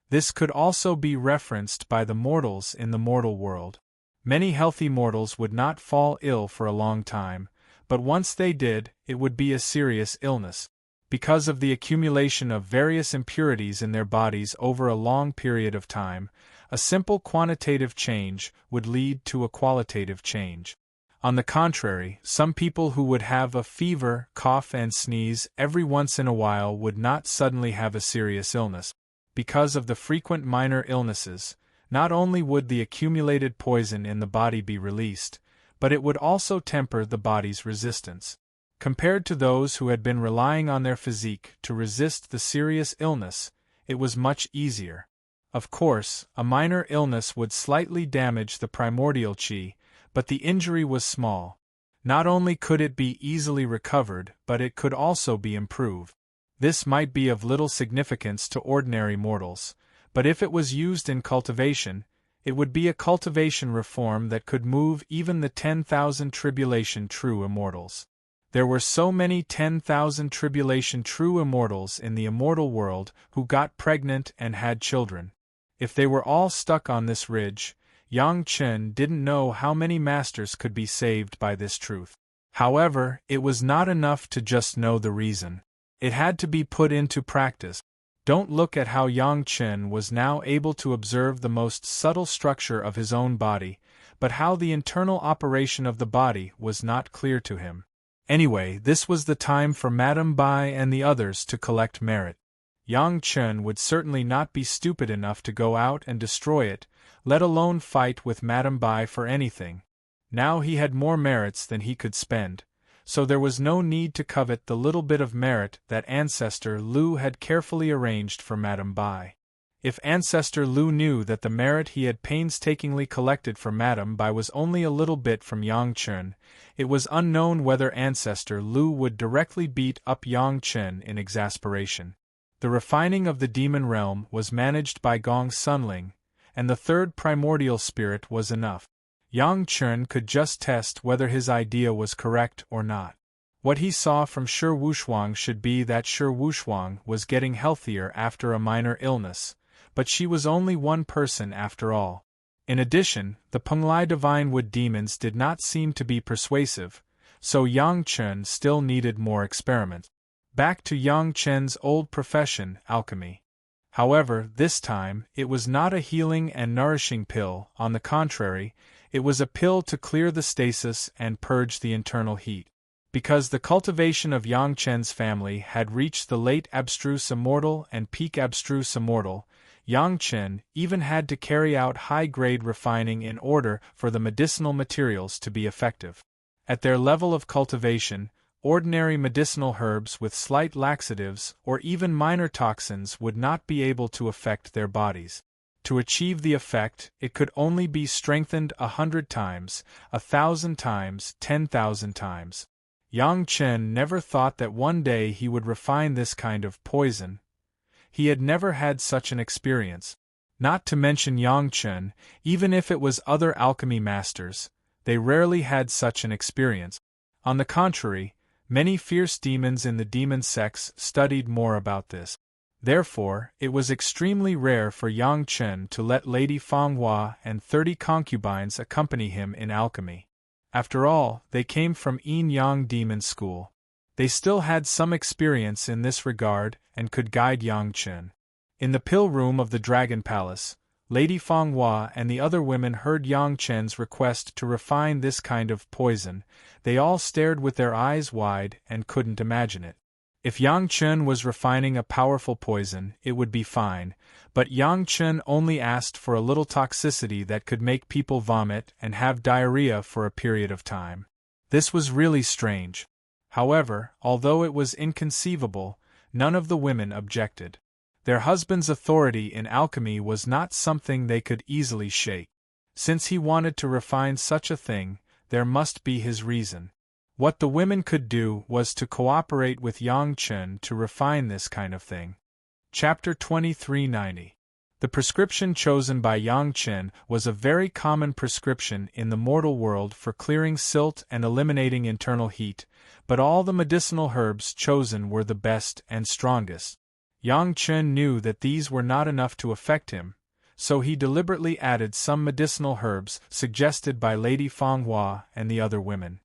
This could also be referenced by the mortals in the mortal world. Many healthy mortals would not fall ill for a long time, but once they did, it would be a serious illness. Because of the accumulation of various impurities in their bodies over a long period of time, a simple quantitative change would lead to a qualitative change. On the contrary, some people who would have a fever, cough and sneeze every once in a while would not suddenly have a serious illness. Because of the frequent minor illnesses, not only would the accumulated poison in the body be released, but it would also temper the body's resistance. Compared to those who had been relying on their physique to resist the serious illness, it was much easier. Of course, a minor illness would slightly damage the primordial chi, but the injury was small. Not only could it be easily recovered, but it could also be improved. This might be of little significance to ordinary mortals, but if it was used in cultivation, it would be a cultivation reform that could move even the 10,000 tribulation true immortals. There were so many 10,000 tribulation true immortals in the immortal world who got pregnant and had children. If they were all stuck on this ridge, Yang Chun didn't know how many masters could be saved by this truth. However, it was not enough to just know the reason. It had to be put into practice. Don't look at how Yang Chun was now able to observe the most subtle structure of his own body, but how the internal operation of the body was not clear to him. Anyway, this was the time for Madame Bai and the others to collect merit. Yang Chun would certainly not be stupid enough to go out and destroy it, let alone fight with Madame Bai for anything. Now he had more merits than he could spend, so there was no need to covet the little bit of merit that ancestor Lu had carefully arranged for Madame Bai. If Ancestor Lu knew that the merit he had painstakingly collected for Madame Bai was only a little bit from Yang Chen, it was unknown whether Ancestor Lu would directly beat up Yang Chen in exasperation. The refining of the demon realm was managed by Gong Sunling, and the third primordial spirit was enough. Yang Chen could just test whether his idea was correct or not. What he saw from Shi Wushuang should be that Shi Wushuang was getting healthier after a minor illness, but she was only one person after all. In addition, the Penglai Divine Wood demons did not seem to be persuasive, so Yang Chen still needed more experiments. Back to Yang Chen's old profession, alchemy. However, this time, it was not a healing and nourishing pill, on the contrary, it was a pill to clear the stasis and purge the internal heat. Because the cultivation of Yang Chen's family had reached the late abstruse immortal and peak abstruse immortal, Yang Chen even had to carry out high-grade refining in order for the medicinal materials to be effective. At their level of cultivation, ordinary medicinal herbs with slight laxatives or even minor toxins would not be able to affect their bodies. To achieve the effect, it could only be strengthened 100 times, 1,000 times, 10,000 times. Yang Chen never thought that one day he would refine this kind of poison. He had never had such an experience. Not to mention Yang Chen, even if it was other alchemy masters, they rarely had such an experience. On the contrary, many fierce demons in the demon sects studied more about this. Therefore, it was extremely rare for Yang Chen to let Lady Fanghua and 30 concubines accompany him in alchemy. After all, they came from Yin-Yang Demon School. They still had some experience in this regard and could guide Yang Chen. In the pill room of the Dragon Palace, Lady Fanghua and the other women heard Yang Chen's request to refine this kind of poison. They all stared with their eyes wide and couldn't imagine it. If Yang Chen was refining a powerful poison, it would be fine, but Yang Chen only asked for a little toxicity that could make people vomit and have diarrhea for a period of time. This was really strange. However, although it was inconceivable, none of the women objected. Their husband's authority in alchemy was not something they could easily shake. Since he wanted to refine such a thing, there must be his reason. What the women could do was to cooperate with Yang Chen to refine this kind of thing. Chapter 2390. The prescription chosen by Yang Chen was a very common prescription in the mortal world for clearing silt and eliminating internal heat, but all the medicinal herbs chosen were the best and strongest. Yang Chen knew that these were not enough to affect him, so he deliberately added some medicinal herbs suggested by Lady Fanghua and the other women.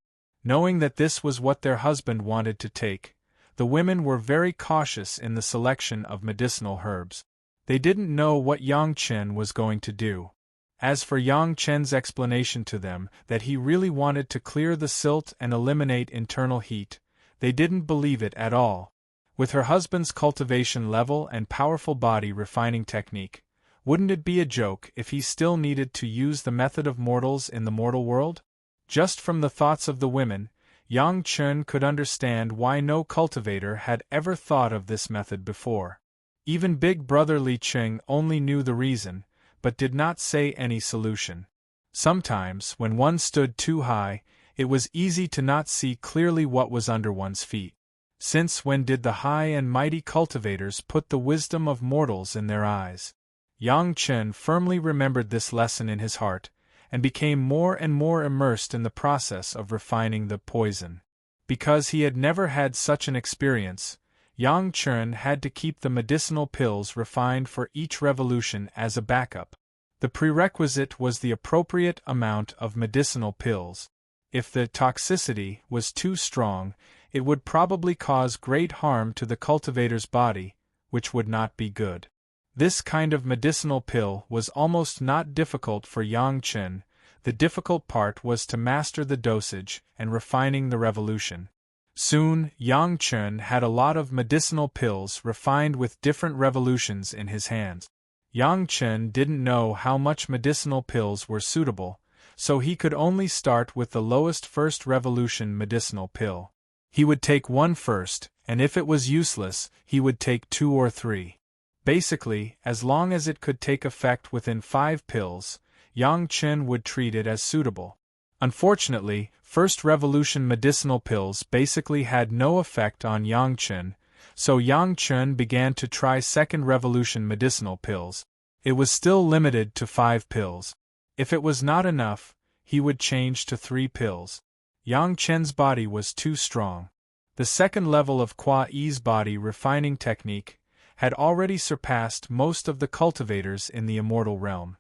Knowing that this was what their husband wanted to take, the women were very cautious in the selection of medicinal herbs. They didn't know what Yang Chen was going to do. As for Yang Chen's explanation to them that he really wanted to clear the silt and eliminate internal heat, they didn't believe it at all. With her husband's cultivation level and powerful body refining technique, wouldn't it be a joke if he still needed to use the method of mortals in the mortal world? Just from the thoughts of the women, Yang Chen could understand why no cultivator had ever thought of this method before. Even Big Brother Li Qing only knew the reason, but did not say any solution. Sometimes, when one stood too high, it was easy to not see clearly what was under one's feet. Since when did the high and mighty cultivators put the wisdom of mortals in their eyes? Yang Chen firmly remembered this lesson in his heart, and became more and more immersed in the process of refining the poison. Because he had never had such an experience, Yang Chen had to keep the medicinal pills refined for each revolution as a backup. The prerequisite was the appropriate amount of medicinal pills. If the toxicity was too strong, it would probably cause great harm to the cultivator's body, which would not be good. This kind of medicinal pill was almost not difficult for Yang Chen. The difficult part was to master the dosage and refining the revolution. Soon, Yang Chen had a lot of medicinal pills refined with different revolutions in his hands. Yang Chen didn't know how much medicinal pills were suitable, so he could only start with the lowest first revolution medicinal pill. He would take one first, and if it was useless, he would take 2 or 3. Basically, as long as it could take effect within 5 pills, Yang Chen would treat it as suitable. Unfortunately, first revolution medicinal pills basically had no effect on Yang Chen, so Yang Chen began to try second revolution medicinal pills. It was still limited to 5 pills. If it was not enough, he would change to 3 pills. Yang Chen's body was too strong. The second level of Kwa Yi's body refining technique had already surpassed most of the cultivators in the immortal realm.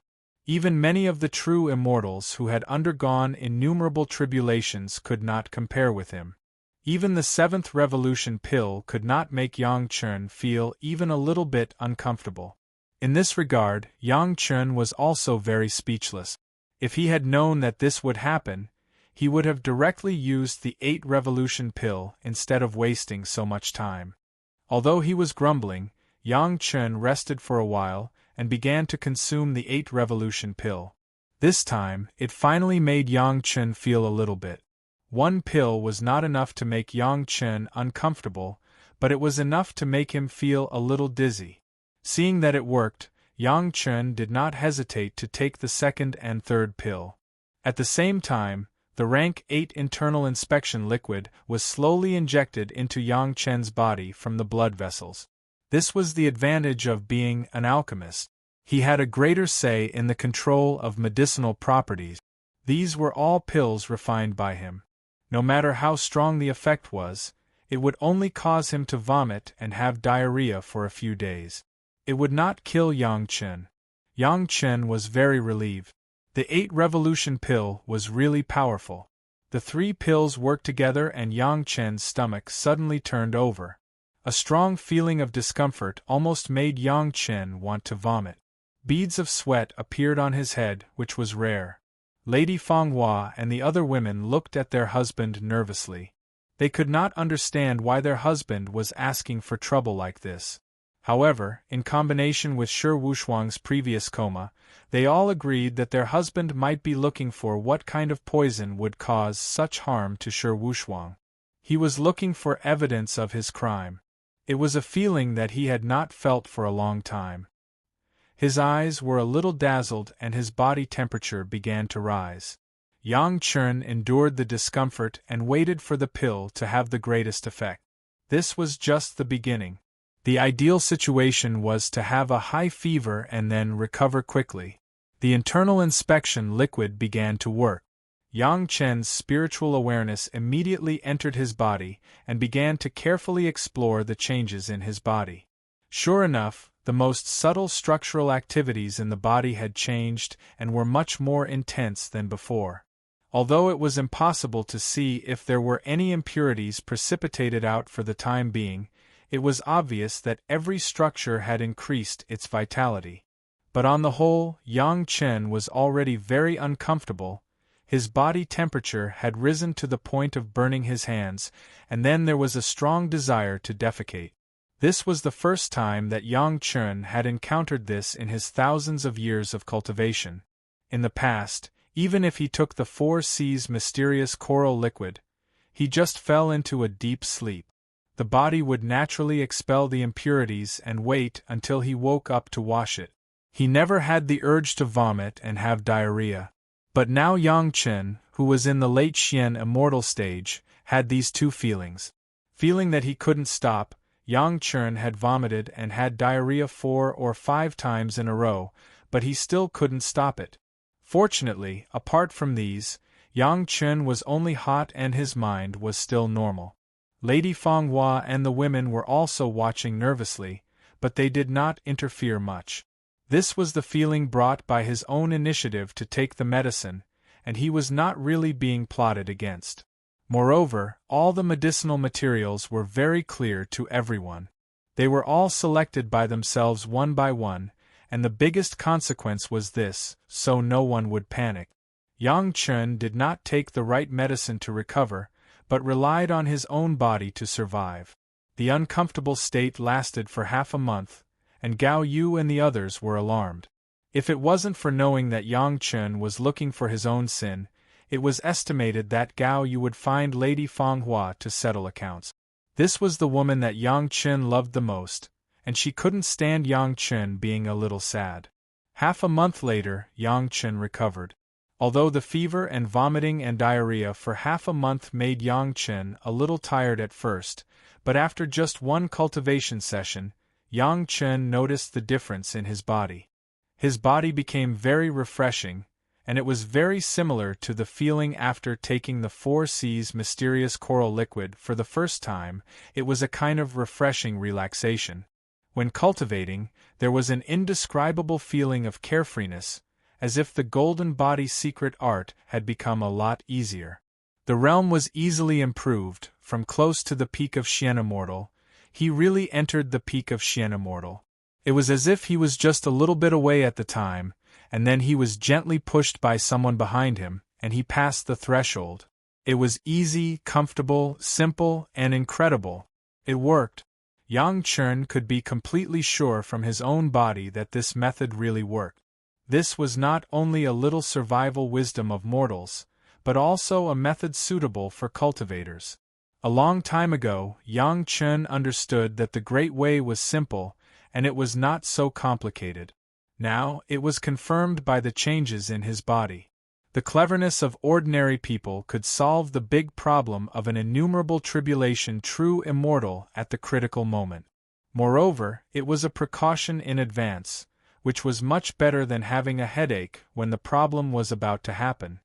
Even many of the true immortals who had undergone innumerable tribulations could not compare with him. Even the 7th revolution pill could not make Yang Chen feel even a little bit uncomfortable. In this regard, Yang Chen was also very speechless. If he had known that this would happen, he would have directly used the 8th revolution pill instead of wasting so much time. Although he was grumbling, Yang Chen rested for a while and began to consume the 8th revolution pill. This time, it finally made Yang Chen feel a little bit. 1 pill was not enough to make Yang Chen uncomfortable, but it was enough to make him feel a little dizzy. Seeing that it worked, Yang Chen did not hesitate to take the 2nd and 3rd pill. At the same time, the rank 8 internal inspection liquid was slowly injected into Yang Chen's body from the blood vessels. This was the advantage of being an alchemist. He had a greater say in the control of medicinal properties. These were all pills refined by him. No matter how strong the effect was, it would only cause him to vomit and have diarrhea for a few days. It would not kill Yang Chen. Yang Chen was very relieved. The 8th revolution pill was really powerful. The 3 pills worked together and Yang Chen's stomach suddenly turned over. A strong feeling of discomfort almost made Yang Chen want to vomit. Beads of sweat appeared on his head, which was rare. Lady Fanghua and the other women looked at their husband nervously. They could not understand why their husband was asking for trouble like this. However, in combination with Shi Wushuang's previous coma, they all agreed that their husband might be looking for what kind of poison would cause such harm to Shi Wushuang. He was looking for evidence of his crime. It was a feeling that he had not felt for a long time. His eyes were a little dazzled and his body temperature began to rise. Yang Chen endured the discomfort and waited for the pill to have the greatest effect. This was just the beginning. The ideal situation was to have a high fever and then recover quickly. The internal inspection liquid began to work. Yang Chen's spiritual awareness immediately entered his body and began to carefully explore the changes in his body. Sure enough, the most subtle structural activities in the body had changed and were much more intense than before. Although it was impossible to see if there were any impurities precipitated out for the time being, it was obvious that every structure had increased its vitality. But on the whole, Yang Chen was already very uncomfortable. His body temperature had risen to the point of burning his hands, and then there was a strong desire to defecate. This was the first time that Yang Chen had encountered this in his thousands of years of cultivation. In the past, even if he took the 4 C's mysterious coral liquid, he just fell into a deep sleep. The body would naturally expel the impurities and wait until he woke up to wash it. He never had the urge to vomit and have diarrhea. But now Yang Chen, who was in the late Xian immortal stage, had these 2 feelings. Feeling that he couldn't stop, Yang Chen had vomited and had diarrhea 4 or 5 times in a row, but he still couldn't stop it. Fortunately, apart from these, Yang Chen was only hot and his mind was still normal. Lady Fanghua and the women were also watching nervously, but they did not interfere much. This was the feeling brought by his own initiative to take the medicine, and he was not really being plotted against. Moreover, all the medicinal materials were very clear to everyone. They were all selected by themselves one by one, and the biggest consequence was this, so no one would panic. Yang Chen did not take the right medicine to recover, but relied on his own body to survive. The uncomfortable state lasted for half a month, and Gao Yu and the others were alarmed. If it wasn't for knowing that Yang Chen was looking for his own sin, it was estimated that Gao Yu would find Lady Fanghua to settle accounts. This was the woman that Yang Chen loved the most, and she couldn't stand Yang Chen being a little sad. Half a month later, Yang Chen recovered. Although the fever and vomiting and diarrhea for half a month made Yang Chen a little tired at first, but after just one cultivation session, Yang Chen noticed the difference in his body. His body became very refreshing, and it was very similar to the feeling after taking the 4C's mysterious coral liquid for the first time. It was a kind of refreshing relaxation. When cultivating, there was an indescribable feeling of carefreeness, as if the golden body's secret art had become a lot easier. The realm was easily improved. From close to the peak of Immortal, he really entered the peak of Immortal. It was as if he was just a little bit away at the time, and then he was gently pushed by someone behind him, and he passed the threshold. It was easy, comfortable, simple, and incredible. It worked. Yang Chen could be completely sure from his own body that this method really worked. This was not only a little survival wisdom of mortals, but also a method suitable for cultivators. A long time ago, Yang Chen understood that the Great Way was simple, and it was not so complicated. Now, it was confirmed by the changes in his body. The cleverness of ordinary people could solve the big problem of an innumerable tribulation true immortal at the critical moment. Moreover, it was a precaution in advance, which was much better than having a headache when the problem was about to happen.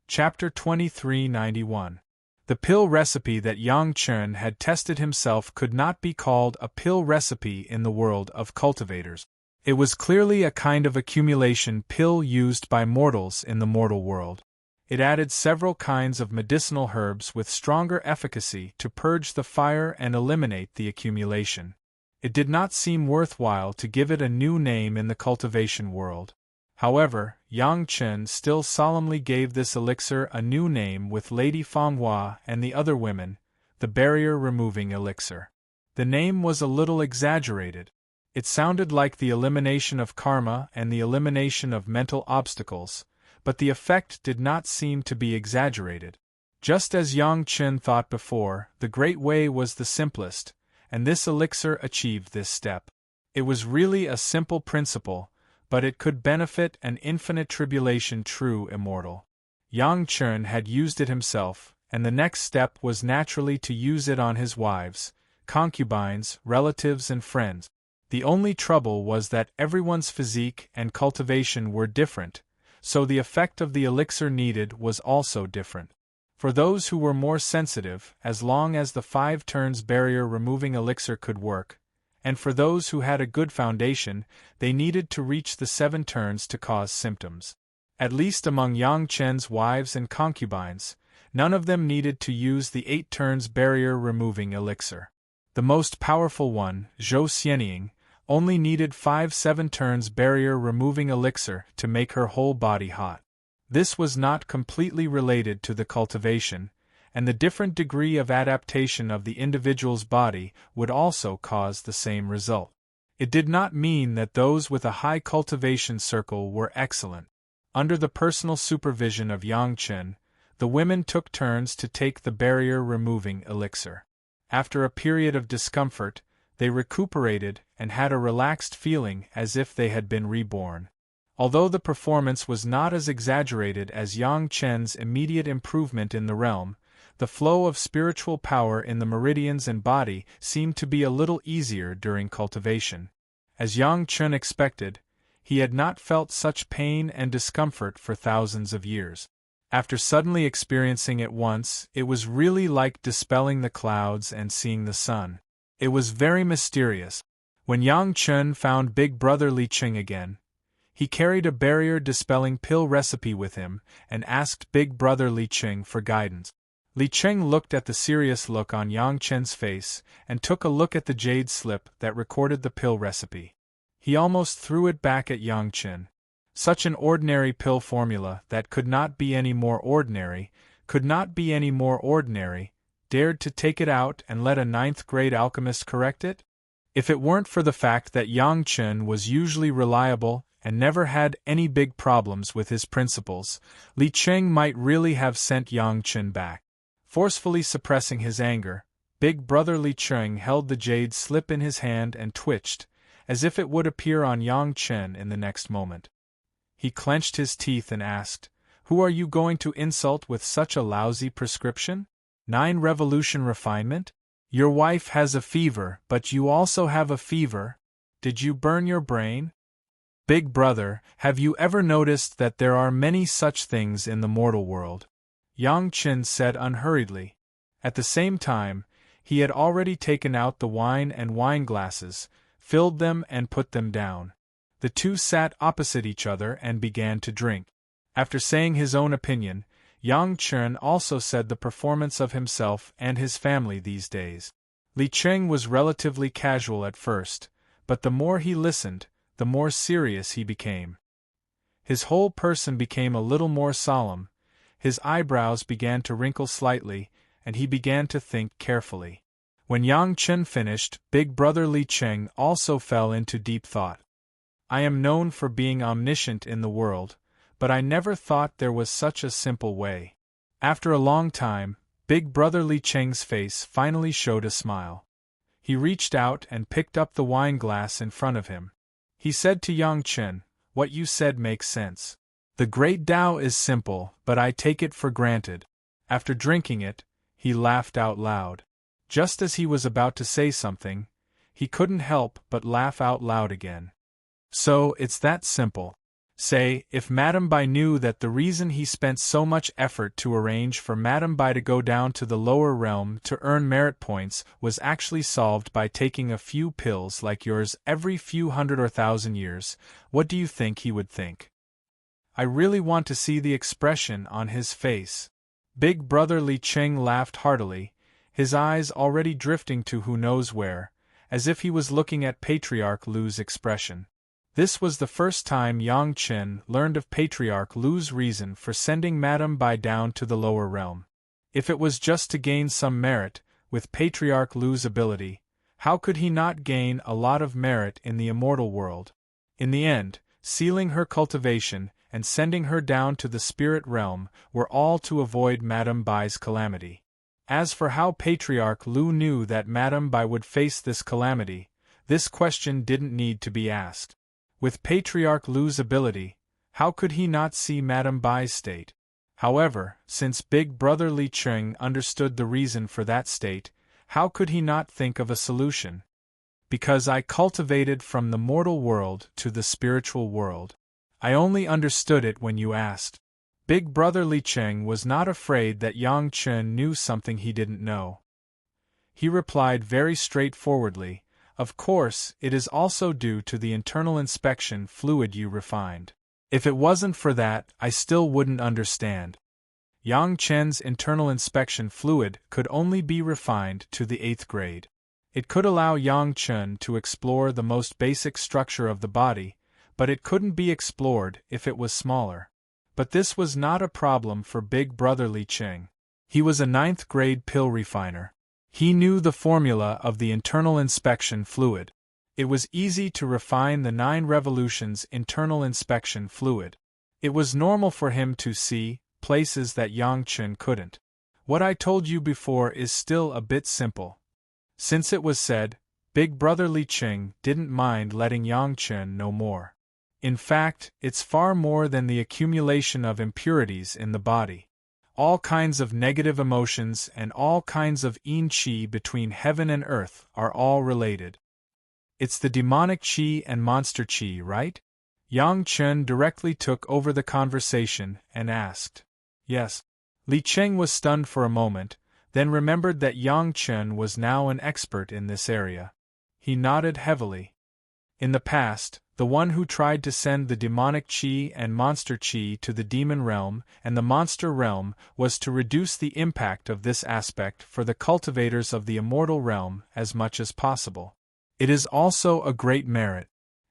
Chapter 2391. The pill recipe that Yang Chen had tested himself could not be called a pill recipe in the world of cultivators. It was clearly a kind of accumulation pill used by mortals in the mortal world. It added several kinds of medicinal herbs with stronger efficacy to purge the fire and eliminate the accumulation. It did not seem worthwhile to give it a new name in the cultivation world. However, Yang Chen still solemnly gave this elixir a new name with Lady Fanghua and the other women, the barrier-removing elixir. The name was a little exaggerated. It sounded like the elimination of karma and the elimination of mental obstacles, but the effect did not seem to be exaggerated. Just as Yang Chen thought before, the Great Way was the simplest, and this elixir achieved this step. It was really a simple principle, but it could benefit an infinite tribulation true immortal. Yang Chen had used it himself, and the next step was naturally to use it on his wives, concubines, relatives and friends. The only trouble was that everyone's physique and cultivation were different, so the effect of the elixir needed was also different. For those who were more sensitive, as long as the 5 turns barrier-removing elixir could work, and for those who had a good foundation, they needed to reach the 7 turns to cause symptoms. At least among Yang Chen's wives and concubines, none of them needed to use the 8 turns barrier-removing elixir. The most powerful one, Zhou Xianying, only needed 5 7 turns barrier-removing elixir to make her whole body hot. This was not completely related to the cultivation, and the different degree of adaptation of the individual's body would also cause the same result. It did not mean that those with a high cultivation circle were excellent. Under the personal supervision of Yang Chen, the women took turns to take the barrier-removing elixir. After a period of discomfort, they recuperated and had a relaxed feeling as if they had been reborn. Although the performance was not as exaggerated as Yang Chen's immediate improvement in the realm, the flow of spiritual power in the meridians and body seemed to be a little easier during cultivation. As Yang Chen expected, he had not felt such pain and discomfort for thousands of years. After suddenly experiencing it once, it was really like dispelling the clouds and seeing the sun. It was very mysterious. When Yang Chen found Big Brother Li Qing again, he carried a barrier-dispelling pill recipe with him and asked Big Brother Li Qing for guidance. Li Qing looked at the serious look on Yang Chen's face and took a look at the jade slip that recorded the pill recipe. He almost threw it back at Yang Chen. Such an ordinary pill formula that could not be any more ordinary, dared to take it out and let a 9th-grade alchemist correct it? If it weren't for the fact that Yang Chen was usually reliable and never had any big problems with his principles, Li Qing might really have sent Yang Chen back. Forcefully suppressing his anger, Big Brother Li Cheng held the jade slip in his hand and twitched, as if it would appear on Yang Chen in the next moment. He clenched his teeth and asked, "Who are you going to insult with such a lousy prescription? 9 revolution refinement? Your wife has a fever, but you also have a fever. Did you burn your brain? Big brother, have you ever noticed that there are many such things in the mortal world?" Yang Chen said unhurriedly. At the same time, he had already taken out the wine and wine glasses, filled them and put them down. The two sat opposite each other and began to drink. After saying his own opinion, Yang Chen also said the performance of himself and his family these days. Li Cheng was relatively casual at first, but the more he listened, the more serious he became. His whole person became a little more solemn, his eyebrows began to wrinkle slightly, and he began to think carefully. When Yang Chen finished, Big Brother Li Cheng also fell into deep thought. "I am known for being omniscient in the world, but I never thought there was such a simple way." After a long time, Big Brother Li Cheng's face finally showed a smile. He reached out and picked up the wine glass in front of him. He said to Yang Chen, "What you said makes sense. The great Tao is simple, but I take it for granted." After drinking it, he laughed out loud. Just as he was about to say something, he couldn't help but laugh out loud again. "So, it's that simple. Say, if Madame Bai knew that the reason he spent so much effort to arrange for Madame Bai to go down to the lower realm to earn merit points was actually solved by taking a few pills like yours every few hundred or thousand years, what do you think he would think?" I really want to see the expression on his face. Big Brother Li Cheng laughed heartily, his eyes already drifting to who knows where, as if he was looking at Patriarch Lu's expression. This was the first time Yang Chen learned of Patriarch Lu's reason for sending Madame Bai down to the lower realm. If it was just to gain some merit, with Patriarch Lu's ability, how could he not gain a lot of merit in the immortal world? In the end, sealing her cultivation and sending her down to the spirit realm were all to avoid Madame Bai's calamity. As for how Patriarch Lu knew that Madame Bai would face this calamity, this question didn't need to be asked. With Patriarch Lu's ability, how could he not see Madame Bai's state? However, since Big Brother Li Cheng understood the reason for that state, how could he not think of a solution? "Because I cultivated from the mortal world to the spiritual world. I only understood it when you asked." Big Brother Li Cheng was not afraid that Yang Chen knew something he didn't know. He replied very straightforwardly, "Of course, it is also due to the internal inspection fluid you refined. If it wasn't for that, I still wouldn't understand." Yang Chen's internal inspection fluid could only be refined to the 8th grade. It could allow Yang Chen to explore the most basic structure of the body, but it couldn't be explored if it was smaller. But this was not a problem for Big Brother Li Cheng. He was a 9th grade pill refiner. He knew the formula of the internal inspection fluid. It was easy to refine the 9 revolutions internal inspection fluid. It was normal for him to see places that Yang Chen couldn't. What I told you before is still a bit simple. Since it was said, Big Brother Li Cheng didn't mind letting Yang Chen know more. In fact, it's far more than the accumulation of impurities in the body. All kinds of negative emotions and all kinds of yin qi between heaven and earth are all related. It's the demonic qi and monster qi, right? Yang Chen directly took over the conversation and asked. Yes. Li Cheng was stunned for a moment, then remembered that Yang Chen was now an expert in this area. He nodded heavily. In the past, the one who tried to send the demonic qi and monster qi to the demon realm and the monster realm was to reduce the impact of this aspect for the cultivators of the immortal realm as much as possible. It is also a great merit.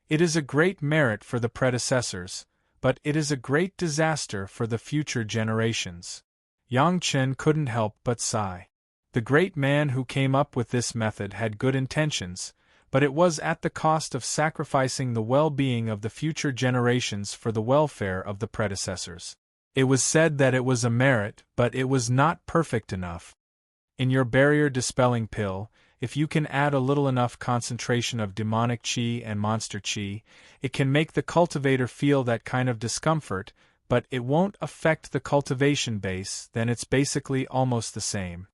It is a great merit for the predecessors, but it is a great disaster for the future generations. Yang Chen couldn't help but sigh. The great man who came up with this method had good intentions, but it was at the cost of sacrificing the well-being of the future generations for the welfare of the predecessors. It was said that it was a merit, but it was not perfect enough. In your barrier-dispelling pill, if you can add a little enough concentration of demonic chi and monster chi, it can make the cultivator feel that kind of discomfort, but it won't affect the cultivation base. Then it's basically almost the same.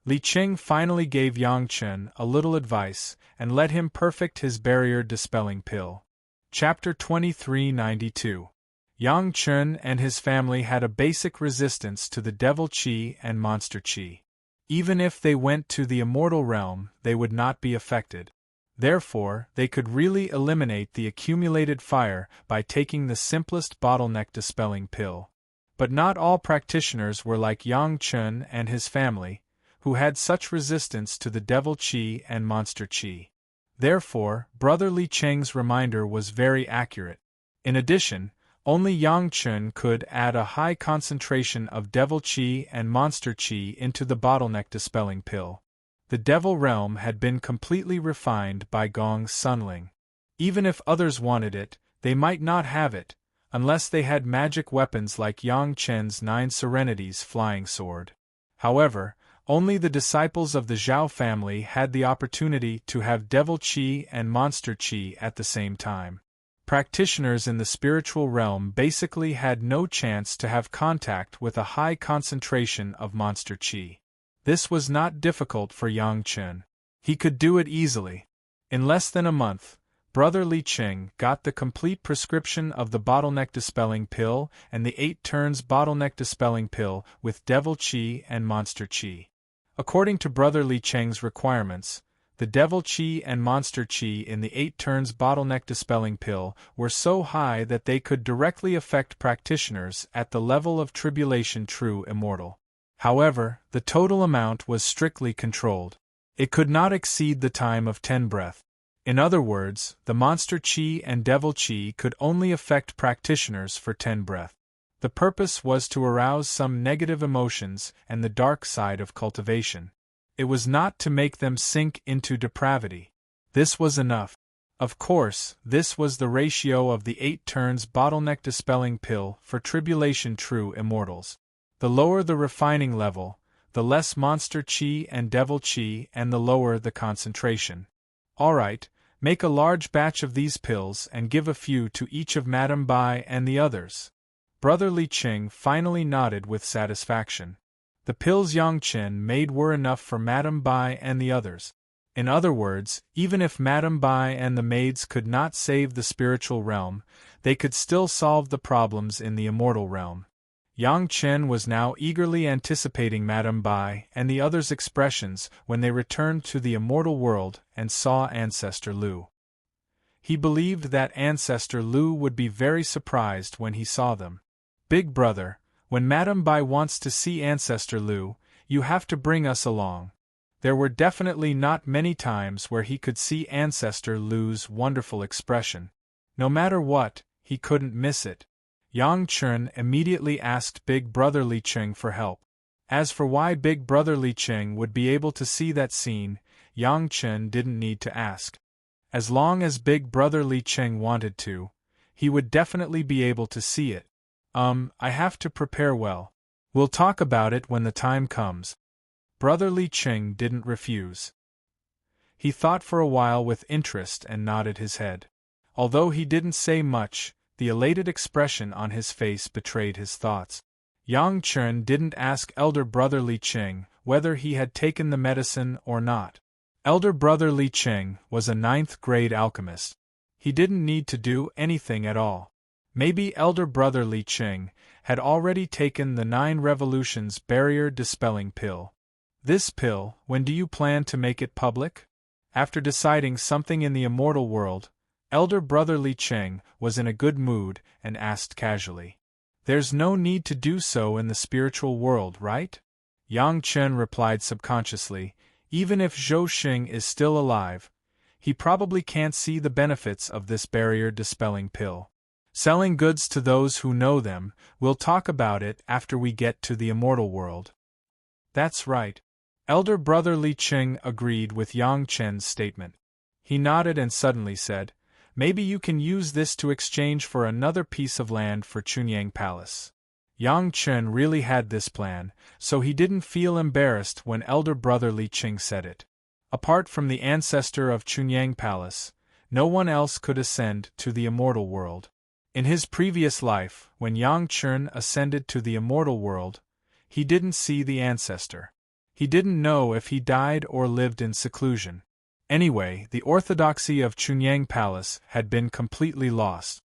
Li Qing finally gave Yang Chen a little advice and let him perfect his barrier-dispelling pill. Chapter 2392. Yang Chen and his family had a basic resistance to the devil chi and monster chi. Even if they went to the immortal realm, they would not be affected. Therefore, they could really eliminate the accumulated fire by taking the simplest bottleneck-dispelling pill. But not all practitioners were like Yang Chen and his family, who had such resistance to the devil chi and monster chi. Therefore, Brother Li Qing's reminder was very accurate. In addition, only Yang Chen could add a high concentration of devil chi and monster chi into the bottleneck-dispelling pill. The devil realm had been completely refined by Gong's Sunling. Even if others wanted it, they might not have it, unless they had magic weapons like Yang Chen's 9 Serenities flying sword. However, only the disciples of the Zhao family had the opportunity to have devil chi and monster chi at the same time. Practitioners in the spiritual realm basically had no chance to have contact with a high concentration of monster chi. This was not difficult for Yang Chen. He could do it easily. In less than a month, Brother Li Qing got the complete prescription of the bottleneck-dispelling pill and the 8 turns bottleneck-dispelling pill with devil chi and monster chi. According to Brother Li Qing's requirements, the devil chi and monster chi in the 8 turns bottleneck-dispelling pill were so high that they could directly affect practitioners at the level of tribulation true immortal. However, the total amount was strictly controlled. It could not exceed the time of 10 breath. In other words, the monster chi and devil chi could only affect practitioners for 10 breath. The purpose was to arouse some negative emotions and the dark side of cultivation. It was not to make them sink into depravity. This was enough. Of course, this was the ratio of the 8 turns bottleneck-dispelling pill for tribulation true immortals. The lower the refining level, the less monster chi and devil chi and the lower the concentration. Alright, make a large batch of these pills and give a few to each of Madame Bai and the others. Brother Li Qing finally nodded with satisfaction. The pills Yang Chen made were enough for Madame Bai and the others. In other words, even if Madame Bai and the maids could not save the spiritual realm, they could still solve the problems in the immortal realm. Yang Chen was now eagerly anticipating Madame Bai and the others' expressions when they returned to the immortal world and saw Ancestor Lu. He believed that Ancestor Lu would be very surprised when he saw them. Big brother, when Madame Bai wants to see Ancestor Lu, you have to bring us along. There were definitely not many times where he could see Ancestor Lu's wonderful expression. No matter what, he couldn't miss it. Yang Chen immediately asked Big Brother Li Qing for help. As for why Big Brother Li Qing would be able to see that scene, Yang Chen didn't need to ask. As long as Big Brother Li Qing wanted to, he would definitely be able to see it. I have to prepare well. We'll talk about it when the time comes. Brother Li Qing didn't refuse. He thought for a while with interest and nodded his head. Although he didn't say much, the elated expression on his face betrayed his thoughts. Yang Chen didn't ask Elder Brother Li Qing whether he had taken the medicine or not. Elder Brother Li Qing was a 9th-grade alchemist. He didn't need to do anything at all. Maybe Elder Brother Li Qing had already taken the 9 Revolutions barrier-dispelling pill. This pill, when do you plan to make it public? After deciding something in the immortal world, Elder Brother Li Qing was in a good mood and asked casually. There's no need to do so in the spiritual world, right? Yang Chen replied subconsciously, even if Zhou Xing is still alive, he probably can't see the benefits of this barrier-dispelling pill. Selling goods to those who know them, we'll talk about it after we get to the immortal world. That's right. Elder Brother Li Qing agreed with Yang Chen's statement. He nodded and suddenly said, maybe you can use this to exchange for another piece of land for Chunyang Palace. Yang Chen really had this plan, so he didn't feel embarrassed when elder brother Li Qing said it. Apart from the ancestor of Chunyang Palace, no one else could ascend to the immortal world. In his previous life, when Yang Chen ascended to the immortal world, he didn't see the ancestor. He didn't know if he died or lived in seclusion. Anyway, the orthodoxy of Chunyang Palace had been completely lost.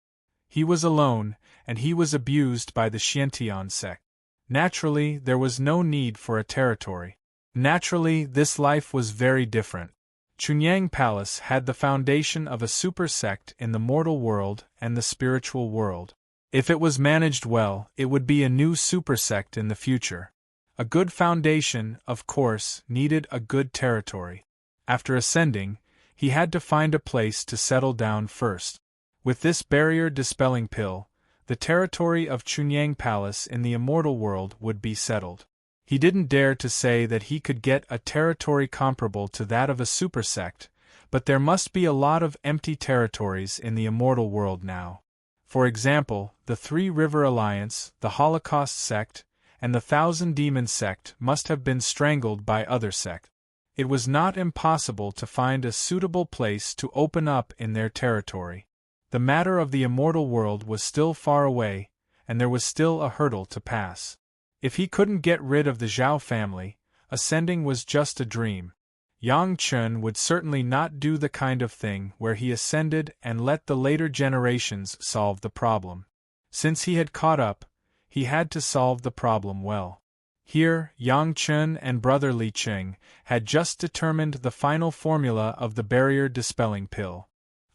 He was alone, and he was abused by the Xiantian sect. Naturally, there was no need for a territory. Naturally, this life was very different. Chunyang Palace had the foundation of a super sect in the mortal world and the spiritual world. If it was managed well, it would be a new super sect in the future. A good foundation, of course, needed a good territory. After ascending, he had to find a place to settle down first. With this barrier-dispelling pill, the territory of Chunyang Palace in the immortal world would be settled. He didn't dare to say that he could get a territory comparable to that of a super sect, but there must be a lot of empty territories in the immortal world now. For example, the Three River Alliance, the Holocaust sect, and the Thousand Demon sect must have been strangled by other sects. It was not impossible to find a suitable place to open up in their territory. The matter of the immortal world was still far away, and there was still a hurdle to pass. If he couldn't get rid of the Zhao family, ascending was just a dream. Yang Chen would certainly not do the kind of thing where he ascended and let the later generations solve the problem. Since he had caught up, he had to solve the problem well. Here, Yang Chen and brother Li Qing had just determined the final formula of the barrier-dispelling pill.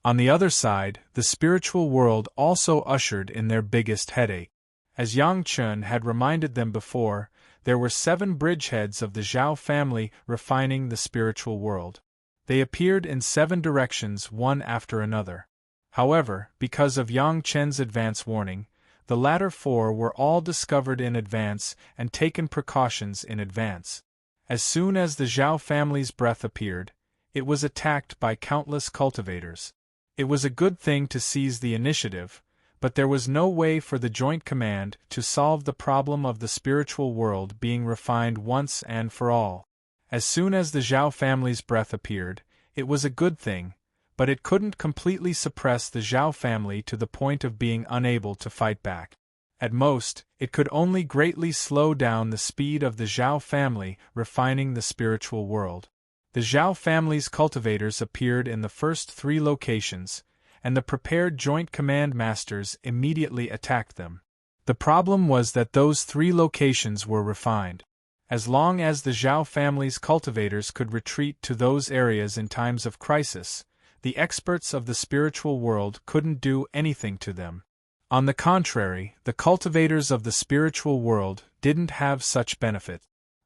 On the other side, the spiritual world also ushered in their biggest headache. As Yang Chen had reminded them before, there were 7 bridgeheads of the Zhao family refining the spiritual world. They appeared in 7 directions one after another. However, because of Yang Chen's advance warning, the latter 4 were all discovered in advance and taken precautions in advance. As soon as the Zhao family's breath appeared, it was attacked by countless cultivators. It was a good thing to seize the initiative, but there was no way for the Joint Command to solve the problem of the spiritual world being refined once and for all. As soon as the Zhao family's breath appeared, it was a good thing, but it couldn't completely suppress the Zhao family to the point of being unable to fight back. At most, it could only greatly slow down the speed of the Zhao family refining the spiritual world. The Zhao family's cultivators appeared in the first 3 locations, and the prepared Joint Command Masters immediately attacked them. The problem was that those 3 locations were refined. As long as the Zhao family's cultivators could retreat to those areas in times of crisis, the experts of the spiritual world couldn't do anything to them. On the contrary, the cultivators of the spiritual world didn't have such benefit.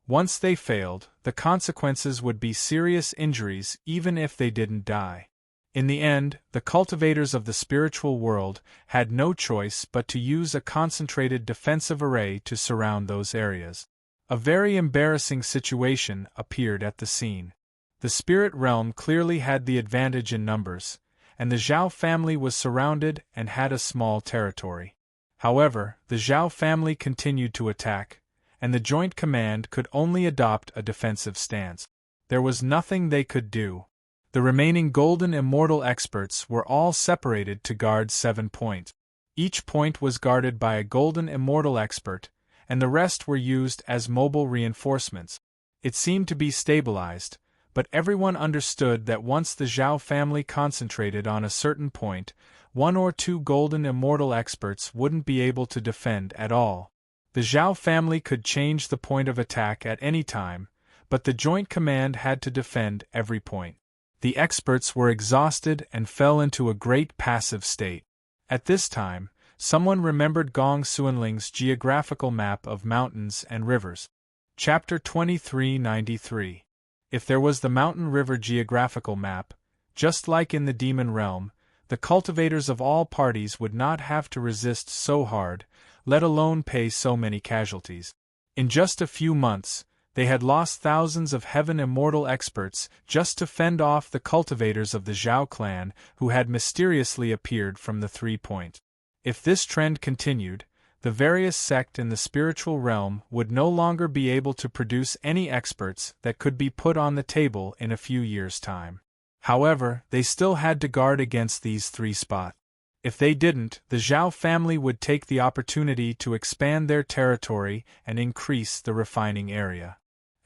Once they failed, the consequences would be serious injuries even if they didn't die. In the end, the cultivators of the spiritual world had no choice but to use a concentrated defensive array to surround those areas. A very embarrassing situation appeared at the scene. The spirit realm clearly had the advantage in numbers, and the Zhao family was surrounded and had a small territory. However, the Zhao family continued to attack, and the Joint Command could only adopt a defensive stance. There was nothing they could do. The remaining Golden Immortal experts were all separated to guard 7 points. Each point was guarded by a Golden Immortal expert, and the rest were used as mobile reinforcements. It seemed to be stabilized, but everyone understood that once the Zhao family concentrated on a certain point, 1 or 2 Golden Immortal experts wouldn't be able to defend at all. The Zhao family could change the point of attack at any time, but the Joint Command had to defend every point. The experts were exhausted and fell into a great passive state. At this time, someone remembered Gong Xuanling's geographical map of mountains and rivers. Chapter 2393. If there was the mountain-river geographical map, just like in the demon realm, the cultivators of all parties would not have to resist so hard, let alone pay so many casualties. In just a few months, they had lost thousands of heaven immortal experts just to fend off the cultivators of the Zhao clan who had mysteriously appeared from the 3 point. If this trend continued, The various sect in the spiritual realm would no longer be able to produce any experts that could be put on the table in a few years' time. However, they still had to guard against these three spots. If they didn't, the Zhao family would take the opportunity to expand their territory and increase the refining area.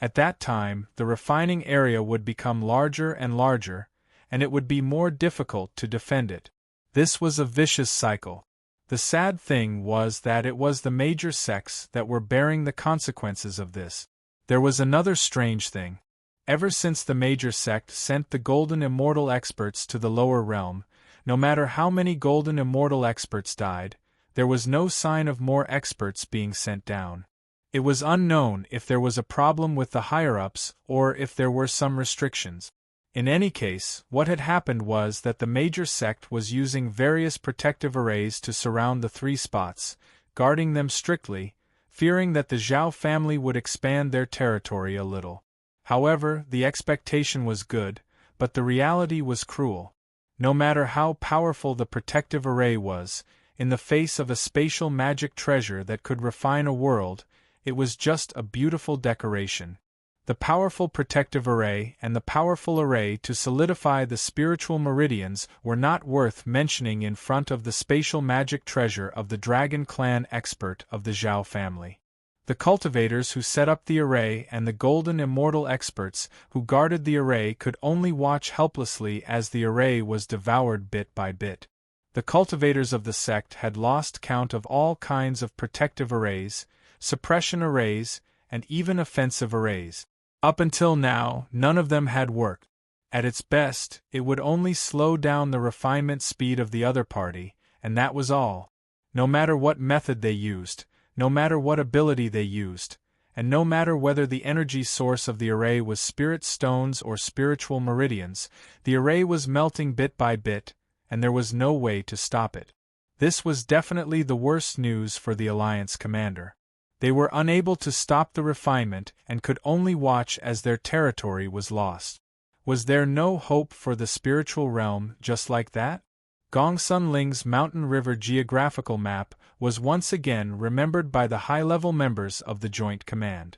At that time, the refining area would become larger and larger, and it would be more difficult to defend it. This was a vicious cycle. The sad thing was that it was the major sects that were bearing the consequences of this. There was another strange thing. Ever since the major sect sent the golden immortal experts to the lower realm, no matter how many golden immortal experts died, there was no sign of more experts being sent down. It was unknown if there was a problem with the higher-ups or if there were some restrictions. In any case, what had happened was that the major sect was using various protective arrays to surround the three spots, guarding them strictly, fearing that the Zhao family would expand their territory a little. However, the expectation was good, but the reality was cruel. No matter how powerful the protective array was, in the face of a spatial magic treasure that could refine a world, it was just a beautiful decoration. The powerful protective array and the powerful array to solidify the spiritual meridians were not worth mentioning in front of the spatial magic treasure of the Dragon Clan expert of the Zhao family. The cultivators who set up the array and the golden immortal experts who guarded the array could only watch helplessly as the array was devoured bit by bit. The cultivators of the sect had lost count of all kinds of protective arrays, suppression arrays, and even offensive arrays. Up until now, none of them had worked. At its best, it would only slow down the refinement speed of the other party, and that was all. No matter what method they used, no matter what ability they used, and no matter whether the energy source of the array was spirit stones or spiritual meridians, the array was melting bit by bit, and there was no way to stop it. This was definitely the worst news for the Alliance commander. They were unable to stop the refinement and could only watch as their territory was lost. Was there no hope for the spiritual realm just like that? Gong Sunling's Mountain River geographical map was once again remembered by the high-level members of the Joint Command.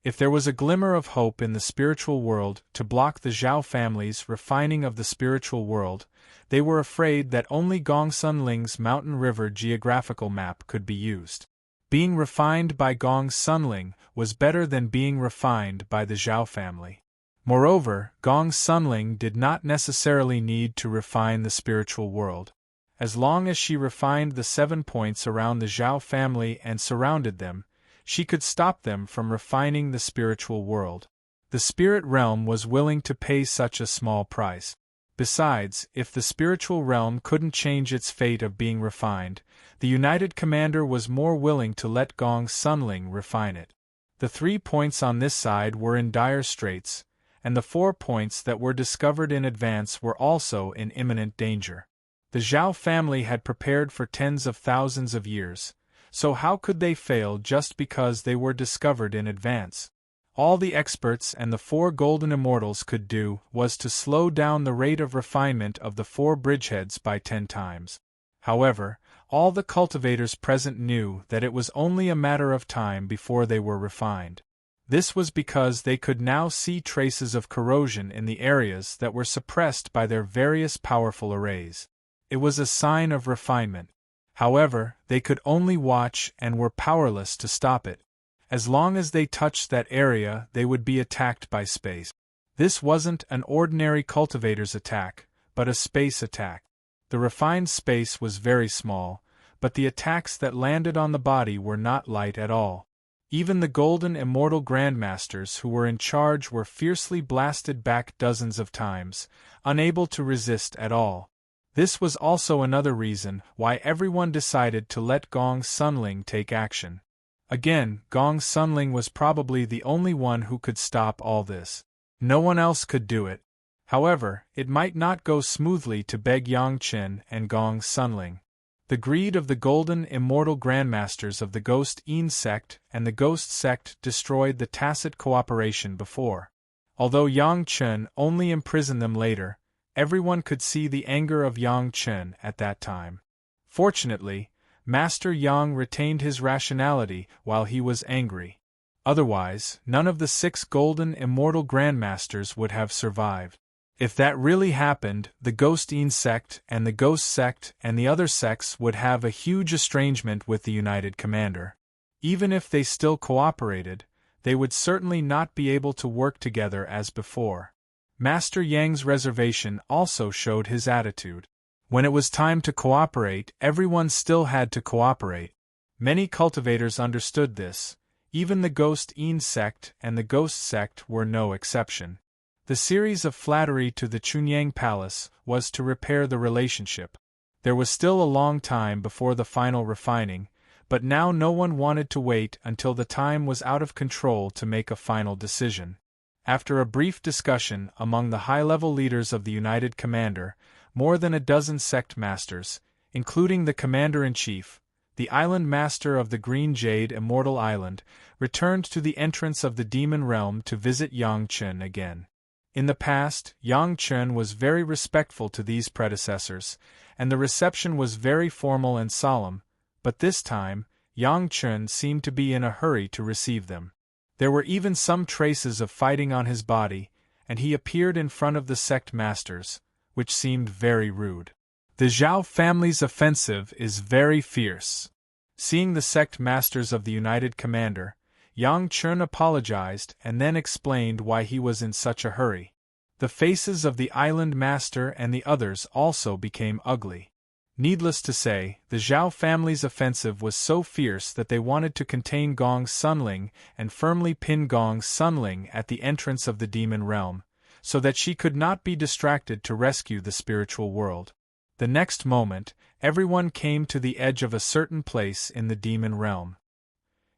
If there was a glimmer of hope in the spiritual world to block the Zhao family's refining of the spiritual world, they were afraid that only Gong Sunling's Mountain River geographical map could be used. Being refined by Gong Sunling was better than being refined by the Zhao family. Moreover, Gong Sunling did not necessarily need to refine the spiritual world. As long as she refined the 7 points around the Zhao family and surrounded them, she could stop them from refining the spiritual world. The spirit realm was willing to pay such a small price. Besides, if the spiritual realm couldn't change its fate of being refined, the United Commander was more willing to let Gong Sunling refine it. The 3 points on this side were in dire straits, and the 4 points that were discovered in advance were also in imminent danger. The Zhao family had prepared for tens of thousands of years, so how could they fail just because they were discovered in advance? All the experts and the 4 golden immortals could do was to slow down the rate of refinement of the 4 bridgeheads by 10 times. However, all the cultivators present knew that it was only a matter of time before they were refined. This was because they could now see traces of corrosion in the areas that were suppressed by their various powerful arrays. It was a sign of refinement. However, they could only watch and were powerless to stop it. As long as they touched that area, they would be attacked by space. This wasn't an ordinary cultivator's attack, but a space attack. The refined space was very small, but the attacks that landed on the body were not light at all. Even the golden immortal grandmasters who were in charge were fiercely blasted back dozens of times, unable to resist at all. This was also another reason why everyone decided to let Gong Sunling take action. Again, Gong Sunling was probably the only one who could stop all this. No one else could do it. However, it might not go smoothly to Beg Yangchen and Gong Sunling. The greed of the golden immortal grandmasters of the Ghost Een sect and the Ghost sect destroyed the tacit cooperation before. Although Yang Chen only imprisoned them later, everyone could see the anger of Yang Chen at that time. Fortunately, Master Yang retained his rationality while he was angry. Otherwise, none of the 6 golden immortal grandmasters would have survived. If that really happened, the Ghost Een sect and the Ghost sect and the other sects would have a huge estrangement with the United Commander. Even if they still cooperated, they would certainly not be able to work together as before. Master Yang's reservation also showed his attitude. When it was time to cooperate, everyone still had to cooperate. Many cultivators understood this. Even the Ghost Een sect and the Ghost sect were no exception. The series of flattery to the Chunyang Palace was to repair the relationship. There was still a long time before the final refining, but now no one wanted to wait until the time was out of control to make a final decision. After a brief discussion among the high-level leaders of the United Commander, more than a dozen sect masters, including the Commander-in-Chief, the Island Master of the Green Jade Immortal Island, returned to the entrance of the Demon Realm to visit Yang Chen again. In the past, Yang Chen was very respectful to these predecessors, and the reception was very formal and solemn, but this time, Yang Chen seemed to be in a hurry to receive them. There were even some traces of fighting on his body, and he appeared in front of the sect masters, which seemed very rude. The Zhao family's offensive is very fierce. Seeing the sect masters of the United Commander, Yang Chen apologized and then explained why he was in such a hurry. The faces of the Island Master and the others also became ugly. Needless to say, the Zhao family's offensive was so fierce that they wanted to contain Gong Sunling and firmly pin Gong Sunling at the entrance of the Demon Realm, so that she could not be distracted to rescue the spiritual world. The next moment, everyone came to the edge of a certain place in the Demon Realm.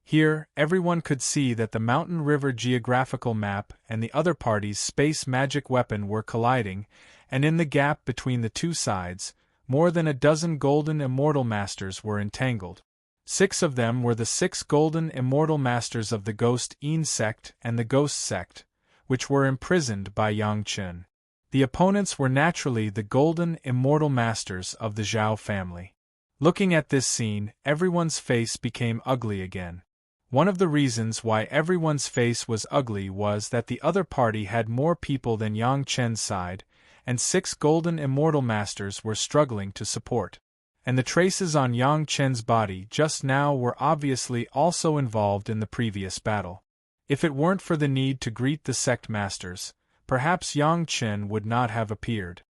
Here, everyone could see that the Mountain River geographical map and the other party's space magic weapon were colliding, and in the gap between the two sides, more than a dozen golden immortal masters were entangled. 6 of them were the 6 golden immortal masters of the Ghost Een sect and the Ghost sect, which were imprisoned by Yang Chen. The opponents were naturally the golden immortal masters of the Zhao family. Looking at this scene, everyone's face became ugly again. One of the reasons why everyone's face was ugly was that the other party had more people than Yang Chen's side, and 6 golden immortal masters were struggling to support. And the traces on Yang Chen's body just now were obviously also involved in the previous battle. If it weren't for the need to greet the sect masters, perhaps Yang Chen would not have appeared.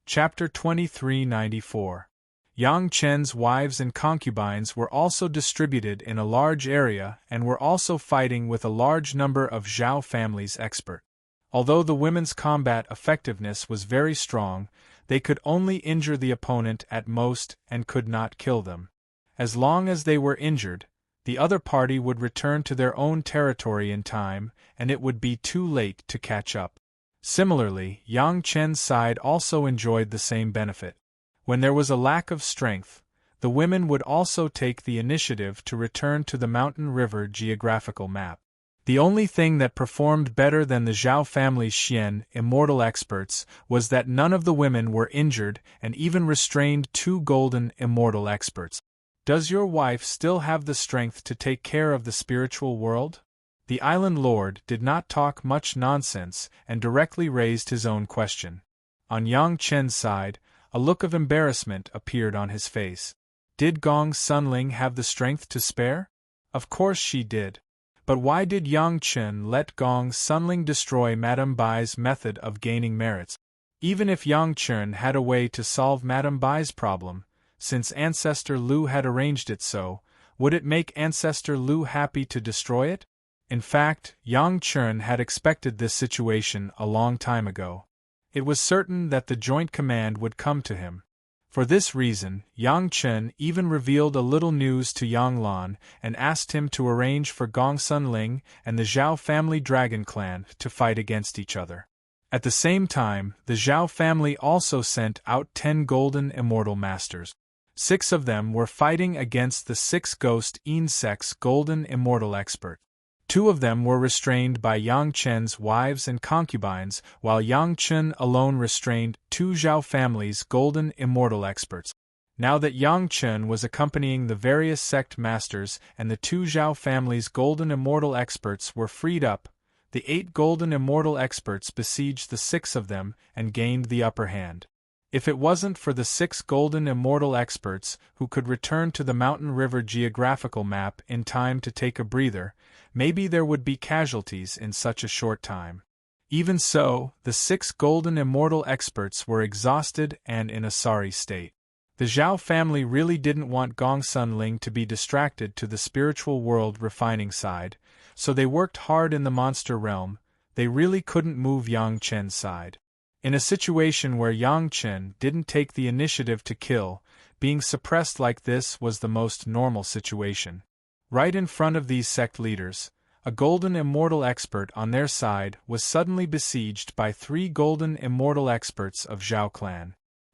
Chapter 2394. Yang Chen's wives and concubines were also distributed in a large area and were also fighting with a large number of Zhao family's experts. Although the women's combat effectiveness was very strong, they could only injure the opponent at most and could not kill them. As long as they were injured, the other party would return to their own territory in time, and it would be too late to catch up. Similarly, Yang Chen's side also enjoyed the same benefit. When there was a lack of strength, the women would also take the initiative to return to the Mountain River geographical map. The only thing that performed better than the Zhao family's Xian immortal experts was that none of the women were injured and even restrained 2 golden immortal experts. Does your wife still have the strength to take care of the spiritual world? The island lord did not talk much nonsense and directly raised his own question. On Yang Chen's side, a look of embarrassment appeared on his face. Did Gong Sunling have the strength to spare? Of course she did. But why did Yang Chen let Gong Sunling destroy Madame Bai's method of gaining merits? Even if Yang Chen had a way to solve Madame Bai's problem, since Ancestor Lu had arranged it so, would it make Ancestor Lu happy to destroy it? In fact, Yang Chen had expected this situation a long time ago. It was certain that the joint command would come to him. For this reason, Yang Chen even revealed a little news to Yang Lan and asked him to arrange for Gong Sunling and the Zhao family dragon clan to fight against each other. At the same time, the Zhao family also sent out 10 golden immortal masters. 6 of them were fighting against the 6 Ghost Een sect's golden immortal experts. 2 of them were restrained by Yang Chen's wives and concubines, while Yang Chen alone restrained 2 Zhao family's golden immortal experts. Now that Yang Chen was accompanying the various sect masters and the two Zhao family's golden immortal experts were freed up, the 8 golden immortal experts besieged the 6 of them and gained the upper hand. If it wasn't for the 6 golden immortal experts who could return to the Mountain River geographical map in time to take a breather, maybe there would be casualties in such a short time. Even so, the 6 golden immortal experts were exhausted and in a sorry state. The Zhao family really didn't want Gong Sunling to be distracted to the spiritual world refining side, so they worked hard in the monster realm. They really couldn't move Yang Chen's side. In a situation where Yang Chen didn't take the initiative to kill, being suppressed like this was the most normal situation. Right in front of these sect leaders, a golden immortal expert on their side was suddenly besieged by 3 golden immortal experts of Zhao clan.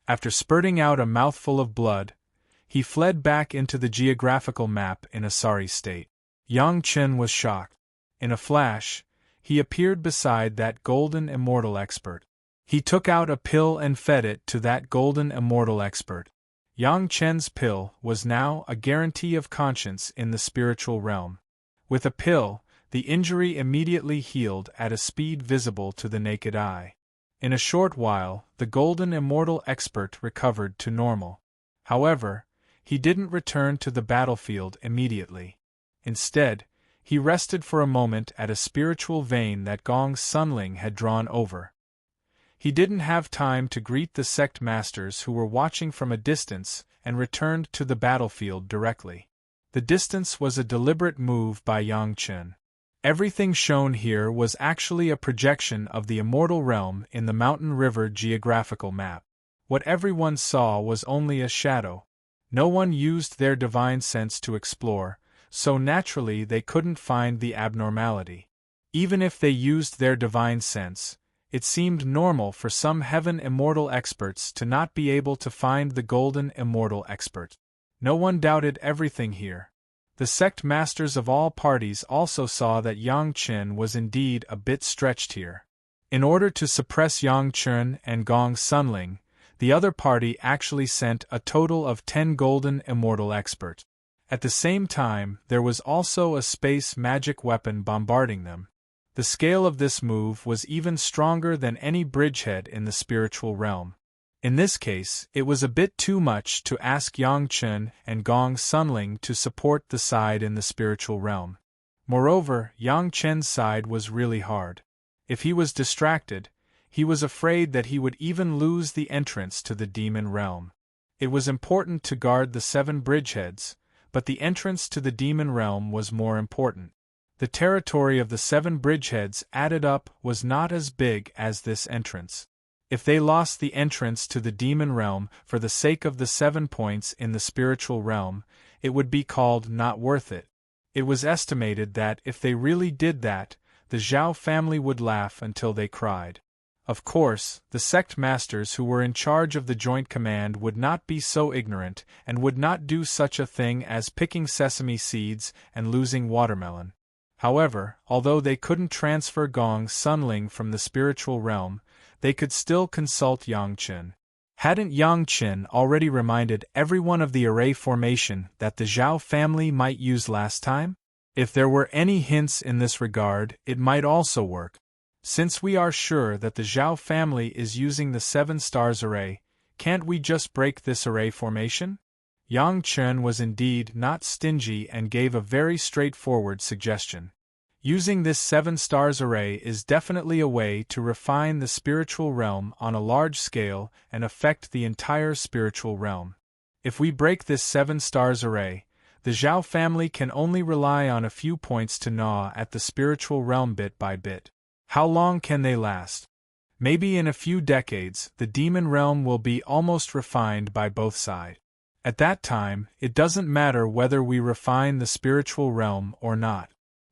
After spurting out a mouthful of blood, he fled back into the geographical map in a sorry state. Yang Chen was shocked. In a flash, he appeared beside that golden immortal expert. He took out a pill and fed it to that golden immortal expert. Yang Chen's pill was now a guarantee of conscience in the spiritual realm. With a pill, the injury immediately healed at a speed visible to the naked eye. In a short while, the golden immortal expert recovered to normal. However, he didn't return to the battlefield immediately. Instead, he rested for a moment at a spiritual vein that Gong Sunling had drawn over. He didn't have time to greet the sect masters who were watching from a distance and returned to the battlefield directly. The distance was a deliberate move by Yang Chen. Everything shown here was actually a projection of the immortal realm in the Mountain River geographical map. What everyone saw was only a shadow. No one used their divine sense to explore, so naturally they couldn't find the abnormality. Even if they used their divine sense, it seemed normal for some heaven immortal experts to not be able to find the golden immortal expert. No one doubted everything here. The sect masters of all parties also saw that Yang Chen was indeed a bit stretched here. In order to suppress Yang Chen and Gong Sunling, the other party actually sent a total of 10 golden immortal experts. At the same time, there was also a space magic weapon bombarding them. The scale of this move was even stronger than any bridgehead in the spiritual realm. In this case, it was a bit too much to ask Yang Chen and Gong Sunling to support the side in the spiritual realm. Moreover, Yang Chen's side was really hard. If he was distracted, he was afraid that he would even lose the entrance to the demon realm. It was important to guard the 7 bridgeheads, but the entrance to the demon realm was more important. The territory of the 7 bridgeheads added up was not as big as this entrance. If they lost the entrance to the demon realm for the sake of the 7 points in the spiritual realm, it would be called not worth it. It was estimated that if they really did that, the Zhao family would laugh until they cried. Of course, the sect masters who were in charge of the joint command would not be so ignorant and would not do such a thing as picking sesame seeds and losing watermelon. However, although they couldn't transfer Gong Sunling from the spiritual realm, they could still consult Yang Chen. Hadn't Yang Chen already reminded everyone of the array formation that the Zhao family might use last time? If there were any hints in this regard, it might also work. Since we are sure that the Zhao family is using the 7 stars array, can't we just break this array formation? Yang Chen was indeed not stingy and gave a very straightforward suggestion. Using this 7 stars array is definitely a way to refine the spiritual realm on a large scale and affect the entire spiritual realm. If we break this 7 stars array, the Zhao family can only rely on a few points to gnaw at the spiritual realm bit by bit. How long can they last? Maybe in a few decades, the demon realm will be almost refined by both sides. At that time, it doesn't matter whether we refine the spiritual realm or not.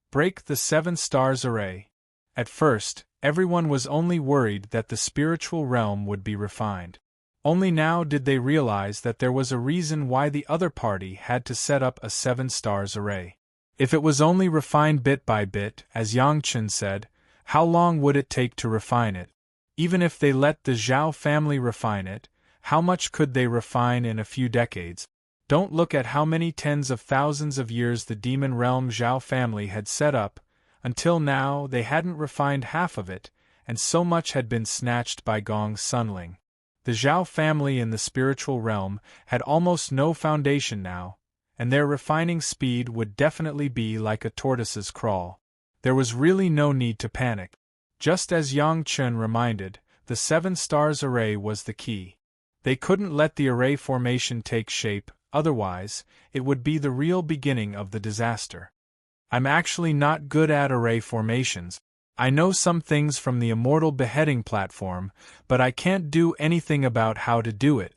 Break the 7 stars array. At first, everyone was only worried that the spiritual realm would be refined. Only now did they realize that there was a reason why the other party had to set up a 7 stars array. If it was only refined bit by bit, as Yang Chen said, how long would it take to refine it? Even if they let the Zhao family refine it, How much could they refine in a few decades? Don't look at how many tens of thousands of years the demon realm Zhao family had set up. Until now they hadn't refined half of it, and so much had been snatched by Gong's Sunling. The Zhao family in the spiritual realm had almost no foundation now, and their refining speed would definitely be like a tortoise's crawl. There was really no need to panic. Just as Yang Chen reminded, the 7 stars array was the key. They couldn't let the array formation take shape, otherwise, it would be the real beginning of the disaster. I'm actually not good at array formations. I know some things from the Immortal beheading platform, but I can't do anything about how to do it.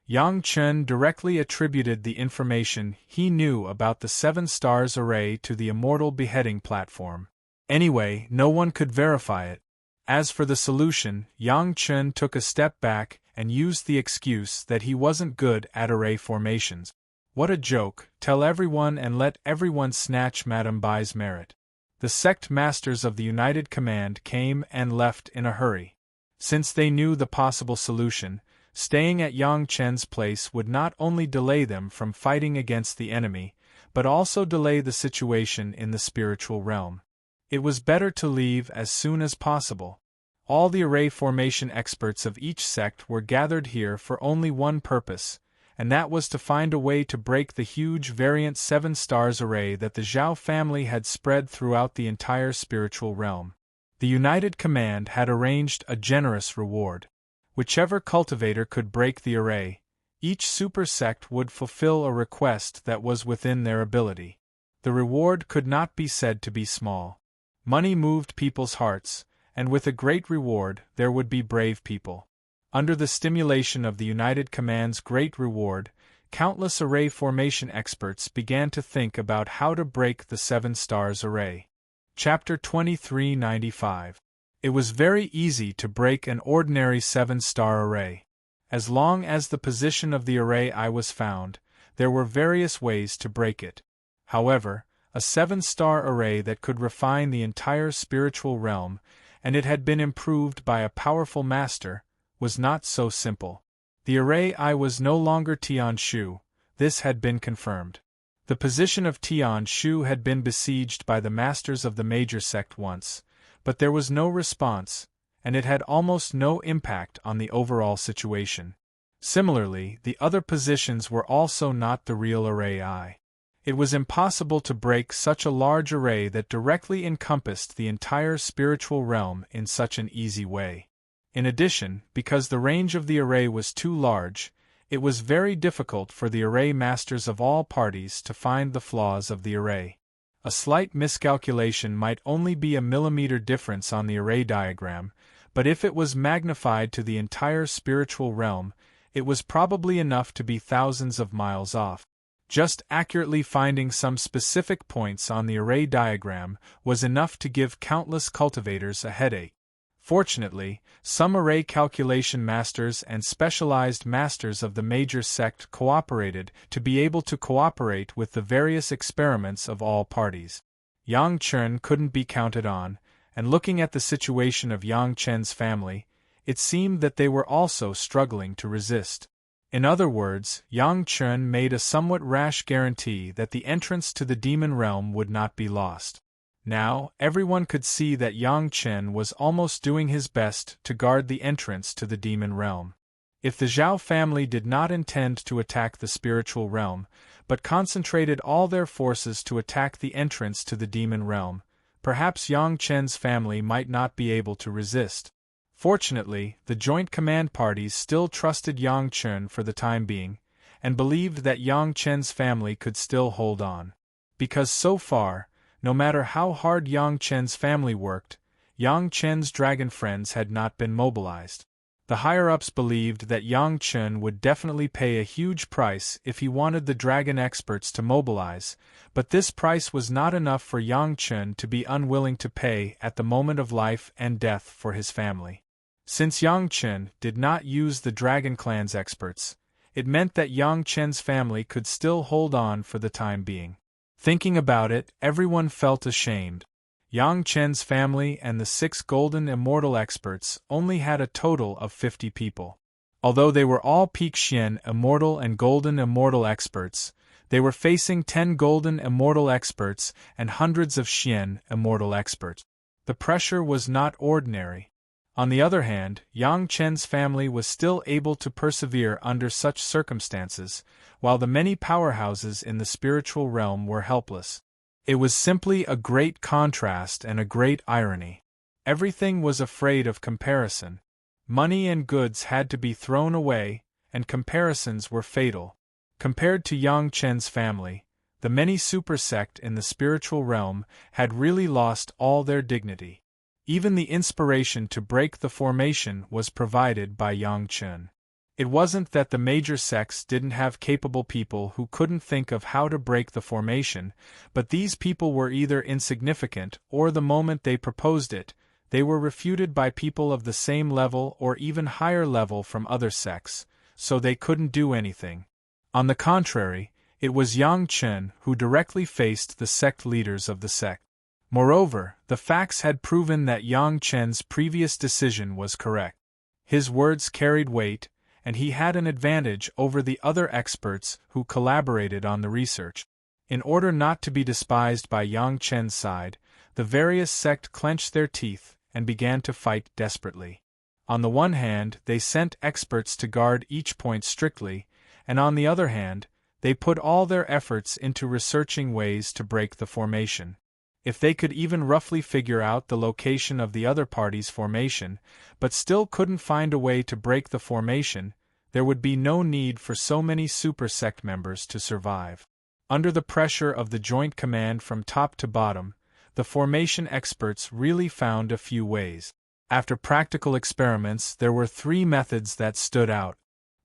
Yang Chen directly attributed the information he knew about the 7 stars array to the Immortal beheading platform. Anyway, no one could verify it. As for the solution, Yang Chen took a step back and used the excuse that he wasn't good at array formations. What a joke, tell everyone and let everyone snatch Madame Bai's merit. The sect masters of the United Command came and left in a hurry. Since they knew the possible solution, staying at Yang Chen's place would not only delay them from fighting against the enemy, but also delay the situation in the spiritual realm. It was better to leave as soon as possible. All the array formation experts of each sect were gathered here for only one purpose, and that was to find a way to break the huge variant 7 stars array that the Zhao family had spread throughout the entire spiritual realm. The United Command had arranged a generous reward. Whichever cultivator could break the array, each super sect would fulfill a request that was within their ability. The reward could not be said to be small. Money moved people's hearts, and with a great reward there would be brave people. Under the stimulation of the United Command's great reward, countless array formation experts began to think about how to break the 7 stars array. Chapter 2395. It was very easy to break an ordinary 7-star array. As long as the position of the array I was found, there were various ways to break it. However, a 7-star array that could refine the entire spiritual realm, and it had been improved by a powerful master, was not so simple. The array I was no longer Tian Shu, this had been confirmed. The position of Tian Shu had been besieged by the masters of the major sect once, but there was no response, and it had almost no impact on the overall situation. Similarly, the other positions were also not the real array I. It was impossible to break such a large array that directly encompassed the entire spiritual realm in such an easy way. In addition, because the range of the array was too large, it was very difficult for the array masters of all parties to find the flaws of the array. A slight miscalculation might only be a millimeter difference on the array diagram, but if it was magnified to the entire spiritual realm, it was probably enough to be thousands of miles off. Just accurately finding some specific points on the array diagram was enough to give countless cultivators a headache. Fortunately, some array calculation masters and specialized masters of the major sect cooperated to be able to cooperate with the various experiments of all parties. Yang Chen couldn't be counted on, and looking at the situation of Yang Chen's family, it seemed that they were also struggling to resist. In other words, Yang Chen made a somewhat rash guarantee that the entrance to the demon realm would not be lost. Now, everyone could see that Yang Chen was almost doing his best to guard the entrance to the demon realm. If the Zhao family did not intend to attack the spiritual realm, but concentrated all their forces to attack the entrance to the demon realm, perhaps Yang Chen's family might not be able to resist. Fortunately, the joint command parties still trusted Yang Chen for the time being, and believed that Yang Chen's family could still hold on. Because so far, no matter how hard Yang Chen's family worked, Yang Chen's dragon friends had not been mobilized. The higher-ups believed that Yang Chen would definitely pay a huge price if he wanted the dragon experts to mobilize, but this price was not enough for Yang Chen to be unwilling to pay at the moment of life and death for his family. Since Yang Chen did not use the Dragon Clan's experts, it meant that Yang Chen's family could still hold on for the time being. Thinking about it, everyone felt ashamed. Yang Chen's family and the 6 golden immortal experts only had a total of 50 people. Although they were all peak Xian Immortal and Golden Immortal experts, they were facing 10 Golden Immortal experts and hundreds of Xian Immortal experts. The pressure was not ordinary. On the other hand, Yang Chen's family was still able to persevere under such circumstances, while the many powerhouses in the spiritual realm were helpless. It was simply a great contrast and a great irony. Everything was afraid of comparison. Money and goods had to be thrown away, and comparisons were fatal. Compared to Yang Chen's family, the many super sect in the spiritual realm had really lost all their dignity. Even the inspiration to break the formation was provided by Yang Chen. It wasn't that the major sects didn't have capable people who couldn't think of how to break the formation, but these people were either insignificant or the moment they proposed it, they were refuted by people of the same level or even higher level from other sects, so they couldn't do anything. On the contrary, it was Yang Chen who directly faced the sect leaders of the sect. Moreover, the facts had proven that Yang Chen's previous decision was correct. His words carried weight, and he had an advantage over the other experts who collaborated on the research. In order not to be despised by Yang Chen's side, the various sects clenched their teeth and began to fight desperately. On the one hand, they sent experts to guard each point strictly, and on the other hand, they put all their efforts into researching ways to break the formation. If they could even roughly figure out the location of the other party's formation, but still couldn't find a way to break the formation, there would be no need for so many super sect members to survive. Under the pressure of the joint command from top to bottom, the formation experts really found a few ways. After practical experiments, there were 3 methods that stood out.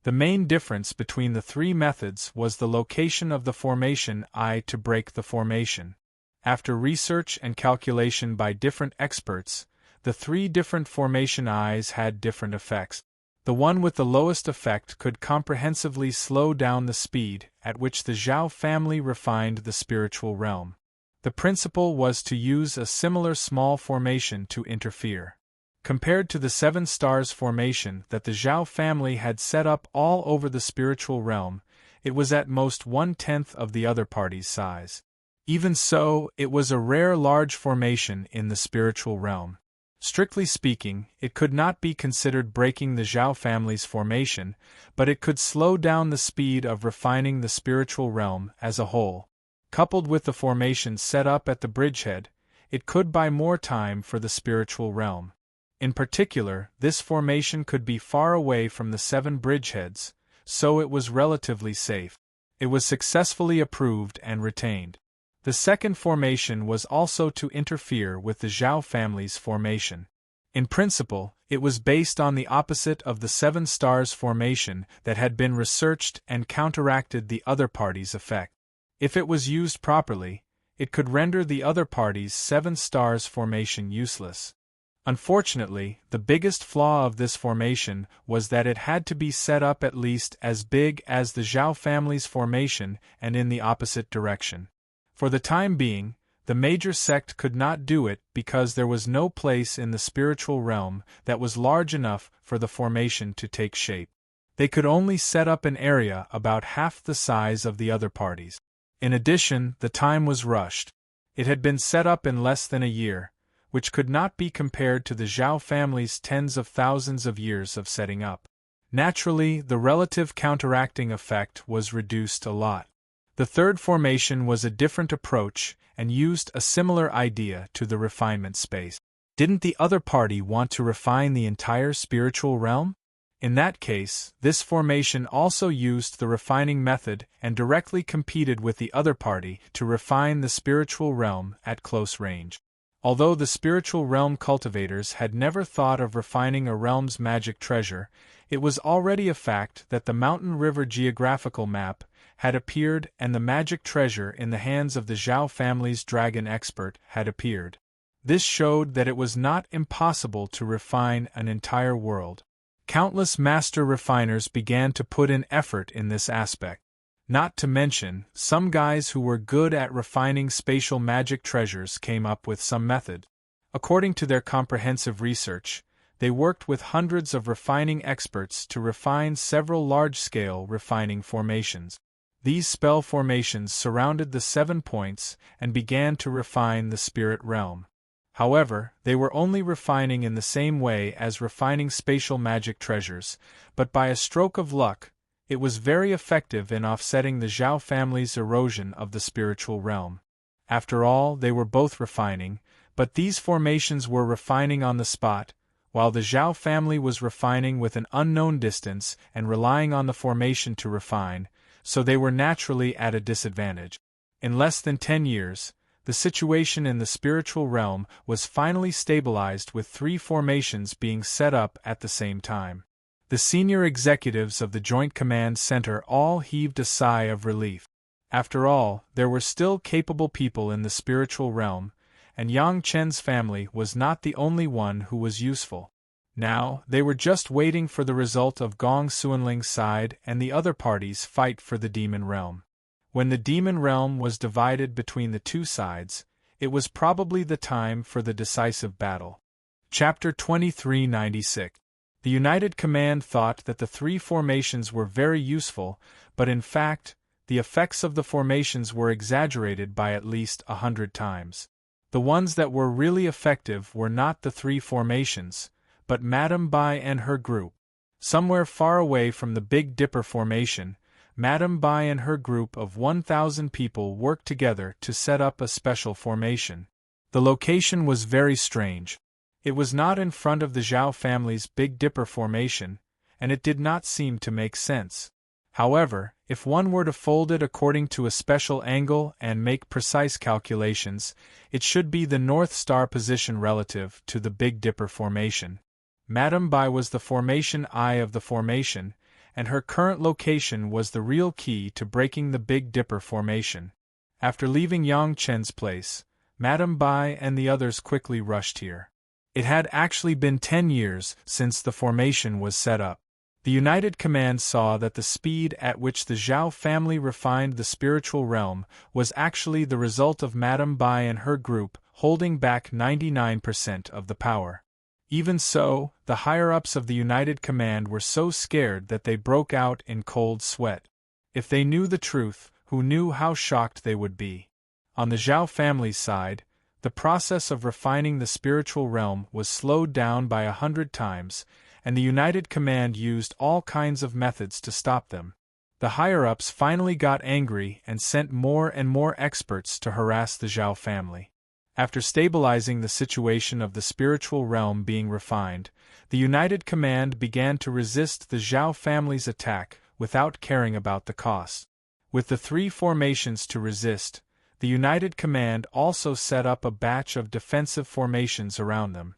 The main difference between the 3 methods was the location of the formation eye to break the formation. After research and calculation by different experts, the 3 different formation eyes had different effects. The one with the lowest effect could comprehensively slow down the speed at which the Zhao family refined the spiritual realm. The principle was to use a similar small formation to interfere. Compared to the 7 stars formation that the Zhao family had set up all over the spiritual realm, it was at most 1/10 of the other party's size. Even so, it was a rare large formation in the spiritual realm. Strictly speaking, it could not be considered breaking the Zhao family's formation, but it could slow down the speed of refining the spiritual realm as a whole. Coupled with the formation set up at the bridgehead, it could buy more time for the spiritual realm. In particular, this formation could be far away from the 7 bridgeheads, so it was relatively safe. It was successfully approved and retained. The second formation was also to interfere with the Zhao family's formation. In principle, it was based on the opposite of the 7 stars formation that had been researched and counteracted the other party's effect. If it was used properly, it could render the other party's 7 stars formation useless. Unfortunately, the biggest flaw of this formation was that it had to be set up at least as big as the Zhao family's formation and in the opposite direction. For the time being, the major sect could not do it because there was no place in the spiritual realm that was large enough for the formation to take shape. They could only set up an area about half the size of the other parties. In addition, the time was rushed. It had been set up in less than a year, which could not be compared to the Zhao family's tens of thousands of years of setting up. Naturally, the relative counteracting effect was reduced a lot. The third formation was a different approach and used a similar idea to the refinement space. Didn't the other party want to refine the entire spiritual realm? In that case, this formation also used the refining method and directly competed with the other party to refine the spiritual realm at close range. Although the spiritual realm cultivators had never thought of refining a realm's magic treasure, it was already a fact that the Mountain River geographical map had appeared and the magic treasure in the hands of the Zhao family's dragon expert had appeared. This showed that it was not impossible to refine an entire world. Countless master refiners began to put in effort in this aspect. Not to mention, some guys who were good at refining spatial magic treasures came up with some method. According to their comprehensive research, they worked with hundreds of refining experts to refine several large-scale refining formations. These spell formations surrounded the 7 points and began to refine the spirit realm. However, they were only refining in the same way as refining spatial magic treasures, but by a stroke of luck, it was very effective in offsetting the Zhao family's erosion of the spiritual realm. After all, they were both refining, but these formations were refining on the spot, while the Zhao family was refining with an unknown distance and relying on the formation to refine, so they were naturally at a disadvantage. In less than 10 years, the situation in the spiritual realm was finally stabilized with 3 formations being set up at the same time. The senior executives of the Joint Command Center all heaved a sigh of relief. After all, there were still capable people in the spiritual realm, and Yang Chen's family was not the only one who was useful. Now, they were just waiting for the result of Gong Xuanling's side and the other parties' fight for the demon realm. When the demon realm was divided between the two sides, it was probably the time for the decisive battle. Chapter 2396. The United Command thought that the 3 formations were very useful, but in fact, the effects of the formations were exaggerated by at least 100 times. The ones that were really effective were not the 3 formations, but Madame Bai and her group. Somewhere far away from the Big Dipper formation, Madame Bai and her group of 1,000 people worked together to set up a special formation. The location was very strange. It was not in front of the Zhao family's Big Dipper formation, and it did not seem to make sense. However, if one were to fold it according to a special angle and make precise calculations, it should be the North Star position relative to the Big Dipper formation. Madame Bai was the formation eye of the formation, and her current location was the real key to breaking the Big Dipper formation. After leaving Yang Chen's place, Madame Bai and the others quickly rushed here. It had actually been 10 years since the formation was set up. The United Command saw that the speed at which the Zhao family refined the spiritual realm was actually the result of Madame Bai and her group holding back 99% of the power. Even so, the higher-ups of the United Command were so scared that they broke out in cold sweat. If they knew the truth, who knew how shocked they would be? On the Zhao family's side, the process of refining the spiritual realm was slowed down by 100 times, and the United Command used all kinds of methods to stop them. The higher-ups finally got angry and sent more and more experts to harass the Zhao family. After stabilizing the situation of the spiritual realm being refined, the United Command began to resist the Zhao family's attack without caring about the cost. With the 3 formations to resist, the United Command also set up a batch of defensive formations around them.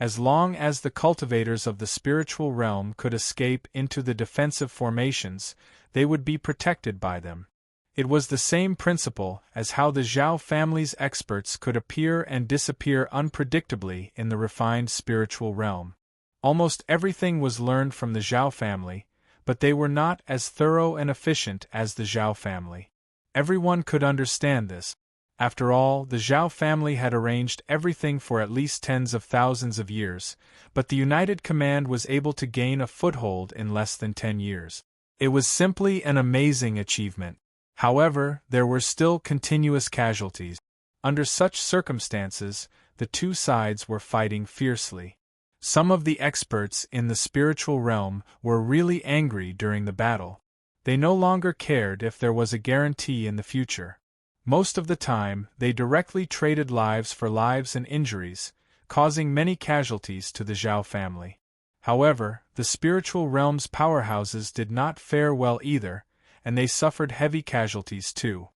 As long as the cultivators of the spiritual realm could escape into the defensive formations, they would be protected by them. It was the same principle as how the Zhao family's experts could appear and disappear unpredictably in the refined spiritual realm. Almost everything was learned from the Zhao family, but they were not as thorough and efficient as the Zhao family. Everyone could understand this. After all, the Zhao family had arranged everything for at least tens of thousands of years, but the United Command was able to gain a foothold in less than 10 years. It was simply an amazing achievement. However, there were still continuous casualties. Under such circumstances, the two sides were fighting fiercely. Some of the experts in the spiritual realm were really angry during the battle. They no longer cared if there was a guarantee in the future. Most of the time, they directly traded lives for lives and injuries, causing many casualties to the Zhao family. However, the spiritual realm's powerhouses did not fare well either, and they suffered heavy casualties too.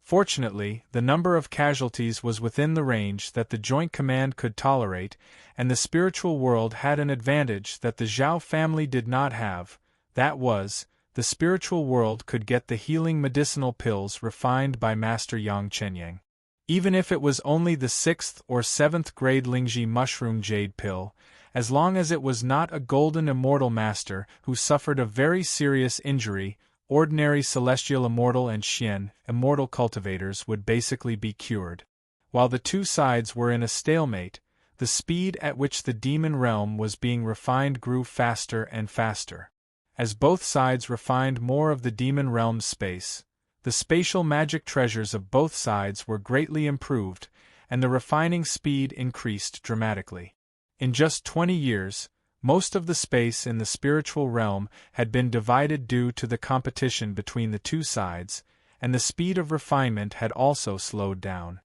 Fortunately, the number of casualties was within the range that the Joint Command could tolerate, and the spiritual world had an advantage that the Zhao family did not have, that was, the spiritual world could get the healing medicinal pills refined by Master Yang Chenyang. Even if it was only the 6th or 7th grade Lingji mushroom jade pill, as long as it was not a golden immortal master who suffered a very serious injury, ordinary celestial immortal and Xian immortal cultivators would basically be cured. While the two sides were in a stalemate, the speed at which the demon realm was being refined grew faster and faster. As both sides refined more of the demon realm's space, the spatial magic treasures of both sides were greatly improved, and the refining speed increased dramatically. In just 20 years, most of the space in the spiritual realm had been divided due to the competition between the two sides, and the speed of refinement had also slowed down.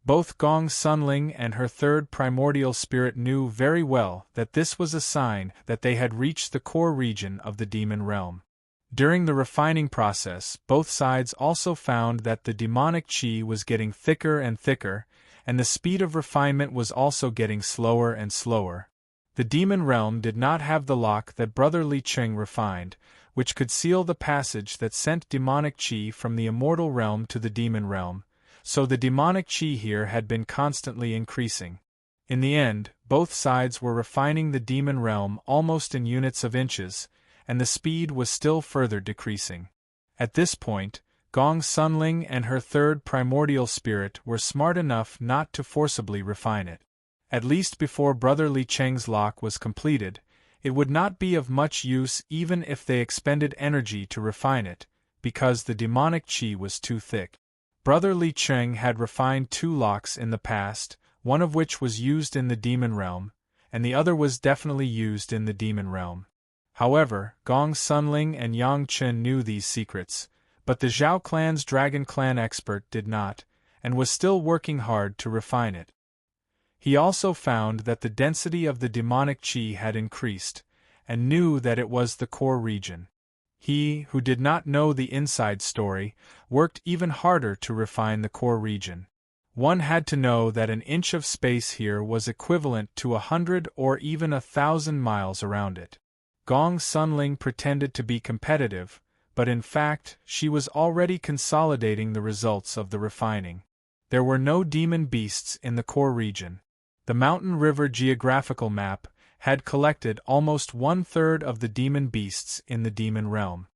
Both Gong Sunling and her third primordial spirit knew very well that this was a sign that they had reached the core region of the demon realm. During the refining process, both sides also found that the demonic qi was getting thicker and thicker, and the speed of refinement was also getting slower and slower. The demon realm did not have the lock that Brother Li Cheng refined, which could seal the passage that sent demonic qi from the immortal realm to the demon realm, so the demonic qi here had been constantly increasing. In the end, both sides were refining the demon realm almost in units of inches, and the speed was still further decreasing. At this point, Gong Sunling and her third primordial spirit were smart enough not to forcibly refine it. At least before Brother Li Cheng's lock was completed, it would not be of much use even if they expended energy to refine it, because the demonic qi was too thick. Brother Li Cheng had refined 2 locks in the past, one of which was used in the demon realm, and the other was definitely used in the demon realm. However, Gong Sunling and Yang Chen knew these secrets, but the Zhao clan's Dragon Clan expert did not, and was still working hard to refine it. He also found that the density of the demonic qi had increased, and knew that it was the core region. He, who did not know the inside story, worked even harder to refine the core region. One had to know that an inch of space here was equivalent to 100 or even 1,000 miles around it. Gong Sunling pretended to be competitive, but in fact, she was already consolidating the results of the refining. There were no demon beasts in the core region. The Mountain River geographical map had collected almost 1/3 of the demon beasts in the demon realm.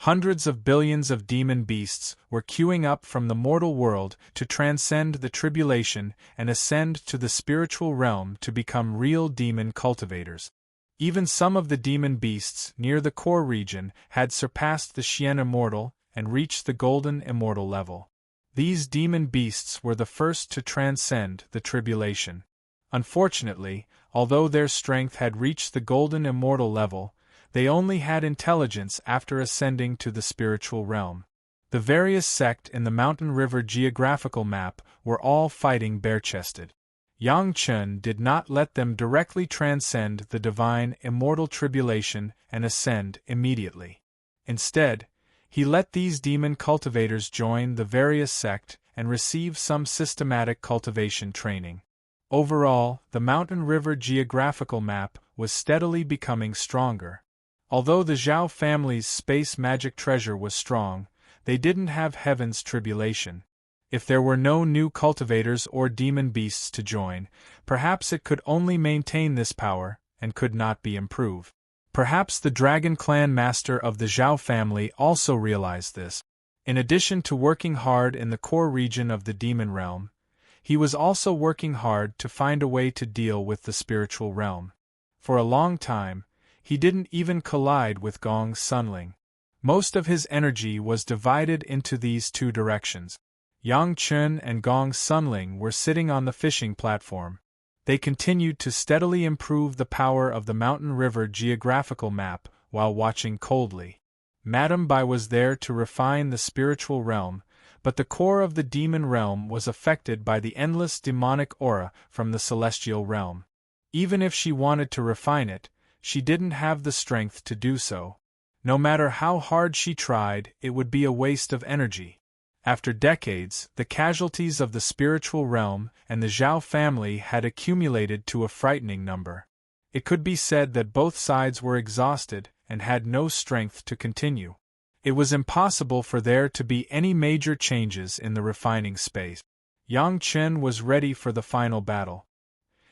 Hundreds of billions of demon beasts were queuing up from the mortal world to transcend the tribulation and ascend to the spiritual realm to become real demon cultivators. Even some of the demon beasts near the core region had surpassed the Xian Immortal and reached the Golden Immortal level. These demon beasts were the first to transcend the tribulation. Unfortunately, although their strength had reached the Golden Immortal level, they only had intelligence after ascending to the spiritual realm. The various sects in the Mountain River geographical map were all fighting bare-chested. Yang Chen did not let them directly transcend the divine immortal tribulation and ascend immediately. Instead, he let these demon cultivators join the various sects and receive some systematic cultivation training. Overall, the Mountain River geographical map was steadily becoming stronger. Although the Zhao family's space magic treasure was strong, they didn't have heaven's tribulation. If there were no new cultivators or demon beasts to join, perhaps it could only maintain this power, and could not be improved. Perhaps the Dragon Clan master of the Zhao family also realized this. In addition to working hard in the core region of the demon realm, he was also working hard to find a way to deal with the spiritual realm. For a long time, he didn't even collide with Gong Sunling. Most of his energy was divided into these 2 directions. Yang Chen and Gong Sunling were sitting on the fishing platform. They continued to steadily improve the power of the Mountain River geographical map while watching coldly. Madame Bai was there to refine the spiritual realm, but the core of the demon realm was affected by the endless demonic aura from the celestial realm. Even if she wanted to refine it, she didn't have the strength to do so. No matter how hard she tried, it would be a waste of energy. After decades, the casualties of the spiritual realm and the Zhao family had accumulated to a frightening number. It could be said that both sides were exhausted and had no strength to continue. It was impossible for there to be any major changes in the refining space. Yang Chen was ready for the final battle.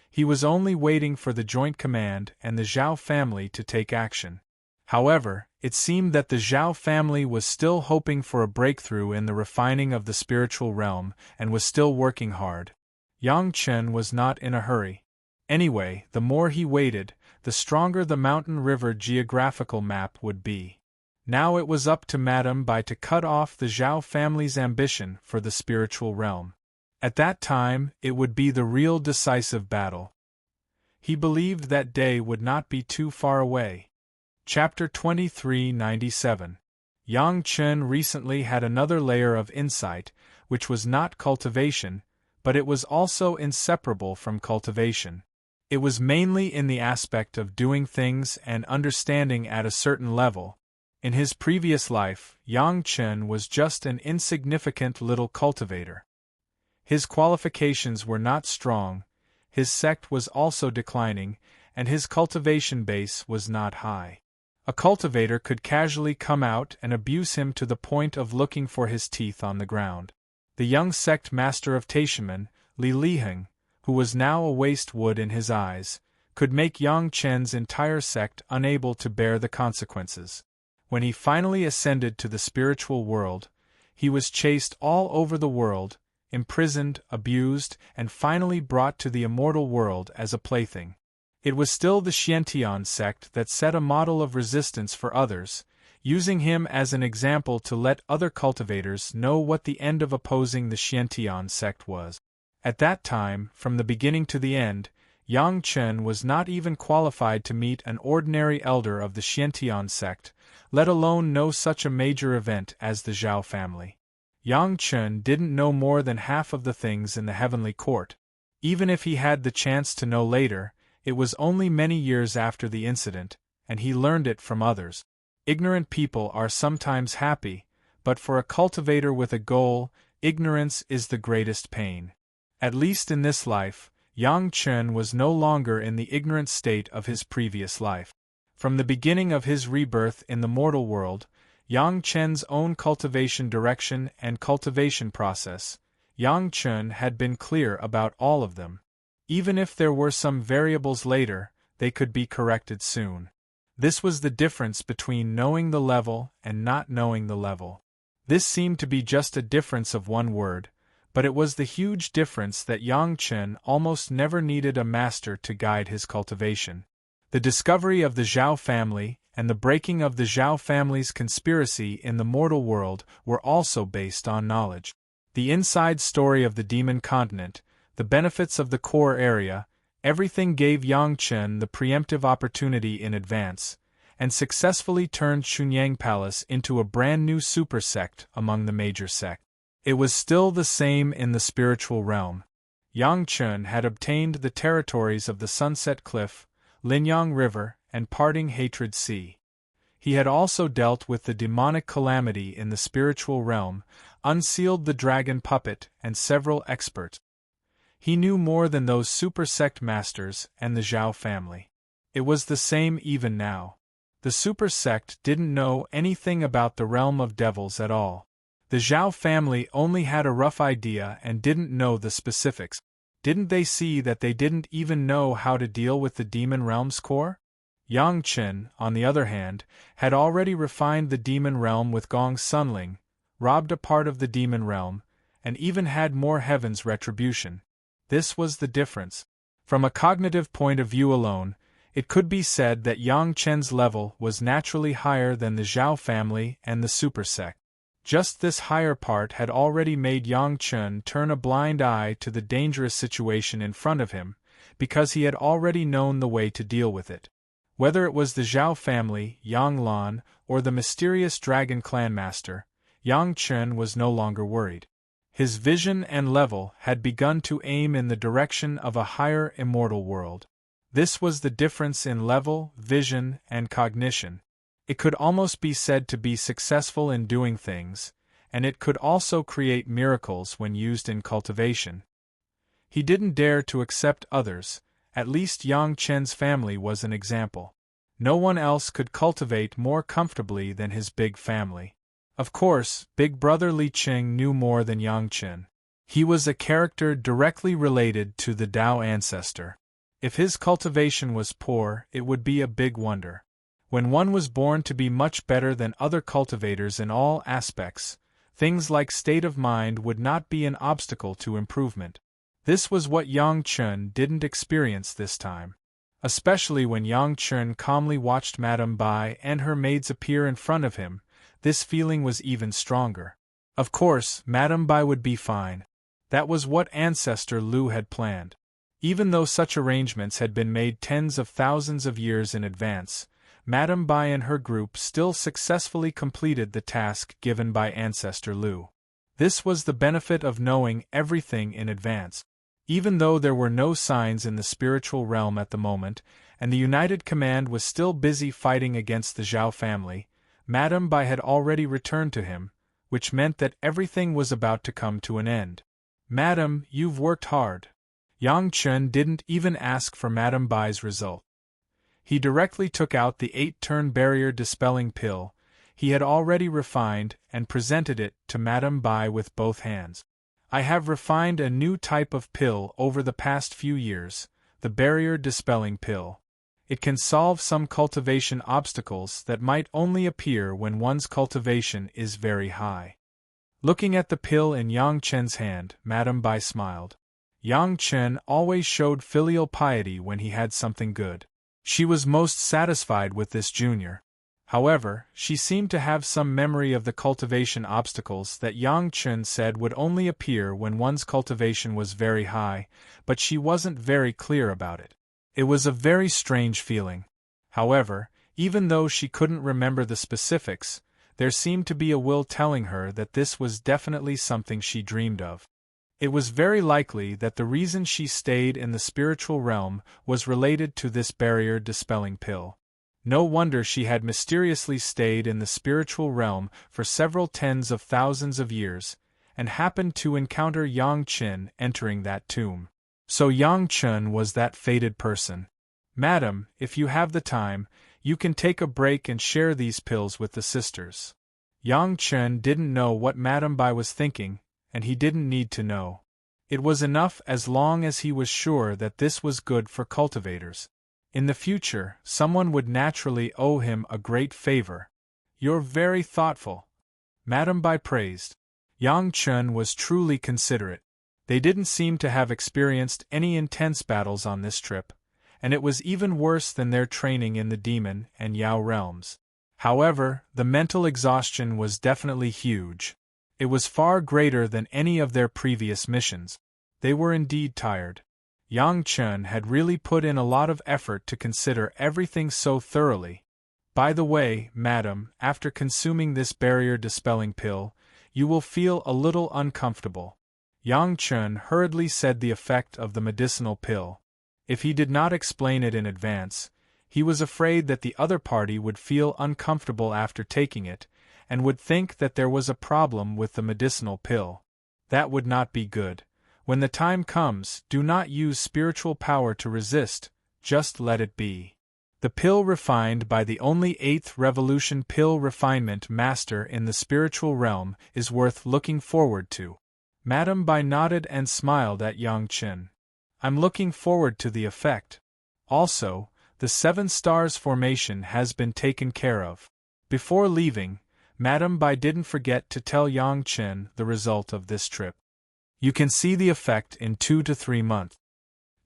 He was only waiting for the joint command and the Zhao family to take action. However, it seemed that the Zhao family was still hoping for a breakthrough in the refining of the spiritual realm and was still working hard. Yang Chen was not in a hurry. Anyway, the more he waited, the stronger the mountain river geographical map would be. Now it was up to Madame Bai to cut off the Zhao family's ambition for the spiritual realm. At that time, it would be the real decisive battle. He believed that day would not be too far away. Chapter 2397. Yang Chen recently had another layer of insight, which was not cultivation, but it was also inseparable from cultivation. It was mainly in the aspect of doing things and understanding at a certain level. In his previous life, Yang Chen was just an insignificant little cultivator. His qualifications were not strong, his sect was also declining, and his cultivation base was not high. A cultivator could casually come out and abuse him to the point of looking for his teeth on the ground. The young sect master of Taishaman, Li Liheng, who was now a waste wood in his eyes, could make Yang Chen's entire sect unable to bear the consequences. When he finally ascended to the spiritual world, he was chased all over the world, imprisoned, abused, and finally brought to the immortal world as a plaything. It was still the Xiantian sect that set a model of resistance for others, using him as an example to let other cultivators know what the end of opposing the Xiantian sect was. At that time, from the beginning to the end, Yang Chen was not even qualified to meet an ordinary elder of the Xiantian sect, let alone know such a major event as the Zhao family. Yang Chen didn't know more than half of the things in the heavenly court. Even if he had the chance to know later, it was only many years after the incident, and he learned it from others. Ignorant people are sometimes happy, but for a cultivator with a goal, ignorance is the greatest pain. At least in this life, Yang Chen was no longer in the ignorant state of his previous life. From the beginning of his rebirth in the mortal world, Yang Chen's own cultivation direction and cultivation process, Yang Chen had been clear about all of them. Even if there were some variables later, they could be corrected soon. This was the difference between knowing the level and not knowing the level. This seemed to be just a difference of one word, but it was the huge difference that Yang Chen almost never needed a master to guide his cultivation. The discovery of the Zhao family and the breaking of the Zhao family's conspiracy in the mortal world were also based on knowledge. The inside story of the demon continent, the benefits of the core area, everything gave Yang Chen the preemptive opportunity in advance, and successfully turned Xunyang Palace into a brand new super sect among the major sects. It was still the same in the spiritual realm. Yang Chen had obtained the territories of the Sunset Cliff, Linyang River, and Parting Hatred Sea. He had also dealt with the demonic calamity in the spiritual realm, unsealed the dragon puppet, and several experts. He knew more than those super sect masters and the Zhao family. It was the same even now. The super sect didn't know anything about the realm of devils at all. The Zhao family only had a rough idea and didn't know the specifics. Didn't they see that they didn't even know how to deal with the demon realm's core? Yang Chen, on the other hand, had already refined the demon realm with Gong Sunling, robbed a part of the demon realm, and even had more heaven's retribution. This was the difference. From a cognitive point of view alone, it could be said that Yang Chen's level was naturally higher than the Zhao family and the super sect. Just this higher part had already made Yang Chen turn a blind eye to the dangerous situation in front of him, because he had already known the way to deal with it. Whether it was the Zhao family, Yang Lan, or the mysterious dragon clan master, Yang Chen was no longer worried. His vision and level had begun to aim in the direction of a higher immortal world. This was the difference in level, vision, and cognition. It could almost be said to be successful in doing things, and it could also create miracles when used in cultivation. He didn't dare to accept others, at least Yang Chen's family was an example. No one else could cultivate more comfortably than his big family. Of course, Big Brother Li Qing knew more than Yang Chen. He was a character directly related to the Tao ancestor. If his cultivation was poor, it would be a big wonder. When one was born to be much better than other cultivators in all aspects, things like state of mind would not be an obstacle to improvement. This was what Yang Chun didn't experience this time. Especially when Yang Chun calmly watched Madame Bai and her maids appear in front of him, this feeling was even stronger. Of course, Madame Bai would be fine. That was what Ancestor Lu had planned. Even though such arrangements had been made tens of thousands of years in advance, Madame Bai and her group still successfully completed the task given by Ancestor Lu. This was the benefit of knowing everything in advance. Even though there were no signs in the spiritual realm at the moment, and the United Command was still busy fighting against the Zhao family, Madame Bai had already returned to him, which meant that everything was about to come to an end. "Madam, you've worked hard." Yang Chun didn't even ask for Madame Bai's result. He directly took out the 8-turn barrier dispelling pill he had already refined and presented it to Madame Bai with both hands. "I have refined a new type of pill over the past few years, the barrier dispelling pill. It can solve some cultivation obstacles that might only appear when one's cultivation is very high." Looking at the pill in Yang Chen's hand, Madame Bai smiled. Yang Chen always showed filial piety when he had something good. She was most satisfied with this junior. However, she seemed to have some memory of the cultivation obstacles that Yang Chen said would only appear when one's cultivation was very high, but she wasn't very clear about it. It was a very strange feeling. However, even though she couldn't remember the specifics, there seemed to be a will telling her that this was definitely something she dreamed of. It was very likely that the reason she stayed in the spiritual realm was related to this barrier dispelling pill. No wonder she had mysteriously stayed in the spiritual realm for several tens of thousands of years, and happened to encounter Yang Chen entering that tomb. So Yang Chen was that fated person. "Madam, if you have the time, you can take a break and share these pills with the sisters." Yang Chen didn't know what Madame Bai was thinking, and he didn't need to know. It was enough as long as he was sure that this was good for cultivators. In the future, someone would naturally owe him a great favor. "You're very thoughtful," Madame Bai praised. Yang Chen was truly considerate. They didn't seem to have experienced any intense battles on this trip, and it was even worse than their training in the demon and Yao realms. However, the mental exhaustion was definitely huge. It was far greater than any of their previous missions. They were indeed tired. Yang Chen had really put in a lot of effort to consider everything so thoroughly. "By the way, madam, after consuming this barrier-dispelling pill, you will feel a little uncomfortable." Yang Chen hurriedly said the effect of the medicinal pill. If he did not explain it in advance, he was afraid that the other party would feel uncomfortable after taking it, and would think that there was a problem with the medicinal pill. That would not be good. When the time comes, do not use spiritual power to resist, just let it be. The pill refined by the only 8th Revolution pill refinement master in the spiritual realm is worth looking forward to. Madame Bai nodded and smiled at Yang Chen. "I'm looking forward to the effect. Also, the 7 stars formation has been taken care of." Before leaving, Madame Bai didn't forget to tell Yang Chen the result of this trip. You can see the effect in 2 to 3 months.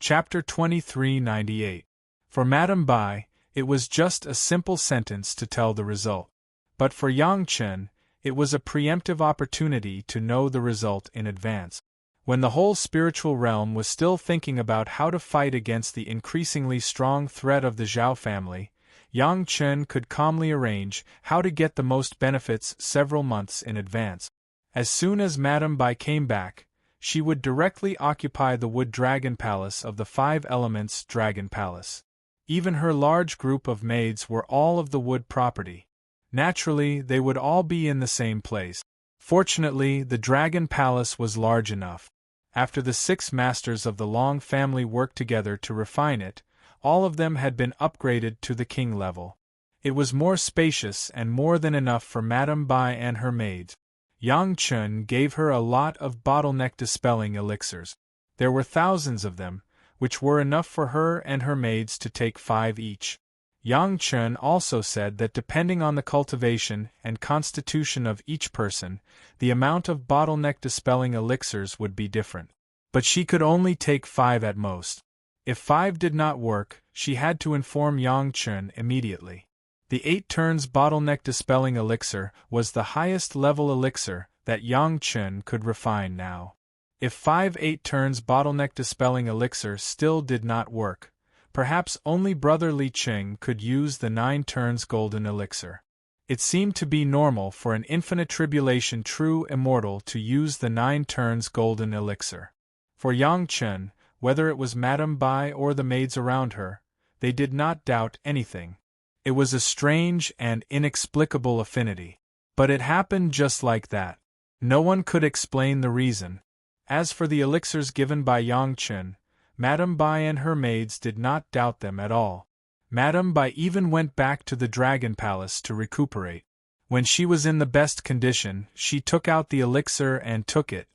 Chapter 2398. For Madame Bai, it was just a simple sentence to tell the result. But for Yang Chen, it was a preemptive opportunity to know the result in advance. When the whole spiritual realm was still thinking about how to fight against the increasingly strong threat of the Zhao family, Yang Chen could calmly arrange how to get the most benefits several months in advance. As soon as Madame Bai came back, she would directly occupy the Wood Dragon Palace of the 5 Elements Dragon Palace. Even her large group of maids were all of the wood property. Naturally, they would all be in the same place. Fortunately, the Dragon Palace was large enough. After the 6 masters of the Long family worked together to refine it, all of them had been upgraded to the king level. It was more spacious and more than enough for Madame Bai and her maids. Yang Chen gave her a lot of bottleneck-dispelling elixirs. There were thousands of them, which were enough for her and her maids to take 5 each. Yang Chen also said that depending on the cultivation and constitution of each person, the amount of bottleneck-dispelling elixirs would be different. But she could only take 5 at most. If 5 did not work, she had to inform Yang Chen immediately. The 8 turns bottleneck dispelling elixir was the highest level elixir that Yang Chen could refine now. If 5 8 turns bottleneck dispelling elixir still did not work, perhaps only Brother Li Qing could use the 9 turns golden elixir. It seemed to be normal for an infinite tribulation true immortal to use the 9 turns golden elixir. For Yang Chen, whether it was Madame Bai or the maids around her, they did not doubt anything. It was a strange and inexplicable affinity. But it happened just like that. No one could explain the reason. As for the elixirs given by Yang Chen, Madame Bai and her maids did not doubt them at all. Madame Bai even went back to the Dragon Palace to recuperate. When she was in the best condition, she took out the elixir and took it.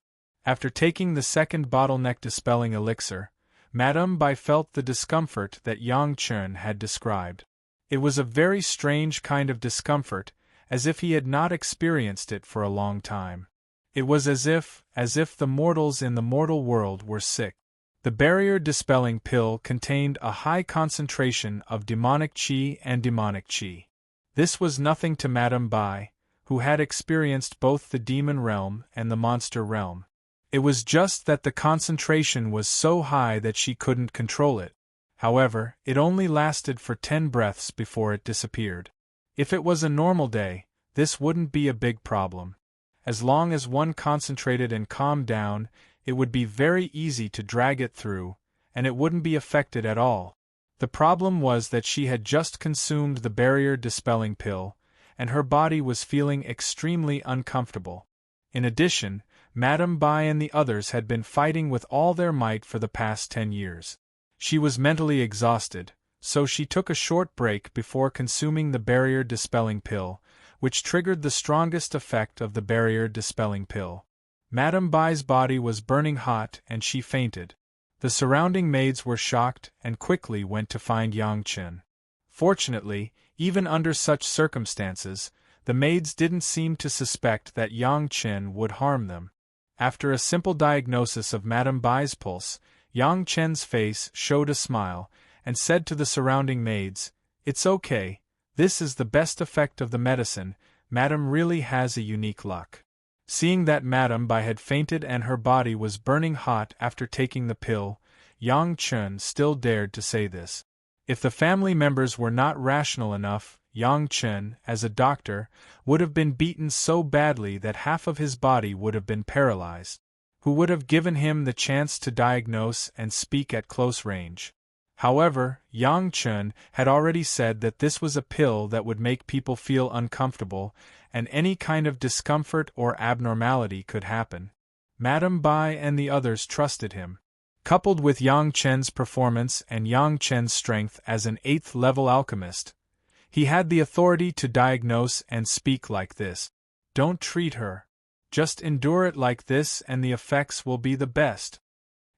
After taking the second bottleneck dispelling elixir, Madame Bai felt the discomfort that Yang Chen had described. It was a very strange kind of discomfort, as if he had not experienced it for a long time. It was as if the mortals in the mortal world were sick. The barrier-dispelling pill contained a high concentration of demonic qi and demonic qi. This was nothing to Madame Bai, who had experienced both the demon realm and the monster realm. It was just that the concentration was so high that she couldn't control it. However, it only lasted for 10 breaths before it disappeared. If it was a normal day, this wouldn't be a big problem. As long as one concentrated and calmed down, it would be very easy to drag it through, and it wouldn't be affected at all. The problem was that she had just consumed the barrier-dispelling pill, and her body was feeling extremely uncomfortable. In addition, Madame Bai and the others had been fighting with all their might for the past 10 years. She was mentally exhausted, so she took a short break before consuming the barrier-dispelling pill, which triggered the strongest effect of the barrier-dispelling pill. Madame Bai's body was burning hot and she fainted. The surrounding maids were shocked and quickly went to find Yang Chen. Fortunately, even under such circumstances, the maids didn't seem to suspect that Yang Chen would harm them. After a simple diagnosis of Madame Bai's pulse, Yang Chen's face showed a smile, and said to the surrounding maids, "It's okay, this is the best effect of the medicine, Madame really has a unique luck." Seeing that Madame Bai had fainted and her body was burning hot after taking the pill, Yang Chen still dared to say this. If the family members were not rational enough, Yang Chen, as a doctor, would have been beaten so badly that half of his body would have been paralyzed. Who would have given him the chance to diagnose and speak at close range. However, Yang Chen had already said that this was a pill that would make people feel uncomfortable, and any kind of discomfort or abnormality could happen. Madame Bai and the others trusted him. Coupled with Yang Chen's performance and Yang Chen's strength as an 8th-level alchemist, he had the authority to diagnose and speak like this. "Don't treat her. Just endure it like this and the effects will be the best."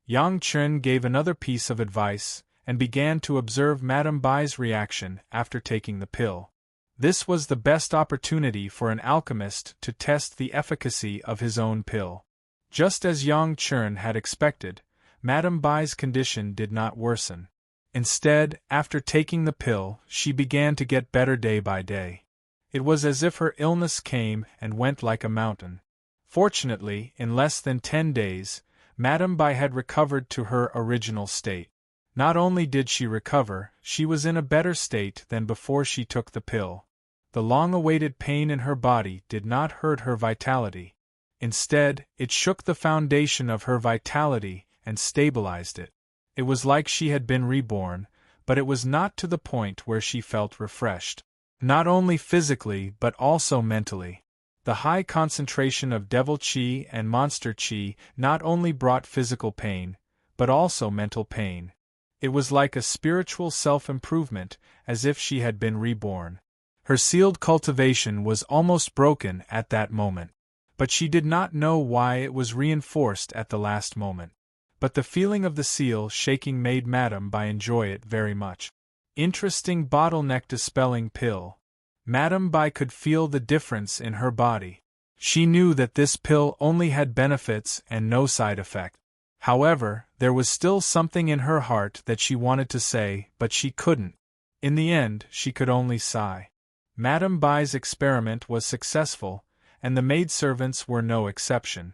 Yang Chen gave another piece of advice, and began to observe Madame Bai's reaction after taking the pill. This was the best opportunity for an alchemist to test the efficacy of his own pill. Just as Yang Chen had expected, Madame Bai's condition did not worsen. Instead, after taking the pill, she began to get better day by day. It was as if her illness came and went like a mountain. Fortunately, in less than 10 days, Madame Bai had recovered to her original state. Not only did she recover, she was in a better state than before she took the pill. The long-awaited pain in her body did not hurt her vitality. Instead, it shook the foundation of her vitality and stabilized it. It was like she had been reborn, but it was not to the point where she felt refreshed. Not only physically but also mentally. The high concentration of devil qi and monster qi not only brought physical pain, but also mental pain. It was like a spiritual self-improvement, as if she had been reborn. Her sealed cultivation was almost broken at that moment. But she did not know why it was reinforced at the last moment. But the feeling of the seal shaking made Madame Bai enjoy it very much. Interesting bottleneck dispelling pill. Madame Bai could feel the difference in her body. She knew that this pill only had benefits and no side effect. However, there was still something in her heart that she wanted to say, but she couldn't. In the end, she could only sigh. Madame Bai's experiment was successful, and the maidservants were no exception.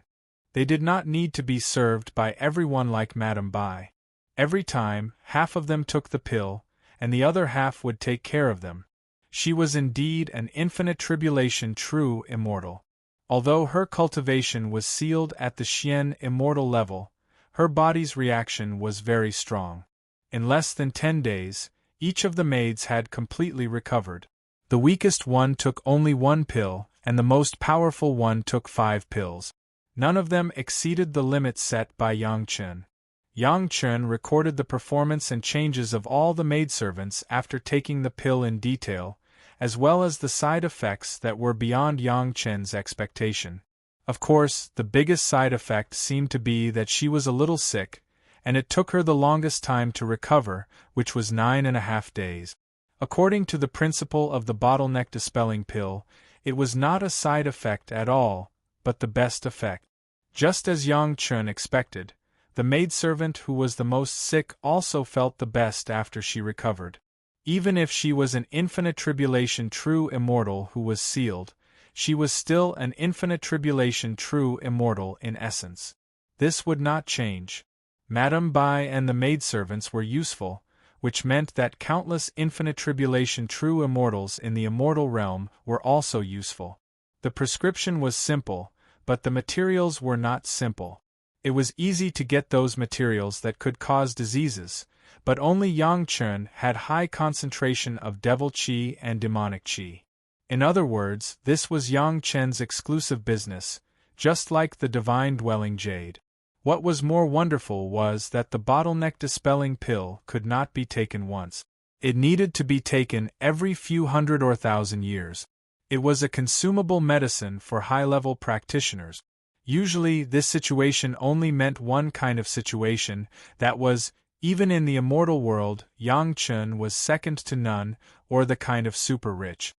They did not need to be served by everyone like Madame Bai. Every time, half of them took the pill, and the other half would take care of them. She was indeed an infinite tribulation true immortal. Although her cultivation was sealed at the Xian immortal level, her body's reaction was very strong. In less than 10 days, each of the maids had completely recovered. The weakest one took only 1 pill, and the most powerful one took 5 pills. None of them exceeded the limit set by Yang Chen. Yang Chen recorded the performance and changes of all the maidservants after taking the pill in detail, as well as the side effects that were beyond Yang Chen's expectation. Of course, the biggest side effect seemed to be that she was a little sick, and it took her the longest time to recover, which was 9.5 days. According to the principle of the bottleneck dispelling pill, it was not a side effect at all, but the best effect. Just as Yang Chen expected, the maidservant who was the most sick also felt the best after she recovered. Even if she was an infinite tribulation true immortal who was sealed, she was still an infinite tribulation true immortal in essence. This would not change. Madame Bai and the maidservants were useful, which meant that countless infinite tribulation true immortals in the immortal realm were also useful. The prescription was simple, but the materials were not simple. It was easy to get those materials that could cause diseases, but only Yang Chen had high concentration of devil qi and demonic qi. In other words, this was Yang Chen's exclusive business, just like the divine dwelling jade. What was more wonderful was that the bottleneck dispelling pill could not be taken once. It needed to be taken every few hundred or thousand years. It was a consumable medicine for high-level practitioners. Usually, this situation only meant one kind of situation, that was, even in the immortal world, Yang Chen was second to none, or the kind of super-rich.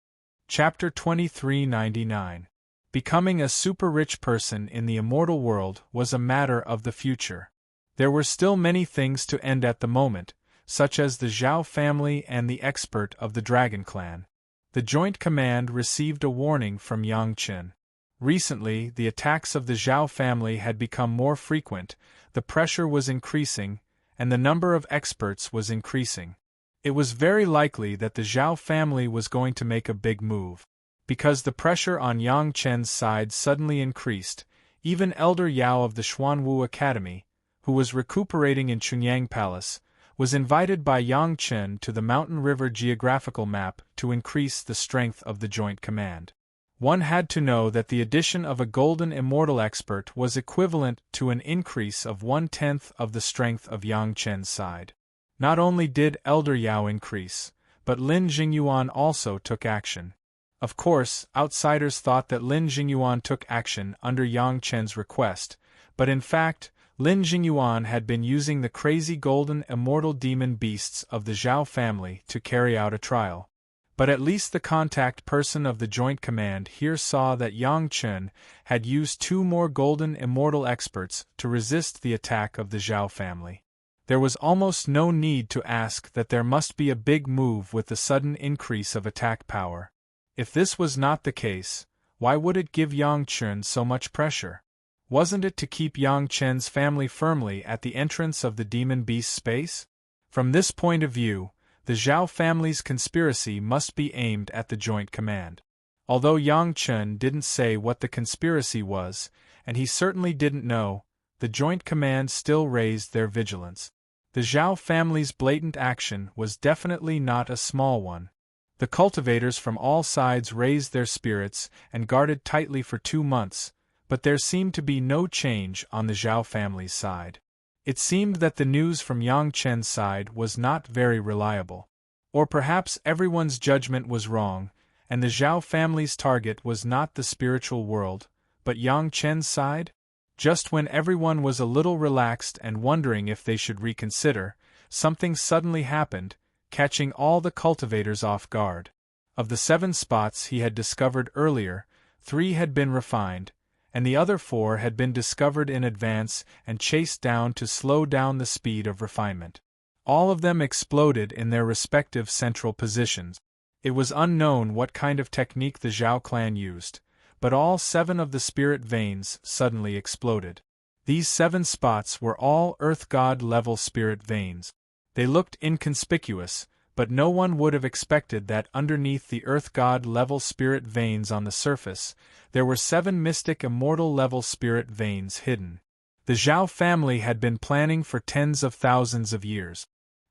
Chapter 2399. Becoming a super-rich person in the immortal world was a matter of the future. There were still many things to end at the moment, such as the Zhao family and the expert of the Dragon Clan. The Joint Command received a warning from Yang Chen. Recently, the attacks of the Zhao family had become more frequent, the pressure was increasing, and the number of experts was increasing. It was very likely that the Zhao family was going to make a big move. Because the pressure on Yang Chen's side suddenly increased, even Elder Yao of the Xuanwu Academy, who was recuperating in Chunyang Palace, was invited by Yang Chen to the Mountain River geographical map to increase the strength of the Joint Command. One had to know that the addition of a golden immortal expert was equivalent to an increase of 1/10 of the strength of Yang Chen's side. Not only did Elder Yao increase, but Lin Jingyuan also took action. Of course, outsiders thought that Lin Jingyuan took action under Yang Chen's request, but in fact, Lin Jingyuan had been using the crazy golden immortal demon beasts of the Zhao family to carry out a trial. But at least the contact person of the Joint Command here saw that Yang Chen had used 2 more golden immortal experts to resist the attack of the Zhao family. There was almost no need to ask that there must be a big move with the sudden increase of attack power. If this was not the case, why would it give Yang Chen so much pressure? Wasn't it to keep Yang Chen's family firmly at the entrance of the demon beast space? From this point of view, the Zhao family's conspiracy must be aimed at the Joint Command. Although Yang Chen didn't say what the conspiracy was, and he certainly didn't know, the Joint Command still raised their vigilance. The Zhao family's blatant action was definitely not a small one. The cultivators from all sides raised their spirits and guarded tightly for 2 months, but there seemed to be no change on the Zhao family's side. It seemed that the news from Yang Chen's side was not very reliable. Or perhaps everyone's judgment was wrong, and the Zhao family's target was not the spiritual world, but Yang Chen's side? Just when everyone was a little relaxed and wondering if they should reconsider, something suddenly happened, catching all the cultivators off guard. Of the 7 spots he had discovered earlier, 3 had been refined, and the other 4 had been discovered in advance and chased down to slow down the speed of refinement. All of them exploded in their respective central positions. It was unknown what kind of technique the Zhao clan used, but all 7 of the spirit veins suddenly exploded. These 7 spots were all Earth God-level spirit veins. They looked inconspicuous, but no one would have expected that underneath the Earth God-level spirit veins on the surface, there were 7 mystic Immortal-level spirit veins hidden. The Zhao family had been planning for tens of thousands of years.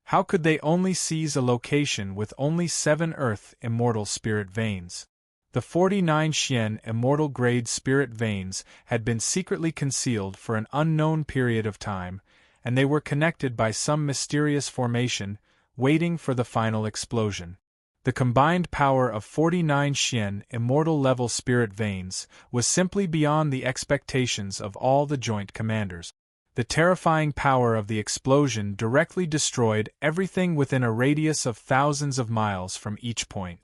How could they only seize a location with only 7 Earth Immortal spirit veins? The 49 Xian Immortal grade spirit veins had been secretly concealed for an unknown period of time, and they were connected by some mysterious formation, waiting for the final explosion. The combined power of 49 Xian Immortal-level spirit veins was simply beyond the expectations of all the joint commanders. The terrifying power of the explosion directly destroyed everything within a radius of thousands of miles from each point.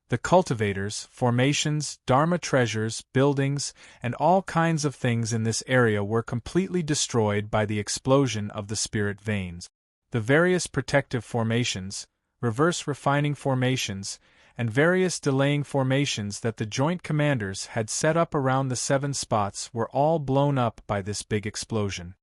The cultivators, formations, Dharma treasures, buildings, and all kinds of things in this area were completely destroyed by the explosion of the spirit veins. The various protective formations, reverse refining formations, and various delaying formations that the joint commanders had set up around the 7 spots were all blown up by this big explosion.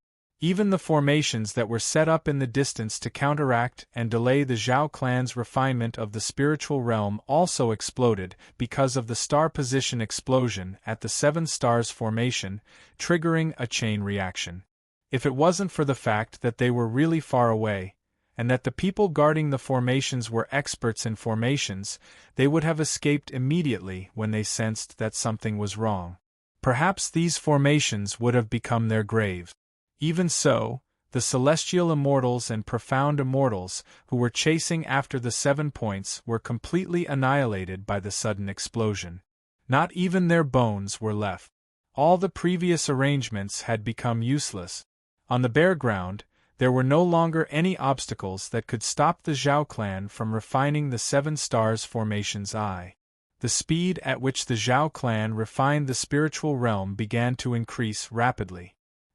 Even the formations that were set up in the distance to counteract and delay the Zhao clan's refinement of the spiritual realm also exploded because of the star position explosion at the 7 stars formation, triggering a chain reaction. If it wasn't for the fact that they were really far away, and that the people guarding the formations were experts in formations, they would have escaped immediately when they sensed that something was wrong. Perhaps these formations would have become their graves. Even so, the celestial immortals and profound immortals who were chasing after the 7 points were completely annihilated by the sudden explosion. Not even their bones were left. All the previous arrangements had become useless. On the bare ground, there were no longer any obstacles that could stop the Zhao clan from refining the 7 stars formation's eye. The speed at which the Zhao clan refined the spiritual realm began to increase rapidly.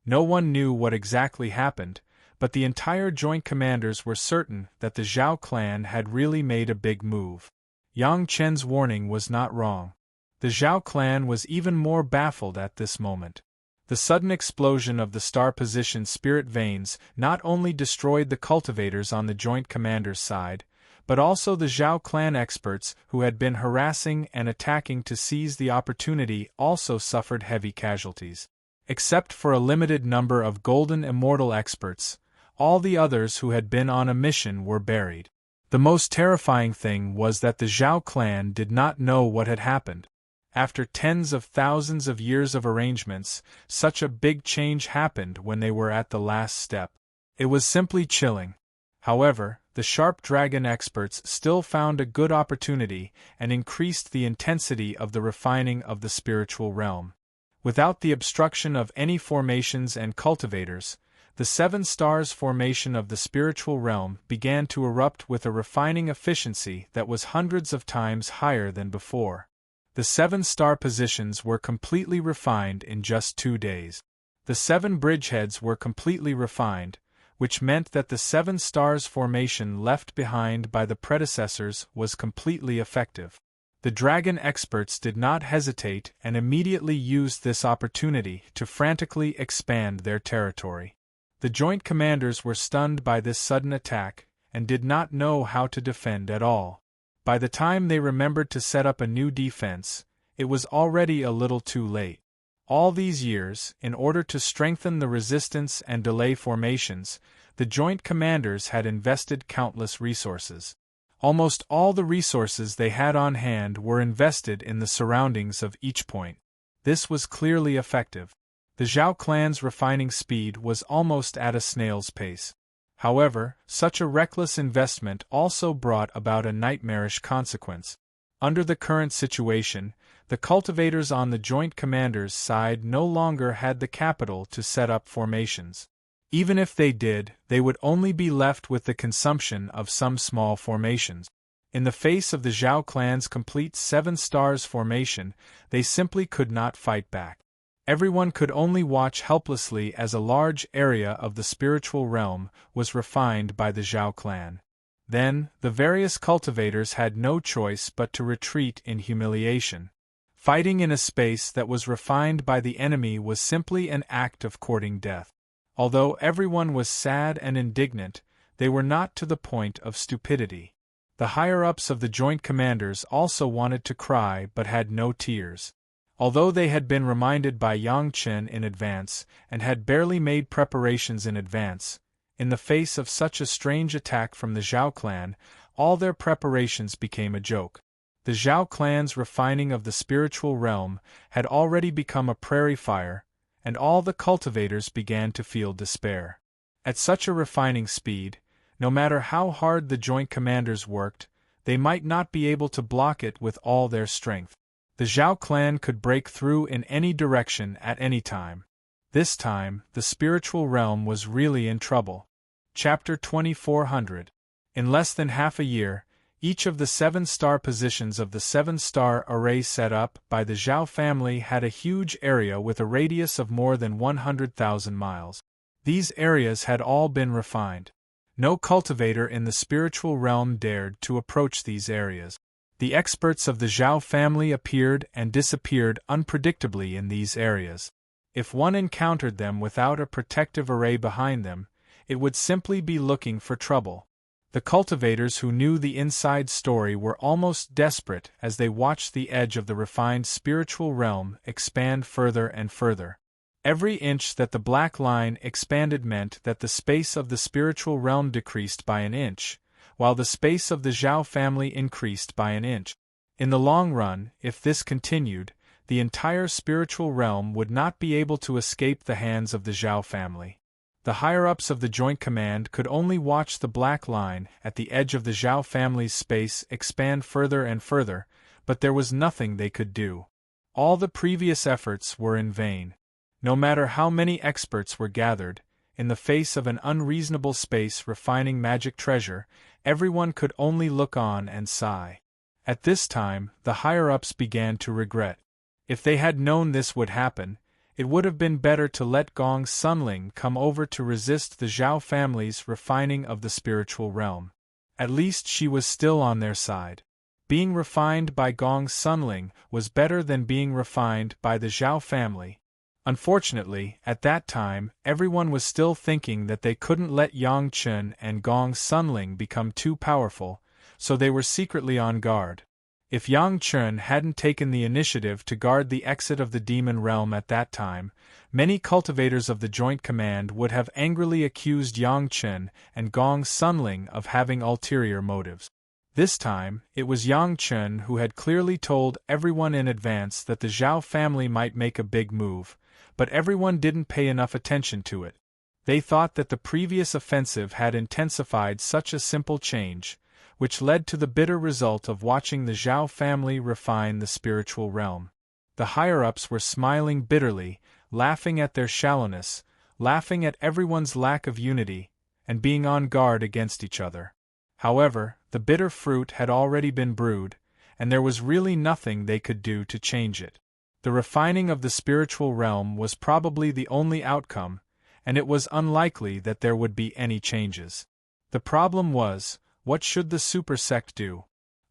No one knew what exactly happened, but the entire joint commanders were certain that the Zhao clan had really made a big move. Yang Chen's warning was not wrong. The Zhao clan was even more baffled at this moment. The sudden explosion of the star-positioned spirit veins not only destroyed the cultivators on the joint commander's side, but also the Zhao clan experts who had been harassing and attacking to seize the opportunity also suffered heavy casualties. Except for a limited number of golden immortal experts, all the others who had been on a mission were buried. The most terrifying thing was that the Zhao clan did not know what had happened. After tens of thousands of years of arrangements, such a big change happened when they were at the last step. It was simply chilling. However, the sharp dragon experts still found a good opportunity and increased the intensity of the refining of the spiritual realm. Without the obstruction of any formations and cultivators, the 7 stars formation of the spiritual realm began to erupt with a refining efficiency that was hundreds of times higher than before. The 7 star positions were completely refined in just 2 days. The 7 bridgeheads were completely refined, which meant that the 7 stars formation left behind by the predecessors was completely effective. The dragon experts did not hesitate and immediately used this opportunity to frantically expand their territory. The joint commanders were stunned by this sudden attack and did not know how to defend at all. By the time they remembered to set up a new defense, it was already a little too late. All these years, in order to strengthen the resistance and delay formations, the joint commanders had invested countless resources. Almost all the resources they had on hand were invested in the surroundings of each point. This was clearly effective. The Zhao clan's refining speed was almost at a snail's pace. However, such a reckless investment also brought about a nightmarish consequence. Under the current situation, the cultivators on the joint commander's side no longer had the capital to set up formations. Even if they did, they would only be left with the consumption of some small formations. In the face of the Zhao clan's complete 7 stars formation, they simply could not fight back. Everyone could only watch helplessly as a large area of the spiritual realm was refined by the Zhao clan. Then, the various cultivators had no choice but to retreat in humiliation. Fighting in a space that was refined by the enemy was simply an act of courting death. Although everyone was sad and indignant, they were not to the point of stupidity. The higher-ups of the Joint Commanders also wanted to cry but had no tears. Although they had been reminded by Yang Chen in advance, and had barely made preparations in advance, in the face of such a strange attack from the Zhao clan, all their preparations became a joke. The Zhao clan's refining of the spiritual realm had already become a prairie fire, and all the cultivators began to feel despair. At such a refining speed, no matter how hard the Joint Commanders worked, they might not be able to block it with all their strength. The Zhao clan could break through in any direction at any time. This time, the spiritual realm was really in trouble. Chapter 2400. In less than half a year, each of the 7-star positions of the 7-star array set up by the Zhao family had a huge area with a radius of more than 100,000 miles. These areas had all been refined. No cultivator in the spiritual realm dared to approach these areas. The experts of the Zhao family appeared and disappeared unpredictably in these areas. If one encountered them without a protective array behind them, it would simply be looking for trouble. The cultivators who knew the inside story were almost desperate as they watched the edge of the refined spiritual realm expand further and further. Every inch that the black line expanded meant that the space of the spiritual realm decreased by an inch, while the space of the Zhao family increased by an inch. In the long run, if this continued, the entire spiritual realm would not be able to escape the hands of the Zhao family. The higher-ups of the Joint Command could only watch the black line at the edge of the Zhao family's space expand further and further, but there was nothing they could do. All the previous efforts were in vain. No matter how many experts were gathered, in the face of an unreasonable space refining magic treasure, everyone could only look on and sigh. At this time, the higher-ups began to regret. If they had known this would happen, it would have been better to let Gong Sunling come over to resist the Zhao family's refining of the spiritual realm. At least she was still on their side. Being refined by Gong Sunling was better than being refined by the Zhao family. Unfortunately, at that time, everyone was still thinking that they couldn't let Yang Chen and Gong Sunling become too powerful, so they were secretly on guard. If Yang Chen hadn't taken the initiative to guard the exit of the demon realm at that time, many cultivators of the Joint Command would have angrily accused Yang Chen and Gong Sunling of having ulterior motives. This time, it was Yang Chen who had clearly told everyone in advance that the Zhao family might make a big move, but everyone didn't pay enough attention to it. They thought that the previous offensive had intensified such a simple change, which led to the bitter result of watching the Zhao family refine the spiritual realm. The higher-ups were smiling bitterly, laughing at their shallowness, laughing at everyone's lack of unity, and being on guard against each other. However, the bitter fruit had already been brewed, and there was really nothing they could do to change it. The refining of the spiritual realm was probably the only outcome, and it was unlikely that there would be any changes. The problem was, what should the super sect do?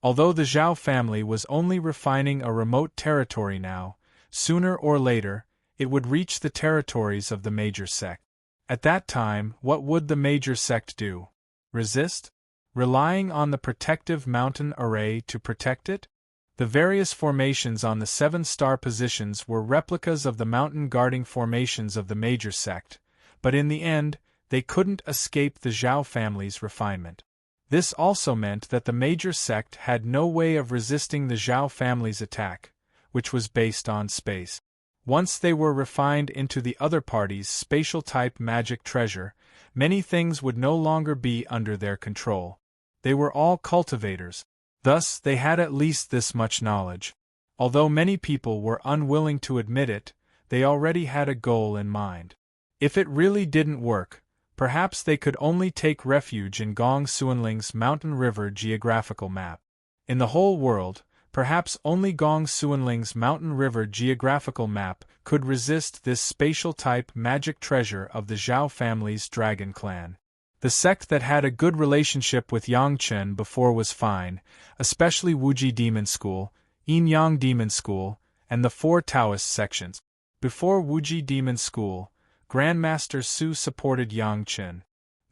Although the Zhao family was only refining a remote territory now, sooner or later, it would reach the territories of the major sect. At that time, what would the major sect do? Resist? Relying on the protective mountain array to protect it? The various formations on the 7-star positions were replicas of the mountain-guarding formations of the major sect, but in the end, they couldn't escape the Zhao family's refinement. This also meant that the major sect had no way of resisting the Zhao family's attack, which was based on space. Once they were refined into the other party's spatial-type magic treasure, many things would no longer be under their control. They were all cultivators. Thus, they had at least this much knowledge. Although many people were unwilling to admit it, they already had a goal in mind. If it really didn't work, perhaps they could only take refuge in Gong Sunling's Mountain River geographical map. In the whole world, Perhaps only Gong Suanling's mountain river geographical map could resist this spatial-type magic treasure of the Zhao family's dragon clan. The sect that had a good relationship with Yangchen before was fine, especially Wuji Demon School, Yin Yang Demon School, and the 4 Taoist sections. Before Wuji Demon School, Grandmaster Su supported Yangchen.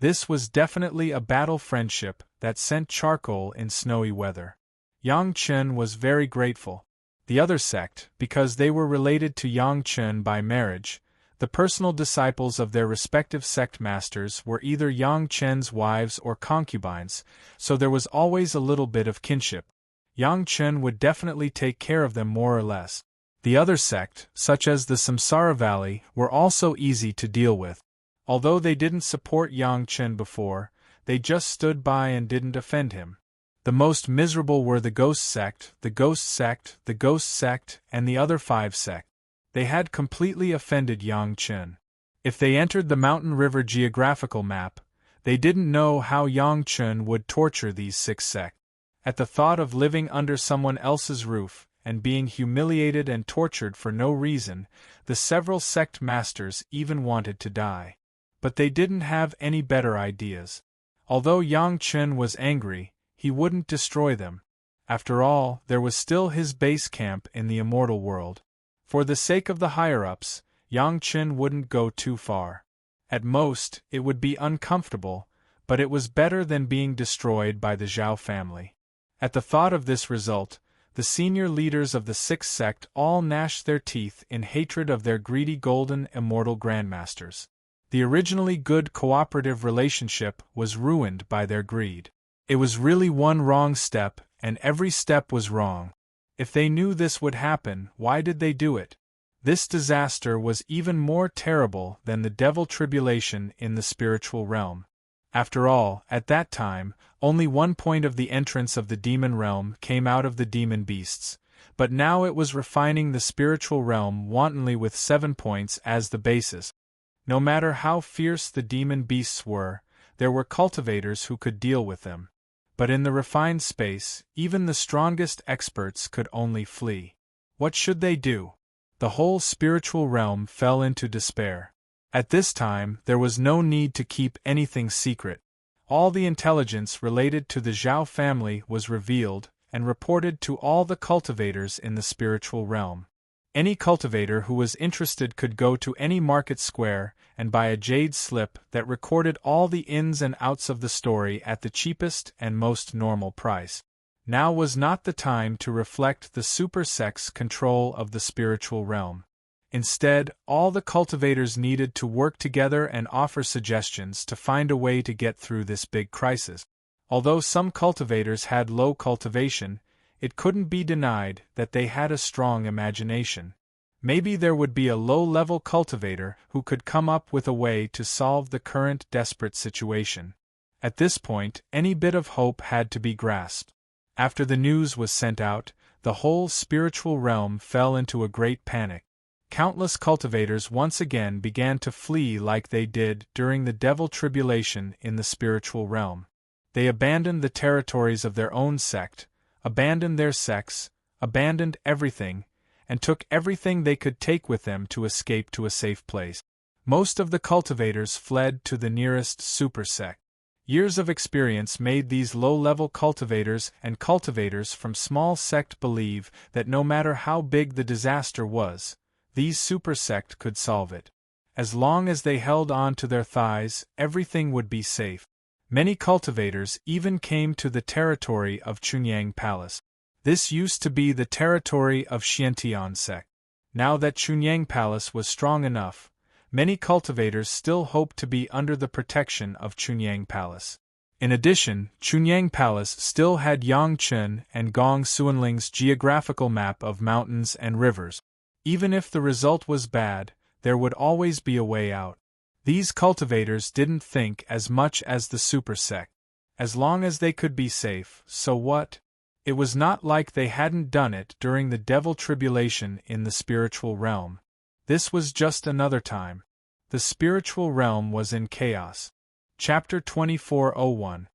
This was definitely a battle friendship that sent charcoal in snowy weather. Yangchen was very grateful. The other sect, because they were related to Yangchen by marriage, the personal disciples of their respective sect masters were either Yangchen's wives or concubines, so there was always a little bit of kinship. Yangchen would definitely take care of them more or less. The other sect, such as the Samsara Valley, were also easy to deal with. Although they didn't support Yangchen before, they just stood by and didn't offend him. The most miserable were the Ghost Sect, the Ghost Sect, the Ghost Sect, and the other 5 sects. They had completely offended Yangchen. If they entered the mountain river geographical map, they didn't know how Yangchen would torture these 6 sects. At the thought of living under someone else's roof, and being humiliated and tortured for no reason, the several sect masters even wanted to die. But they didn't have any better ideas. Although Yangchen was angry, he wouldn't destroy them. After all, there was still his base camp in the immortal world. For the sake of the higher-ups, Yangchen wouldn't go too far. At most, it would be uncomfortable, but it was better than being destroyed by the Zhao family. At the thought of this result, the senior leaders of the 6th sect all gnashed their teeth in hatred of their greedy golden immortal grandmasters. The originally good cooperative relationship was ruined by their greed. It was really one wrong step, and every step was wrong. If they knew this would happen, why did they do it? This disaster was even more terrible than the devil tribulation in the spiritual realm. After all, at that time, only one point of the entrance of the demon realm came out of the demon beasts, but now it was refining the spiritual realm wantonly with 7 points as the basis. No matter how fierce the demon beasts were, there were cultivators who could deal with them. But in the refined space, even the strongest experts could only flee. What should they do? The whole spiritual realm fell into despair. At this time, there was no need to keep anything secret. All the intelligence related to the Zhao family was revealed and reported to all the cultivators in the spiritual realm. Any cultivator who was interested could go to any market square and buy a jade slip that recorded all the ins and outs of the story at the cheapest and most normal price. Now was not the time to reflect the super sect's control of the spiritual realm. Instead, all the cultivators needed to work together and offer suggestions to find a way to get through this big crisis. Although some cultivators had low cultivation, it couldn't be denied that they had a strong imagination. Maybe there would be a low-level cultivator who could come up with a way to solve the current desperate situation. At this point, any bit of hope had to be grasped. After the news was sent out, the whole spiritual realm fell into a great panic. Countless cultivators once again began to flee like they did during the devil tribulation in the spiritual realm. They abandoned the territories of their own sect, abandoned their sects, abandoned everything, and took everything they could take with them to escape to a safe place. Most of the cultivators fled to the nearest super sect. Years of experience made these low-level cultivators and cultivators from small sect believe that no matter how big the disaster was, these super sect could solve it. As long as they held on to their thighs, everything would be safe. Many cultivators even came to the territory of Chunyang Palace. This used to be the territory of Xiantian sect. Now that Chunyang Palace was strong enough, many cultivators still hoped to be under the protection of Chunyang Palace. In addition, Chunyang Palace still had Yangchen and Gong Suanling's geographical map of mountains and rivers. Even if the result was bad, there would always be a way out. These cultivators didn't think as much as the super sect. As long as they could be safe, so what? It was not like they hadn't done it during the devil tribulation in the spiritual realm. This was just another time. The spiritual realm was in chaos. Chapter 2401.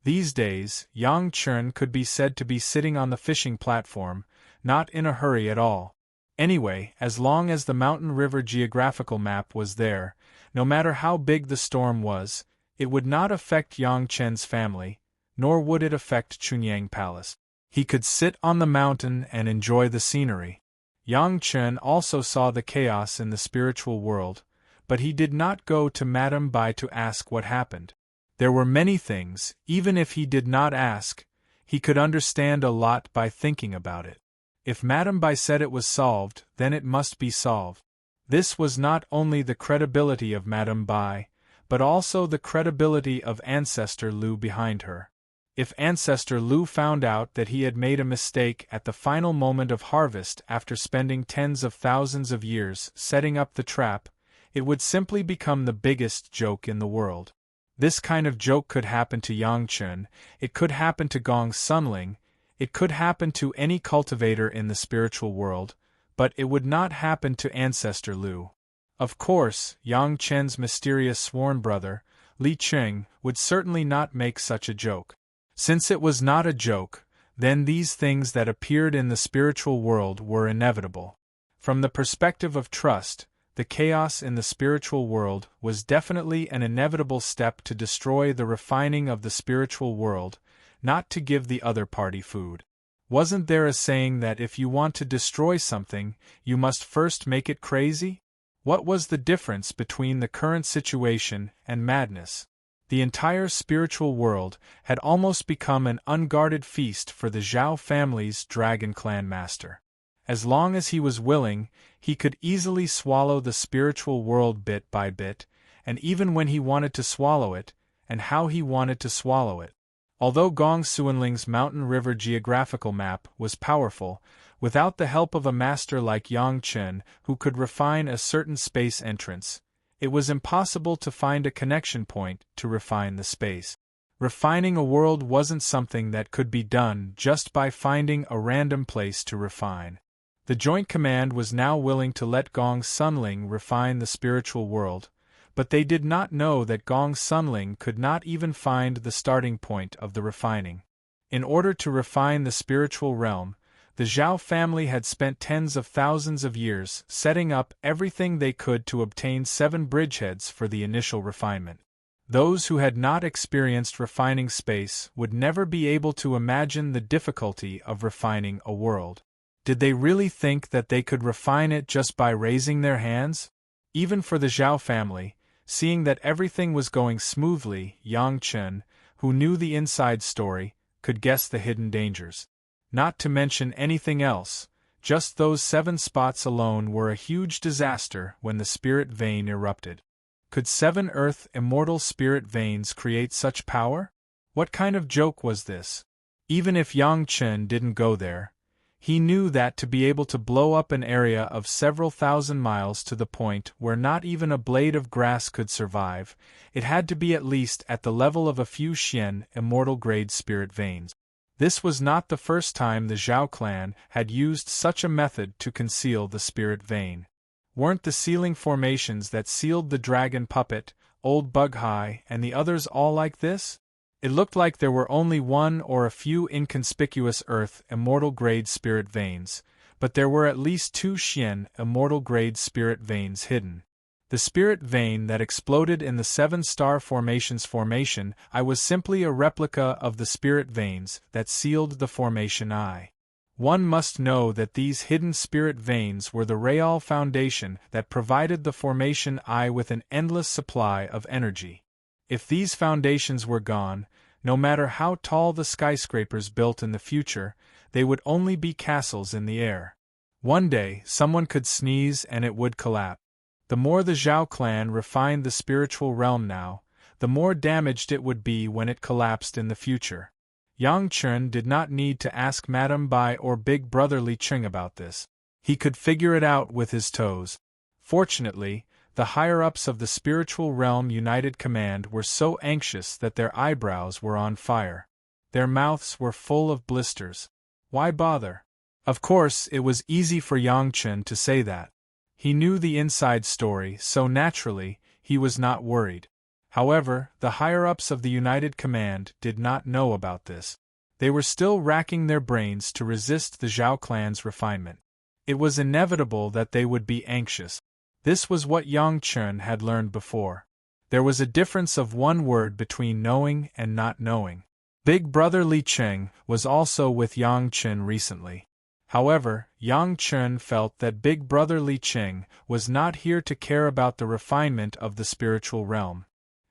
These days, Yang Chun could be said to be sitting on the fishing platform, not in a hurry at all. Anyway, as long as the mountain river geographical map was there, no matter how big the storm was, it would not affect Yang Chen's family, nor would it affect Chunyang Palace. He could sit on the mountain and enjoy the scenery. Yang Chen also saw the chaos in the spiritual world, but he did not go to Madame Bai to ask what happened. There were many things, even if he did not ask, he could understand a lot by thinking about it. If Madame Bai said it was solved, then it must be solved. This was not only the credibility of Madame Bai, but also the credibility of Ancestor Lu behind her. If Ancestor Lu found out that he had made a mistake at the final moment of harvest after spending tens of thousands of years setting up the trap, it would simply become the biggest joke in the world. This kind of joke could happen to Yang Chun, it could happen to Gong Sunling, it could happen to any cultivator in the spiritual world, but it would not happen to Ancestor Lu. Of course, Yang Chen's mysterious sworn brother, Li Cheng, would certainly not make such a joke. Since it was not a joke, then these things that appeared in the spiritual world were inevitable. From the perspective of trust, the chaos in the spiritual world was definitely an inevitable step to destroy the refining of the spiritual world, not to give the other party food. Wasn't there a saying that if you want to destroy something, you must first make it crazy? What was the difference between the current situation and madness? The entire spiritual world had almost become an unguarded feast for the Zhao family's Dragon Clan master. As long as he was willing, he could easily swallow the spiritual world bit by bit, and even when he wanted to swallow it, and how he wanted to swallow it. Although Gong Suanling's mountain river geographical map was powerful, without the help of a master like Yang Chen who could refine a certain space entrance, it was impossible to find a connection point to refine the space. Refining a world wasn't something that could be done just by finding a random place to refine. The Joint Command was now willing to let Gong Sunling refine the spiritual world, but they did not know that Gong Sunling could not even find the starting point of the refining. In order to refine the spiritual realm, the Zhao family had spent tens of thousands of years setting up everything they could to obtain 7 bridgeheads for the initial refinement. Those who had not experienced refining space would never be able to imagine the difficulty of refining a world. Did they really think that they could refine it just by raising their hands? Even for the Zhao family, seeing that everything was going smoothly, Yang Chen, who knew the inside story, could guess the hidden dangers. Not to mention anything else, just those 7 spots alone were a huge disaster when the spirit vein erupted. Could 7 Earth immortal spirit veins create such power? What kind of joke was this? Even if Yang Chen didn't go there, he knew that to be able to blow up an area of several thousand miles to the point where not even a blade of grass could survive, it had to be at least at the level of a few Xian immortal-grade spirit veins. This was not the first time the Zhao clan had used such a method to conceal the spirit vein. Weren't the sealing formations that sealed the dragon puppet, Old Bug High, and the others all like this? It looked like there were only one or a few inconspicuous Earth immortal-grade spirit veins, but there were at least 2 Xian immortal-grade spirit veins hidden. The spirit vein that exploded in the 7-star formations formation I was simply a replica of the spirit veins that sealed the formation I. One must know that these hidden spirit veins were the Real foundation that provided the formation I with an endless supply of energy. If these foundations were gone, no matter how tall the skyscrapers built in the future, they would only be castles in the air. One day, someone could sneeze and it would collapse. The more the Zhao clan refined the spiritual realm now, the more damaged it would be when it collapsed in the future. Yang Chen did not need to ask Madame Bai or Big Brother Li Cheng about this. He could figure it out with his toes. Fortunately, the higher-ups of the spiritual realm United Command were so anxious that their eyebrows were on fire. Their mouths were full of blisters. Why bother? Of course, it was easy for Yang Chen to say that. He knew the inside story, so naturally, he was not worried. However, the higher-ups of the United Command did not know about this. They were still racking their brains to resist the Zhao clan's refinement. It was inevitable that they would be anxious. This was what Yang Chen had learned before. There was a difference of one word between knowing and not knowing. Big brother Li Cheng was also with Yang Chen recently. However, Yang Chen felt that big brother Li Cheng was not here to care about the refinement of the spiritual realm.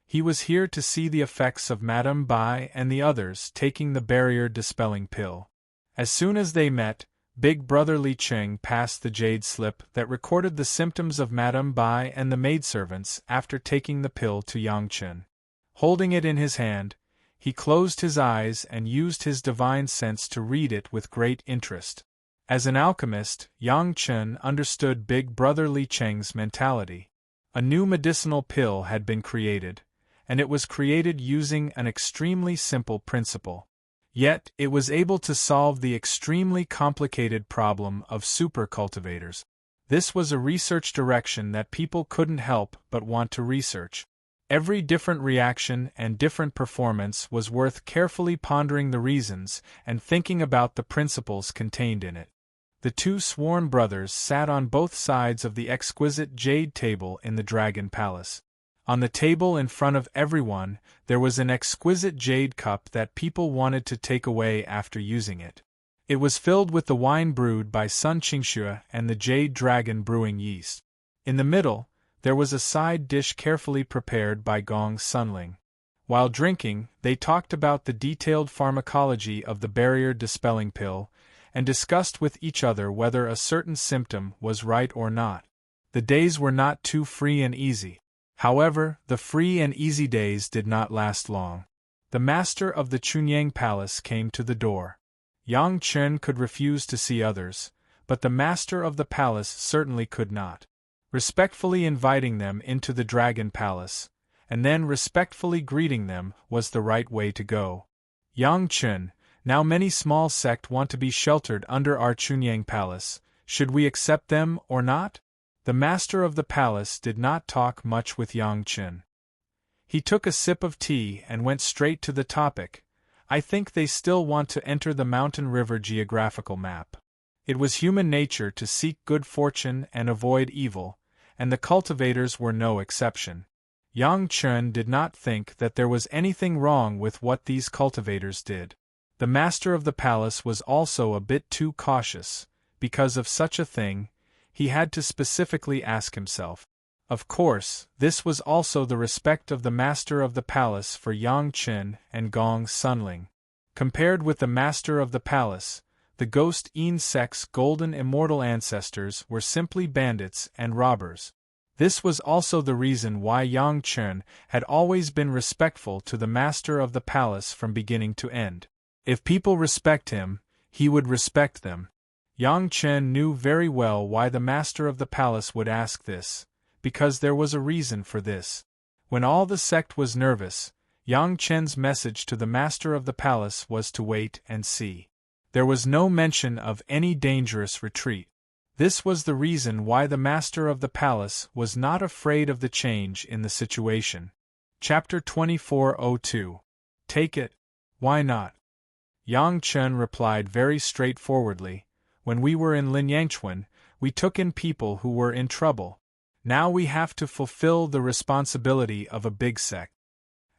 He was here to see the effects of Madame Bai and the others taking the barrier-dispelling pill. As soon as they met, big brother Li Cheng passed the jade slip that recorded the symptoms of Madame Bai and the maidservants after taking the pill to Yang Chen. Holding it in his hand, he closed his eyes and used his divine sense to read it with great interest. As an alchemist, Yang Chen understood big brother Li Cheng's mentality. A new medicinal pill had been created, and it was created using an extremely simple principle. Yet, it was able to solve the extremely complicated problem of super cultivators. This was a research direction that people couldn't help but want to research. Every different reaction and different performance was worth carefully pondering the reasons and thinking about the principles contained in it. The two sworn brothers sat on both sides of the exquisite jade table in the Dragon Palace. On the table in front of everyone, there was an exquisite jade cup that people wanted to take away after using it. It was filled with the wine brewed by Sun Qingxue and the Jade Dragon brewing yeast. In the middle, there was a side dish carefully prepared by Gong Sunling. While drinking, they talked about the detailed pharmacology of the barrier-dispelling pill, and discussed with each other whether a certain symptom was right or not. The days were not too free and easy. However, the free and easy days did not last long. The master of the Chunyang Palace came to the door. Yang Chen could refuse to see others, but the master of the palace certainly could not. Respectfully inviting them into the Dragon Palace, and then respectfully greeting them, was the right way to go. Yang Chen, now many small sects want to be sheltered under our Chunyang Palace. Should we accept them or not? The master of the palace did not talk much with Yang Chen. He took a sip of tea and went straight to the topic. I think they still want to enter the mountain river geographical map. It was human nature to seek good fortune and avoid evil, and the cultivators were no exception. Yang Chen did not think that there was anything wrong with what these cultivators did. The master of the palace was also a bit too cautious. Because of such a thing, he had to specifically ask himself. Of course, this was also the respect of the master of the palace for Yang Chen and Gong Sunling. Compared with the master of the palace, the Ghost Yin sect's golden immortal ancestors were simply bandits and robbers. This was also the reason why Yang Chen had always been respectful to the master of the palace from beginning to end. If people respect him, he would respect them. Yang Chen knew very well why the master of the palace would ask this, because there was a reason for this. When all the sect was nervous, Yang Chen's message to the master of the palace was to wait and see. There was no mention of any dangerous retreat. This was the reason why the master of the palace was not afraid of the change in the situation. Chapter 2402. Take it. Why not? Yang Chen replied very straightforwardly. When we were in Linyangchuan, we took in people who were in trouble. Now we have to fulfill the responsibility of a big sect.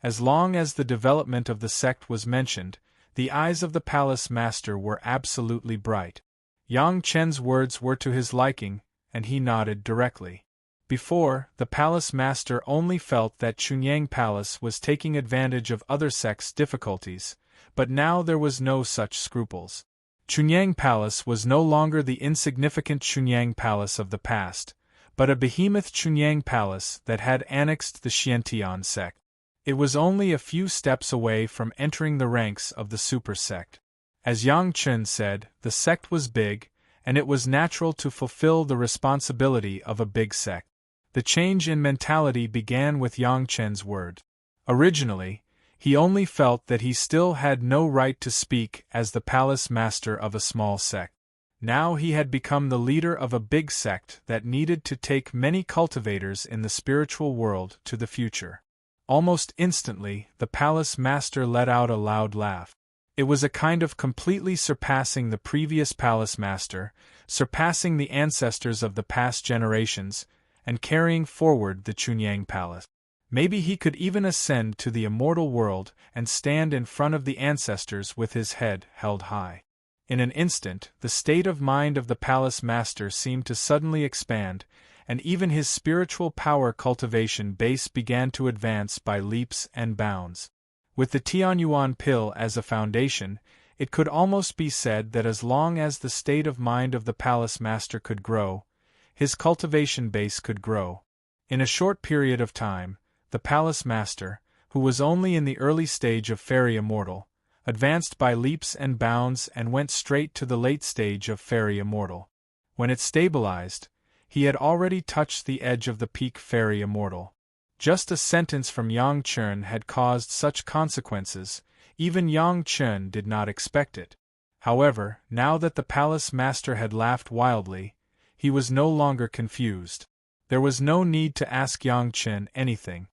As long as the development of the sect was mentioned, the eyes of the palace master were absolutely bright. Yang Chen's words were to his liking, and he nodded directly. Before, the palace master only felt that Chunyang Palace was taking advantage of other sects' difficulties, but now there was no such scruples. Chunyang Palace was no longer the insignificant Chunyang Palace of the past, but a behemoth Chunyang Palace that had annexed the Xiantian sect. It was only a few steps away from entering the ranks of the super sect. As Yang Chen said, the sect was big, and it was natural to fulfill the responsibility of a big sect. The change in mentality began with Yang Chen's word. Originally, he only felt that he still had no right to speak as the palace master of a small sect. Now he had become the leader of a big sect that needed to take many cultivators in the spiritual world to the future. Almost instantly, the palace master let out a loud laugh. It was a kind of completely surpassing the previous palace master, surpassing the ancestors of the past generations, and carrying forward the Chunyang Palace. Maybe he could even ascend to the immortal world and stand in front of the ancestors with his head held high. In an instant, the state of mind of the palace master seemed to suddenly expand, and even his spiritual power cultivation base began to advance by leaps and bounds. With the Tianyuan pill as a foundation, it could almost be said that as long as the state of mind of the palace master could grow, his cultivation base could grow. In a short period of time, the palace master, who was only in the early stage of Fairy Immortal, advanced by leaps and bounds and went straight to the late stage of Fairy Immortal. When it stabilized, he had already touched the edge of the peak Fairy Immortal. Just a sentence from Yang Chen had caused such consequences, even Yang Chen did not expect it. However, now that the palace master had laughed wildly, he was no longer confused. There was no need to ask Yang Chen anything.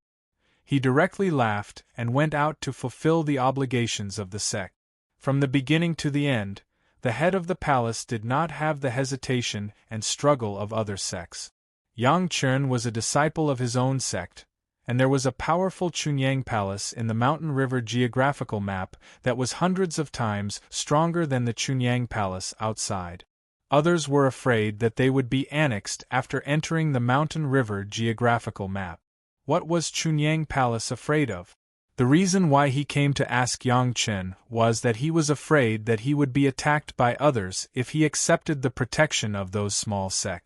He directly laughed and went out to fulfill the obligations of the sect. From the beginning to the end, the head of the palace did not have the hesitation and struggle of other sects. Yang Chen was a disciple of his own sect, and there was a powerful Chunyang Palace in the Mountain River geographical map that was hundreds of times stronger than the Chunyang Palace outside. Others were afraid that they would be annexed after entering the Mountain River geographical map. What was Chunyang Palace afraid of? The reason why he came to ask Yang Chen was that he was afraid that he would be attacked by others if he accepted the protection of those small sects.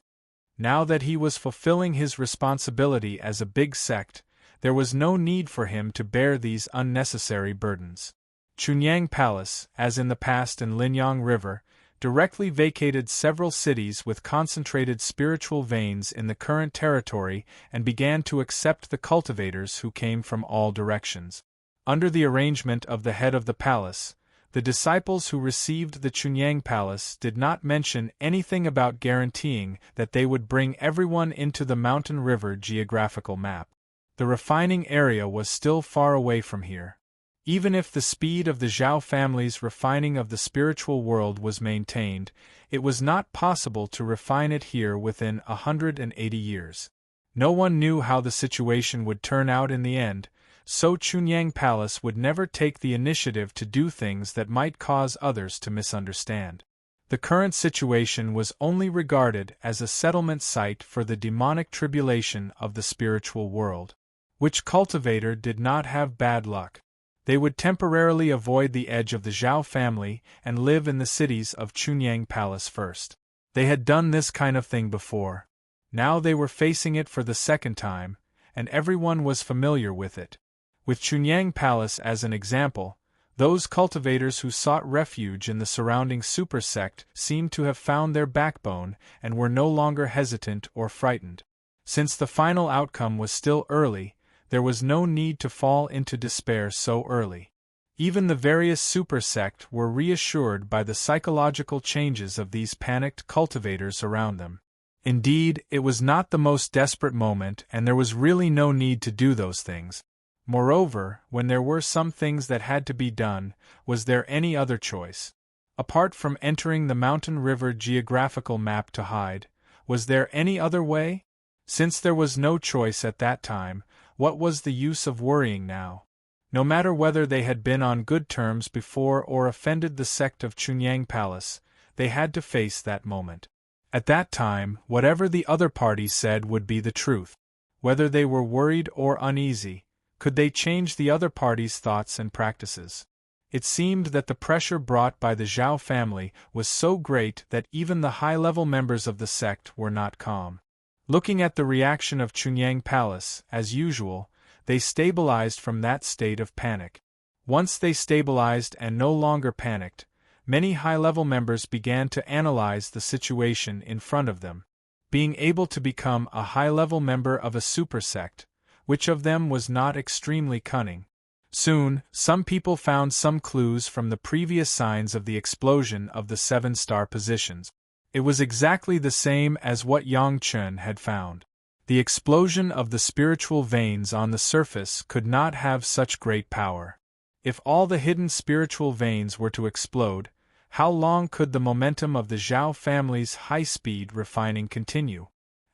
Now that he was fulfilling his responsibility as a big sect, there was no need for him to bear these unnecessary burdens. Chunyang Palace, as in the past in Linyang River, directly vacated several cities with concentrated spiritual veins in the current territory and began to accept the cultivators who came from all directions. Under the arrangement of the head of the palace, the disciples who received the Chunyang Palace did not mention anything about guaranteeing that they would bring everyone into the Mountain River geographical map. The refining area was still far away from here. Even if the speed of the Zhao family's refining of the spiritual world was maintained, it was not possible to refine it here within 180 years. No one knew how the situation would turn out in the end, so Chunyang Palace would never take the initiative to do things that might cause others to misunderstand. The current situation was only regarded as a settlement site for the demonic tribulation of the spiritual world. Which cultivator did not have bad luck? They would temporarily avoid the edge of the Zhao family and live in the cities of Chunyang Palace first. They had done this kind of thing before. Now they were facing it for the second time, and everyone was familiar with it. With Chunyang Palace as an example, those cultivators who sought refuge in the surrounding super sect seemed to have found their backbone and were no longer hesitant or frightened. Since the final outcome was still early, there was no need to fall into despair so early. Even the various super sect were reassured by the psychological changes of these panicked cultivators around them. Indeed, it was not the most desperate moment and there was really no need to do those things. Moreover, when there were some things that had to be done, was there any other choice? Apart from entering the Mountain River geographical map to hide, was there any other way? Since there was no choice at that time, what was the use of worrying now? No matter whether they had been on good terms before or offended the sect of Chunyang Palace, they had to face that moment. At that time, whatever the other party said would be the truth. Whether they were worried or uneasy, could they change the other party's thoughts and practices? It seemed that the pressure brought by the Zhao family was so great that even the high-level members of the sect were not calm. Looking at the reaction of Chunyang Palace, as usual, they stabilized from that state of panic. Once they stabilized and no longer panicked, many high-level members began to analyze the situation in front of them. Being able to become a high-level member of a supersect, which of them was not extremely cunning? Soon, some people found some clues from the previous signs of the explosion of the 7-star positions. It was exactly the same as what Yang Chen had found. The explosion of the spiritual veins on the surface could not have such great power. If all the hidden spiritual veins were to explode, how long could the momentum of the Zhao family's high-speed refining continue?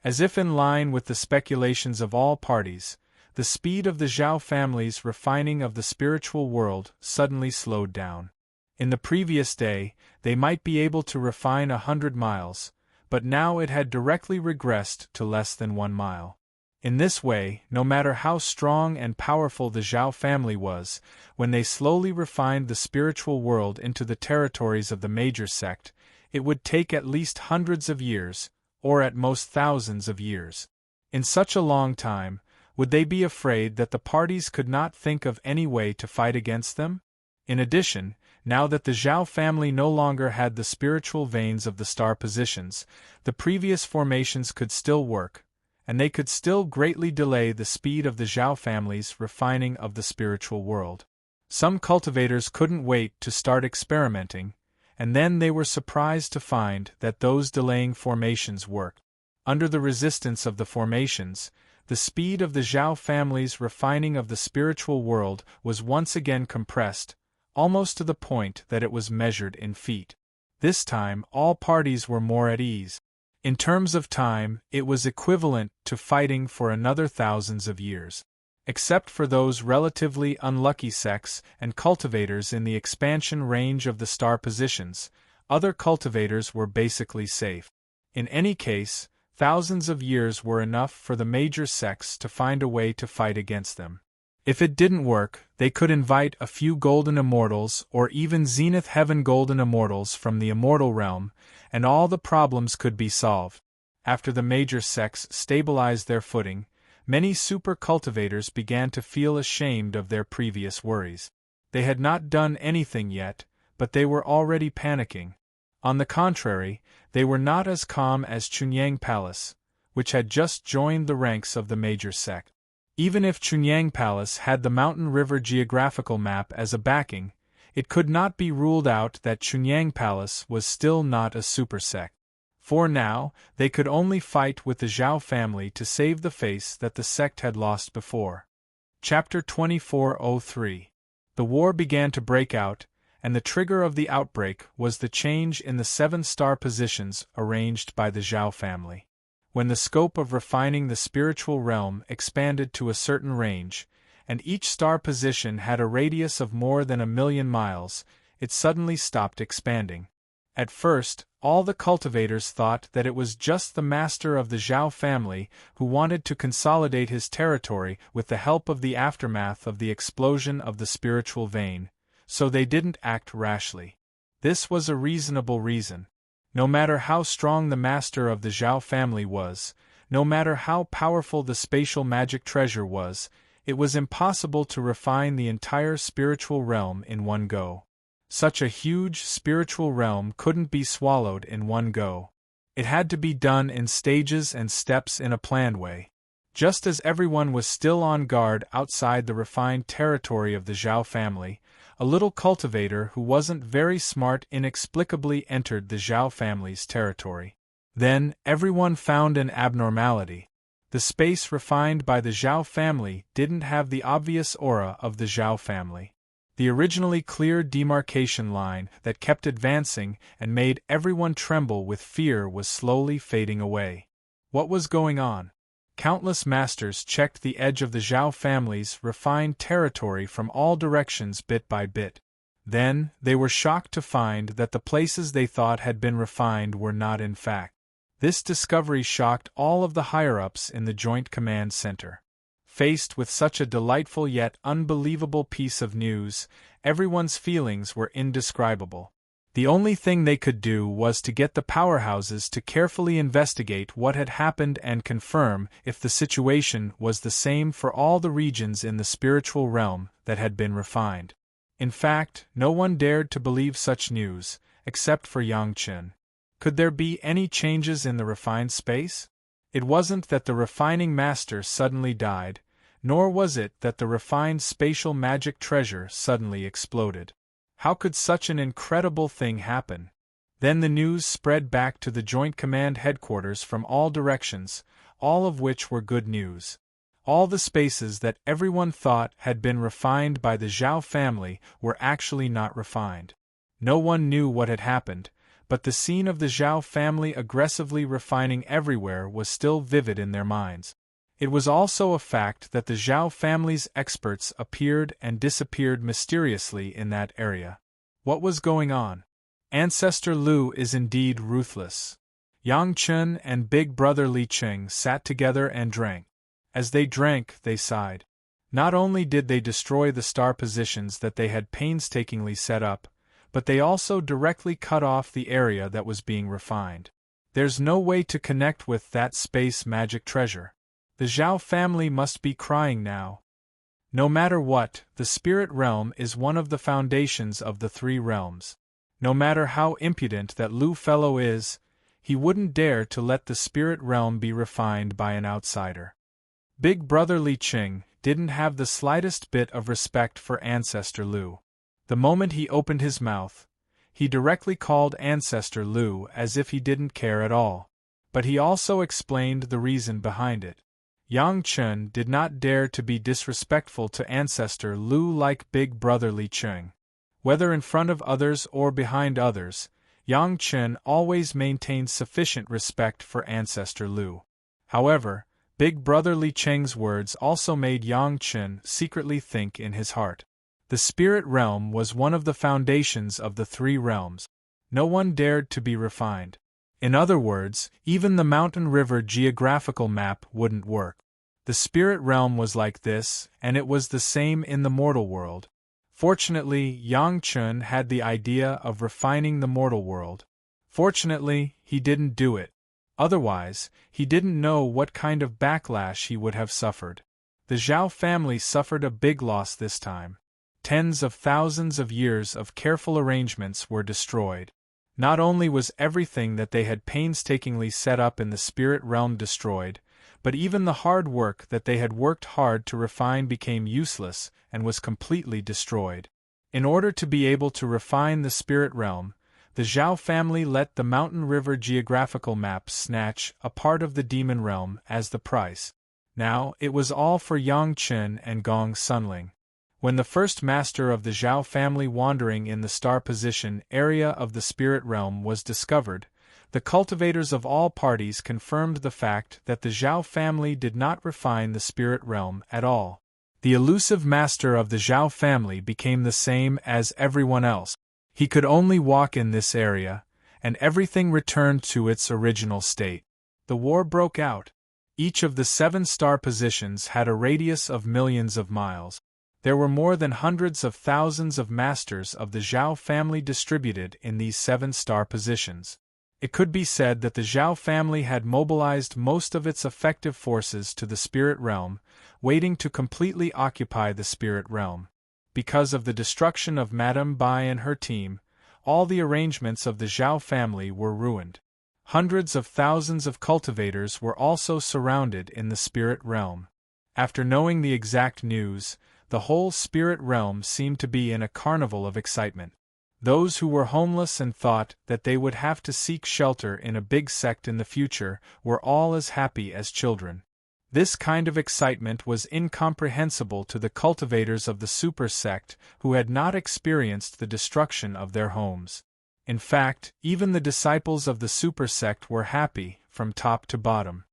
As if in line with the speculations of all parties, the speed of the Zhao family's refining of the spiritual world suddenly slowed down. In the previous day, they might be able to refine 100 miles, but now it had directly regressed to less than 1 mile. In this way, no matter how strong and powerful the Zhao family was, when they slowly refined the spiritual world into the territories of the major sect, it would take at least hundreds of years, or at most thousands of years. In such a long time, would they be afraid that the parties could not think of any way to fight against them? In addition, now that the Zhao family no longer had the spiritual veins of the star positions, the previous formations could still work, and they could still greatly delay the speed of the Zhao family's refining of the spiritual world. Some cultivators couldn't wait to start experimenting, and then they were surprised to find that those delaying formations worked. Under the resistance of the formations, the speed of the Zhao family's refining of the spiritual world was once again compressed, almost to the point that it was measured in feet. This time all parties were more at ease. In terms of time, it was equivalent to fighting for another thousands of years. Except for those relatively unlucky sects and cultivators in the expansion range of the star positions, other cultivators were basically safe. In any case, thousands of years were enough for the major sects to find a way to fight against them. If it didn't work, they could invite a few golden immortals or even Zenith Heaven golden immortals from the immortal realm, and all the problems could be solved. After the major sects stabilized their footing, many super cultivators began to feel ashamed of their previous worries. They had not done anything yet, but they were already panicking. On the contrary, they were not as calm as Chunyang Palace, which had just joined the ranks of the major sect. Even if Chunyang Palace had the Mountain River geographical map as a backing, it could not be ruled out that Chunyang Palace was still not a super sect. For now, they could only fight with the Zhao family to save the face that the sect had lost before. Chapter 2403. The war began to break out, and the trigger of the outbreak was the change in the 7-star positions arranged by the Zhao family. When the scope of refining the spiritual realm expanded to a certain range, and each star position had a radius of more than 1,000,000 miles, it suddenly stopped expanding. At first, all the cultivators thought that it was just the master of the Zhao family who wanted to consolidate his territory with the help of the aftermath of the explosion of the spiritual vein, so they didn't act rashly. This was a reasonable reason. No matter how strong the master of the Zhao family was, no matter how powerful the spatial magic treasure was, it was impossible to refine the entire spiritual realm in one go. Such a huge spiritual realm couldn't be swallowed in one go. It had to be done in stages and steps in a planned way. Just as everyone was still on guard outside the refined territory of the Zhao family, a little cultivator who wasn't very smart inexplicably entered the Zhao family's territory. Then, everyone found an abnormality. The space refined by the Zhao family didn't have the obvious aura of the Zhao family. The originally clear demarcation line that kept advancing and made everyone tremble with fear was slowly fading away. What was going on? Countless masters checked the edge of the Zhao family's refined territory from all directions bit by bit. Then, they were shocked to find that the places they thought had been refined were not in fact. This discovery shocked all of the higher-ups in the Joint Command Center. Faced with such a delightful yet unbelievable piece of news, everyone's feelings were indescribable. The only thing they could do was to get the powerhouses to carefully investigate what had happened and confirm if the situation was the same for all the regions in the spiritual realm that had been refined. In fact, no one dared to believe such news, except for Yang Chen. Could there be any changes in the refined space? It wasn't that the refining master suddenly died, nor was it that the refined spatial magic treasure suddenly exploded. How could such an incredible thing happen? Then the news spread back to the Joint Command headquarters from all directions, all of which were good news. All the spaces that everyone thought had been refined by the Zhao family were actually not refined. No one knew what had happened, but the scene of the Zhao family aggressively refining everywhere was still vivid in their minds. It was also a fact that the Zhao family's experts appeared and disappeared mysteriously in that area. What was going on? Ancestor Lu is indeed ruthless. Yang Chun and big brother Li Qing sat together and drank. As they drank, they sighed. Not only did they destroy the star positions that they had painstakingly set up, but they also directly cut off the area that was being refined. There's no way to connect with that space magic treasure. The Zhao family must be crying now. No matter what, the spirit realm is one of the foundations of the three realms. No matter how impudent that Lu fellow is, he wouldn't dare to let the spirit realm be refined by an outsider. Big brother Li Qing didn't have the slightest bit of respect for Ancestor Lu. The moment he opened his mouth, he directly called Ancestor Lu as if he didn't care at all. But he also explained the reason behind it. Yang Chun did not dare to be disrespectful to Ancestor Lu like big brother Li Qing. Whether in front of others or behind others, Yang Chun always maintained sufficient respect for Ancestor Lu. However, big brother Li Qing's words also made Yang Chun secretly think in his heart. The spirit realm was one of the foundations of the three realms. No one dared to be refined. In other words, even the mountain river geographical map wouldn't work. The spirit realm was like this, and it was the same in the mortal world. Fortunately, Yang Chun had the idea of refining the mortal world. Fortunately, he didn't do it. Otherwise, he didn't know what kind of backlash he would have suffered. The Zhao family suffered a big loss this time. Tens of thousands of years of careful arrangements were destroyed. Not only was everything that they had painstakingly set up in the spirit realm destroyed, but even the hard work that they had worked hard to refine became useless and was completely destroyed. In order to be able to refine the spirit realm, the Zhao family let the mountain river geographical map snatch a part of the demon realm as the price. Now, it was all for Yang Chun and Gong Sunling. When the first master of the Zhao family wandering in the star position area of the spirit realm was discovered, the cultivators of all parties confirmed the fact that the Zhao family did not refine the spirit realm at all. The elusive master of the Zhao family became the same as everyone else. He could only walk in this area, and everything returned to its original state. The war broke out. Each of the 7 star positions had a radius of millions of miles. There were more than hundreds of thousands of masters of the Zhao family distributed in these 7 star positions. It could be said that the Zhao family had mobilized most of its effective forces to the spirit realm, waiting to completely occupy the spirit realm. Because of the destruction of Madame Bai and her team, all the arrangements of the Zhao family were ruined. Hundreds of thousands of cultivators were also surrounded in the spirit realm. After knowing the exact news, the whole spirit realm seemed to be in a carnival of excitement. Those who were homeless and thought that they would have to seek shelter in a big sect in the future were all as happy as children. This kind of excitement was incomprehensible to the cultivators of the super sect who had not experienced the destruction of their homes. In fact, even the disciples of the super sect were happy, from top to bottom.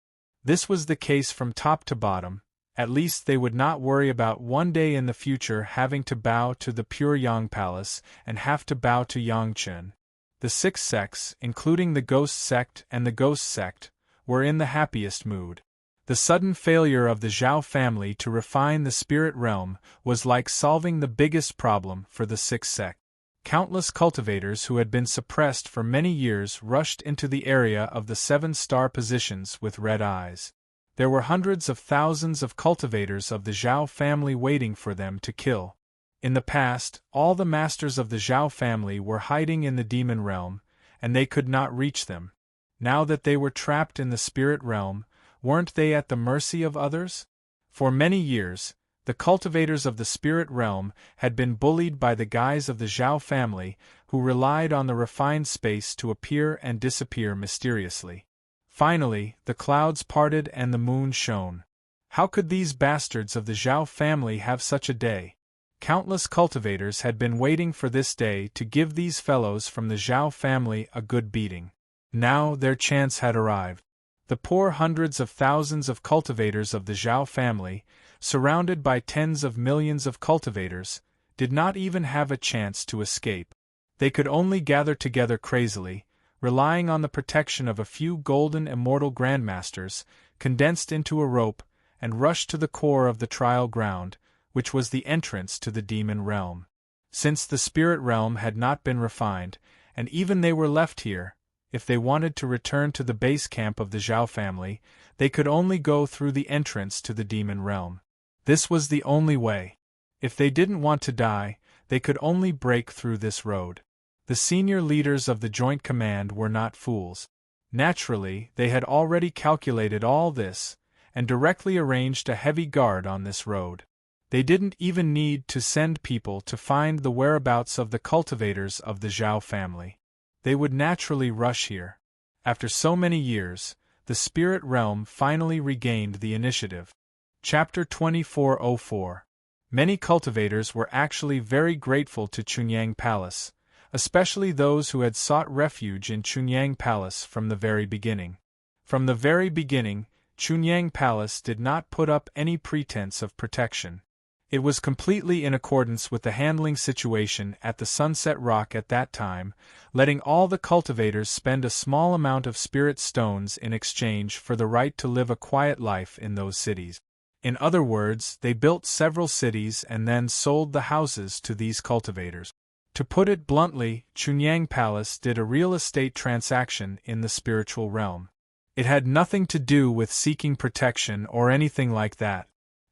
This was the case from top to bottom. At least they would not worry about one day in the future having to bow to the pure Yang Palace and have to bow to Yang Chun. The 6 sects, including the Ghost Sect and the Ghost Sect, were in the happiest mood. The sudden failure of the Zhao family to refine the spirit realm was like solving the biggest problem for the 6 sect. Countless cultivators who had been suppressed for many years rushed into the area of the 7 star positions with red eyes. There were hundreds of thousands of cultivators of the Zhao family waiting for them to kill. In the past, all the masters of the Zhao family were hiding in the demon realm, and they could not reach them. Now that they were trapped in the spirit realm, weren't they at the mercy of others? For many years, the cultivators of the spirit realm had been bullied by the guys of the Zhao family, who relied on the refined space to appear and disappear mysteriously. Finally, the clouds parted and the moon shone. How could these bastards of the Zhao family have such a day? Countless cultivators had been waiting for this day to give these fellows from the Zhao family a good beating. Now their chance had arrived. The poor hundreds of thousands of cultivators of the Zhao family, surrounded by tens of millions of cultivators, did not even have a chance to escape. They could only gather together crazily, relying on the protection of a few golden immortal grandmasters, condensed into a rope, and rush to the core of the trial ground, which was the entrance to the demon realm. Since the spirit realm had not been refined, and even they were left here, if they wanted to return to the base camp of the Zhao family, they could only go through the entrance to the demon realm. This was the only way. If they didn't want to die, they could only break through this road. The senior leaders of the Joint Command were not fools. Naturally, they had already calculated all this, and directly arranged a heavy guard on this road. They didn't even need to send people to find the whereabouts of the cultivators of the Zhao family. They would naturally rush here. After so many years, the spirit realm finally regained the initiative. Chapter 2404. Many cultivators were actually very grateful to Chunyang Palace, especially those who had sought refuge in Chunyang Palace from the very beginning. From the very beginning, Chunyang Palace did not put up any pretense of protection. It was completely in accordance with the handling situation at the Sunset Rock at that time, letting all the cultivators spend a small amount of spirit stones in exchange for the right to live a quiet life in those cities. In other words, they built several cities and then sold the houses to these cultivators. To put it bluntly, Chunyang Palace did a real estate transaction in the spiritual realm. It had nothing to do with seeking protection or anything like that.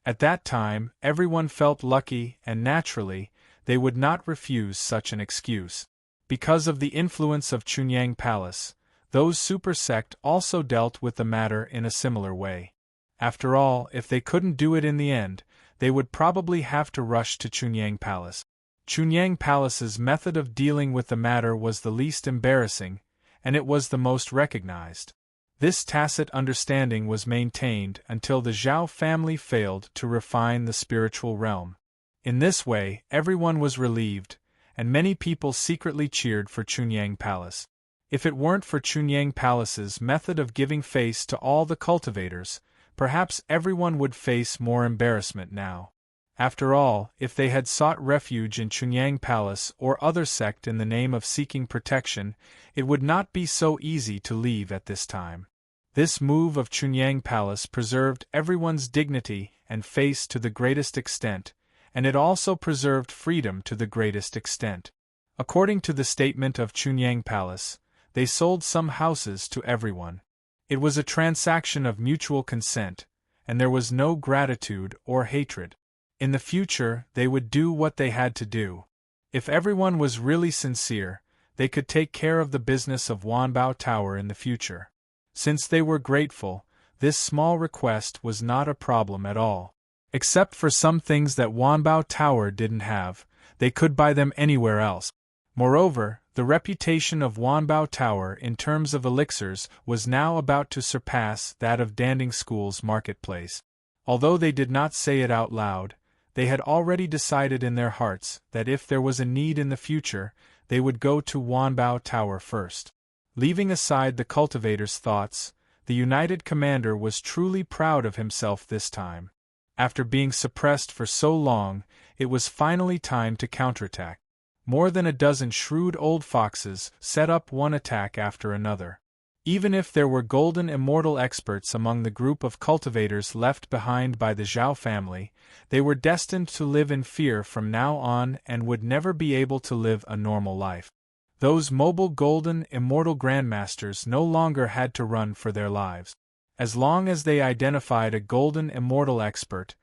At that time, everyone felt lucky and naturally, they would not refuse such an excuse. Because of the influence of Chunyang Palace, those super sect also dealt with the matter in a similar way. After all, if they couldn't do it in the end, they would probably have to rush to Chunyang Palace. Chunyang Palace's method of dealing with the matter was the least embarrassing, and it was the most recognized. This tacit understanding was maintained until the Zhao family failed to refine the spiritual realm. In this way, everyone was relieved, and many people secretly cheered for Chunyang Palace. If it weren't for Chunyang Palace's method of giving face to all the cultivators, perhaps everyone would face more embarrassment now. After all, if they had sought refuge in Chunyang Palace or other sect in the name of seeking protection, it would not be so easy to leave at this time. This move of Chunyang Palace preserved everyone's dignity and face to the greatest extent, and it also preserved freedom to the greatest extent. According to the statement of Chunyang Palace, they sold some houses to everyone. It was a transaction of mutual consent, and there was no gratitude or hatred. In the future, they would do what they had to do. If everyone was really sincere, they could take care of the business of Wanbao Tower in the future. Since they were grateful, this small request was not a problem at all. Except for some things that Wanbao Tower didn't have, they could buy them anywhere else. Moreover, the reputation of Wanbao Tower in terms of elixirs was now about to surpass that of Danding School's marketplace. Although they did not say it out loud, they had already decided in their hearts that if there was a need in the future, they would go to Wanbao Tower first. Leaving aside the cultivator's thoughts, the United Commander was truly proud of himself this time. After being suppressed for so long, it was finally time to counterattack. More than a dozen shrewd old foxes set up one attack after another. Even if there were golden immortal experts among the group of cultivators left behind by the Zhao family, they were destined to live in fear from now on and would never be able to live a normal life. Those mobile golden immortal grandmasters no longer had to run for their lives. As long as they identified a golden immortal expert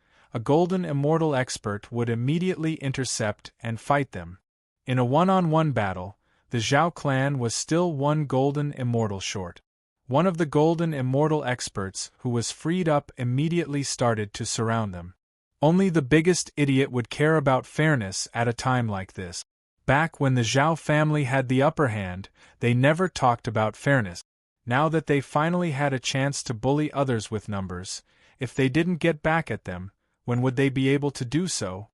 would immediately intercept and fight them. In a one-on-one battle, the Zhao clan was still one golden immortal short. One of the golden immortal experts who was freed up immediately started to surround them. Only the biggest idiot would care about fairness at a time like this. Back when the Zhao family had the upper hand, they never talked about fairness. Now that they finally had a chance to bully others with numbers, if they didn't get back at them, when would they be able to do so?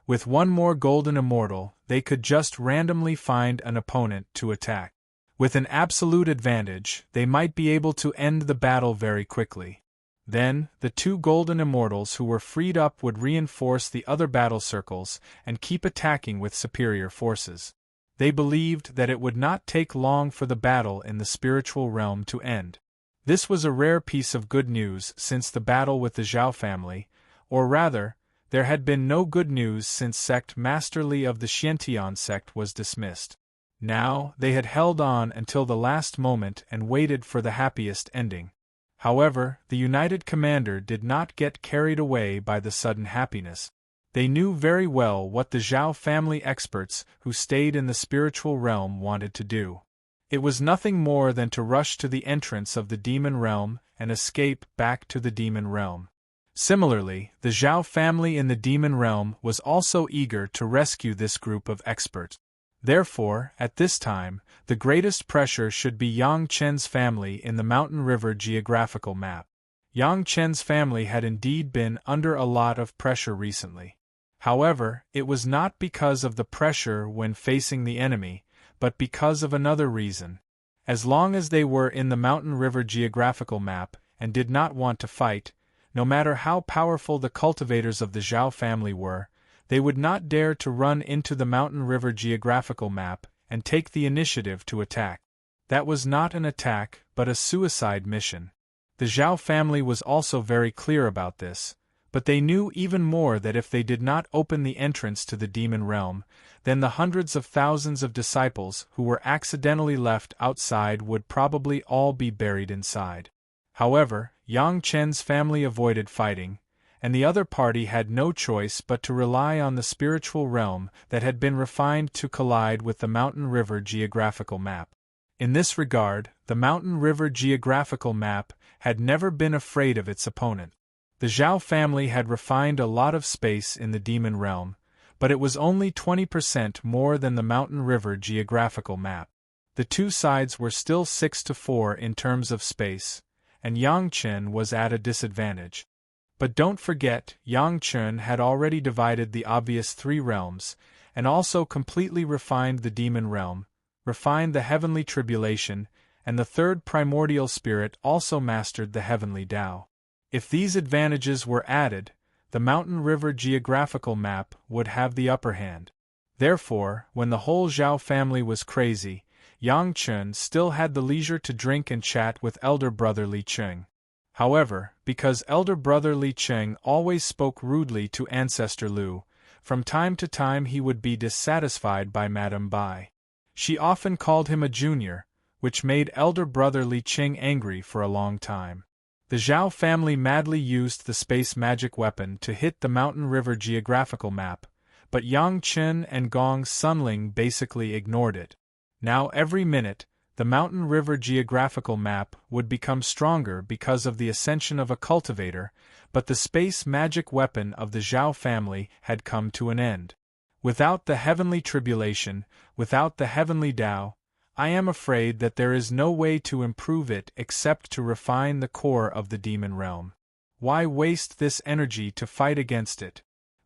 With one more golden immortal, they could just randomly find an opponent to attack. With an absolute advantage, they might be able to end the battle very quickly. Then, the two golden immortals who were freed up would reinforce the other battle circles and keep attacking with superior forces. They believed that it would not take long for the battle in the spiritual realm to end. This was a rare piece of good news since the battle with the Zhao family, or rather, there had been no good news since sect Master Li of the Xiantian sect was dismissed. Now, they had held on until the last moment and waited for the happiest ending. However, the united commander did not get carried away by the sudden happiness. They knew very well what the Zhao family experts who stayed in the spiritual realm wanted to do. It was nothing more than to rush to the entrance of the demon realm and escape back to the demon realm. Similarly, the Zhao family in the demon realm was also eager to rescue this group of experts. Therefore, at this time, the greatest pressure should be Yang Chen's family in the Mountain River geographical map. Yang Chen's family had indeed been under a lot of pressure recently. However, it was not because of the pressure when facing the enemy, but because of another reason. As long as they were in the Mountain River geographical map and did not want to fight, no matter how powerful the cultivators of the Zhao family were, they would not dare to run into the Mountain River geographical map and take the initiative to attack. That was not an attack, but a suicide mission. The Zhao family was also very clear about this, but they knew even more that if they did not open the entrance to the demon realm, then the hundreds of thousands of disciples who were accidentally left outside would probably all be buried inside. However, Yang Chen's family avoided fighting, and the other party had no choice but to rely on the spiritual realm that had been refined to collide with the Mountain River geographical map. In this regard, the Mountain River geographical map had never been afraid of its opponent. The Zhao family had refined a lot of space in the demon realm, but it was only 20% more than the Mountain River geographical map. The two sides were still 6-4 in terms of space, and Yang Chen was at a disadvantage. But don't forget, Yang Chen had already divided the obvious three realms, and also completely refined the demon realm, refined the heavenly tribulation, and the third primordial spirit also mastered the heavenly Tao. If these advantages were added, the Mountain River geographical map would have the upper hand. Therefore, when the whole Zhao family was crazy, Yang Chen still had the leisure to drink and chat with elder brother Li Cheng. However, because elder brother Li Cheng always spoke rudely to ancestor Lu, from time to time he would be dissatisfied by Madame Bai. She often called him a junior, which made elder brother Li Cheng angry for a long time. The Zhao family madly used the space magic weapon to hit the Mountain River geographical map, but Yang Chen and Gong Sunling basically ignored it. Now every minute, the Mountain River geographical map would become stronger because of the ascension of a cultivator, but the space magic weapon of the Zhao family had come to an end. Without the heavenly tribulation, without the heavenly Tao, I am afraid that there is no way to improve it except to refine the core of the demon realm. Why waste this energy to fight against it?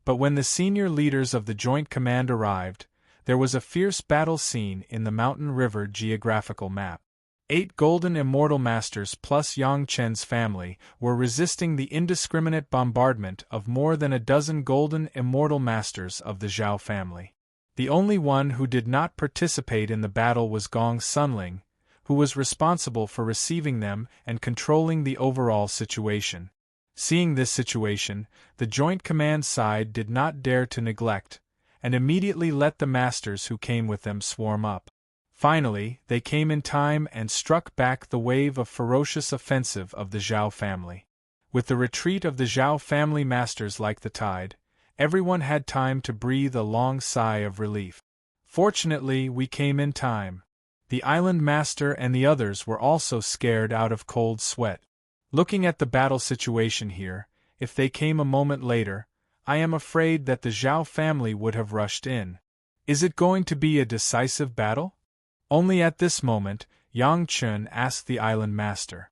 But when the senior leaders of the Joint Command arrived, there was a fierce battle scene in the Mountain River geographical map. 8 golden immortal masters plus Yang Chen's family were resisting the indiscriminate bombardment of more than a dozen golden immortal masters of the Zhao family. The only one who did not participate in the battle was Gong Sunling, who was responsible for receiving them and controlling the overall situation. Seeing this situation, the Joint Command side did not dare to neglect, and immediately let the masters who came with them swarm up. Finally, they came in time and struck back the wave of ferocious offensive of the Zhao family. With the retreat of the Zhao family masters like the tide, everyone had time to breathe a long sigh of relief. Fortunately, we came in time. The island master and the others were also scared out of cold sweat. Looking at the battle situation here, if they came a moment later, I am afraid that the Zhao family would have rushed in. Is it going to be a decisive battle? Only at this moment, Yang Chun asked the island master.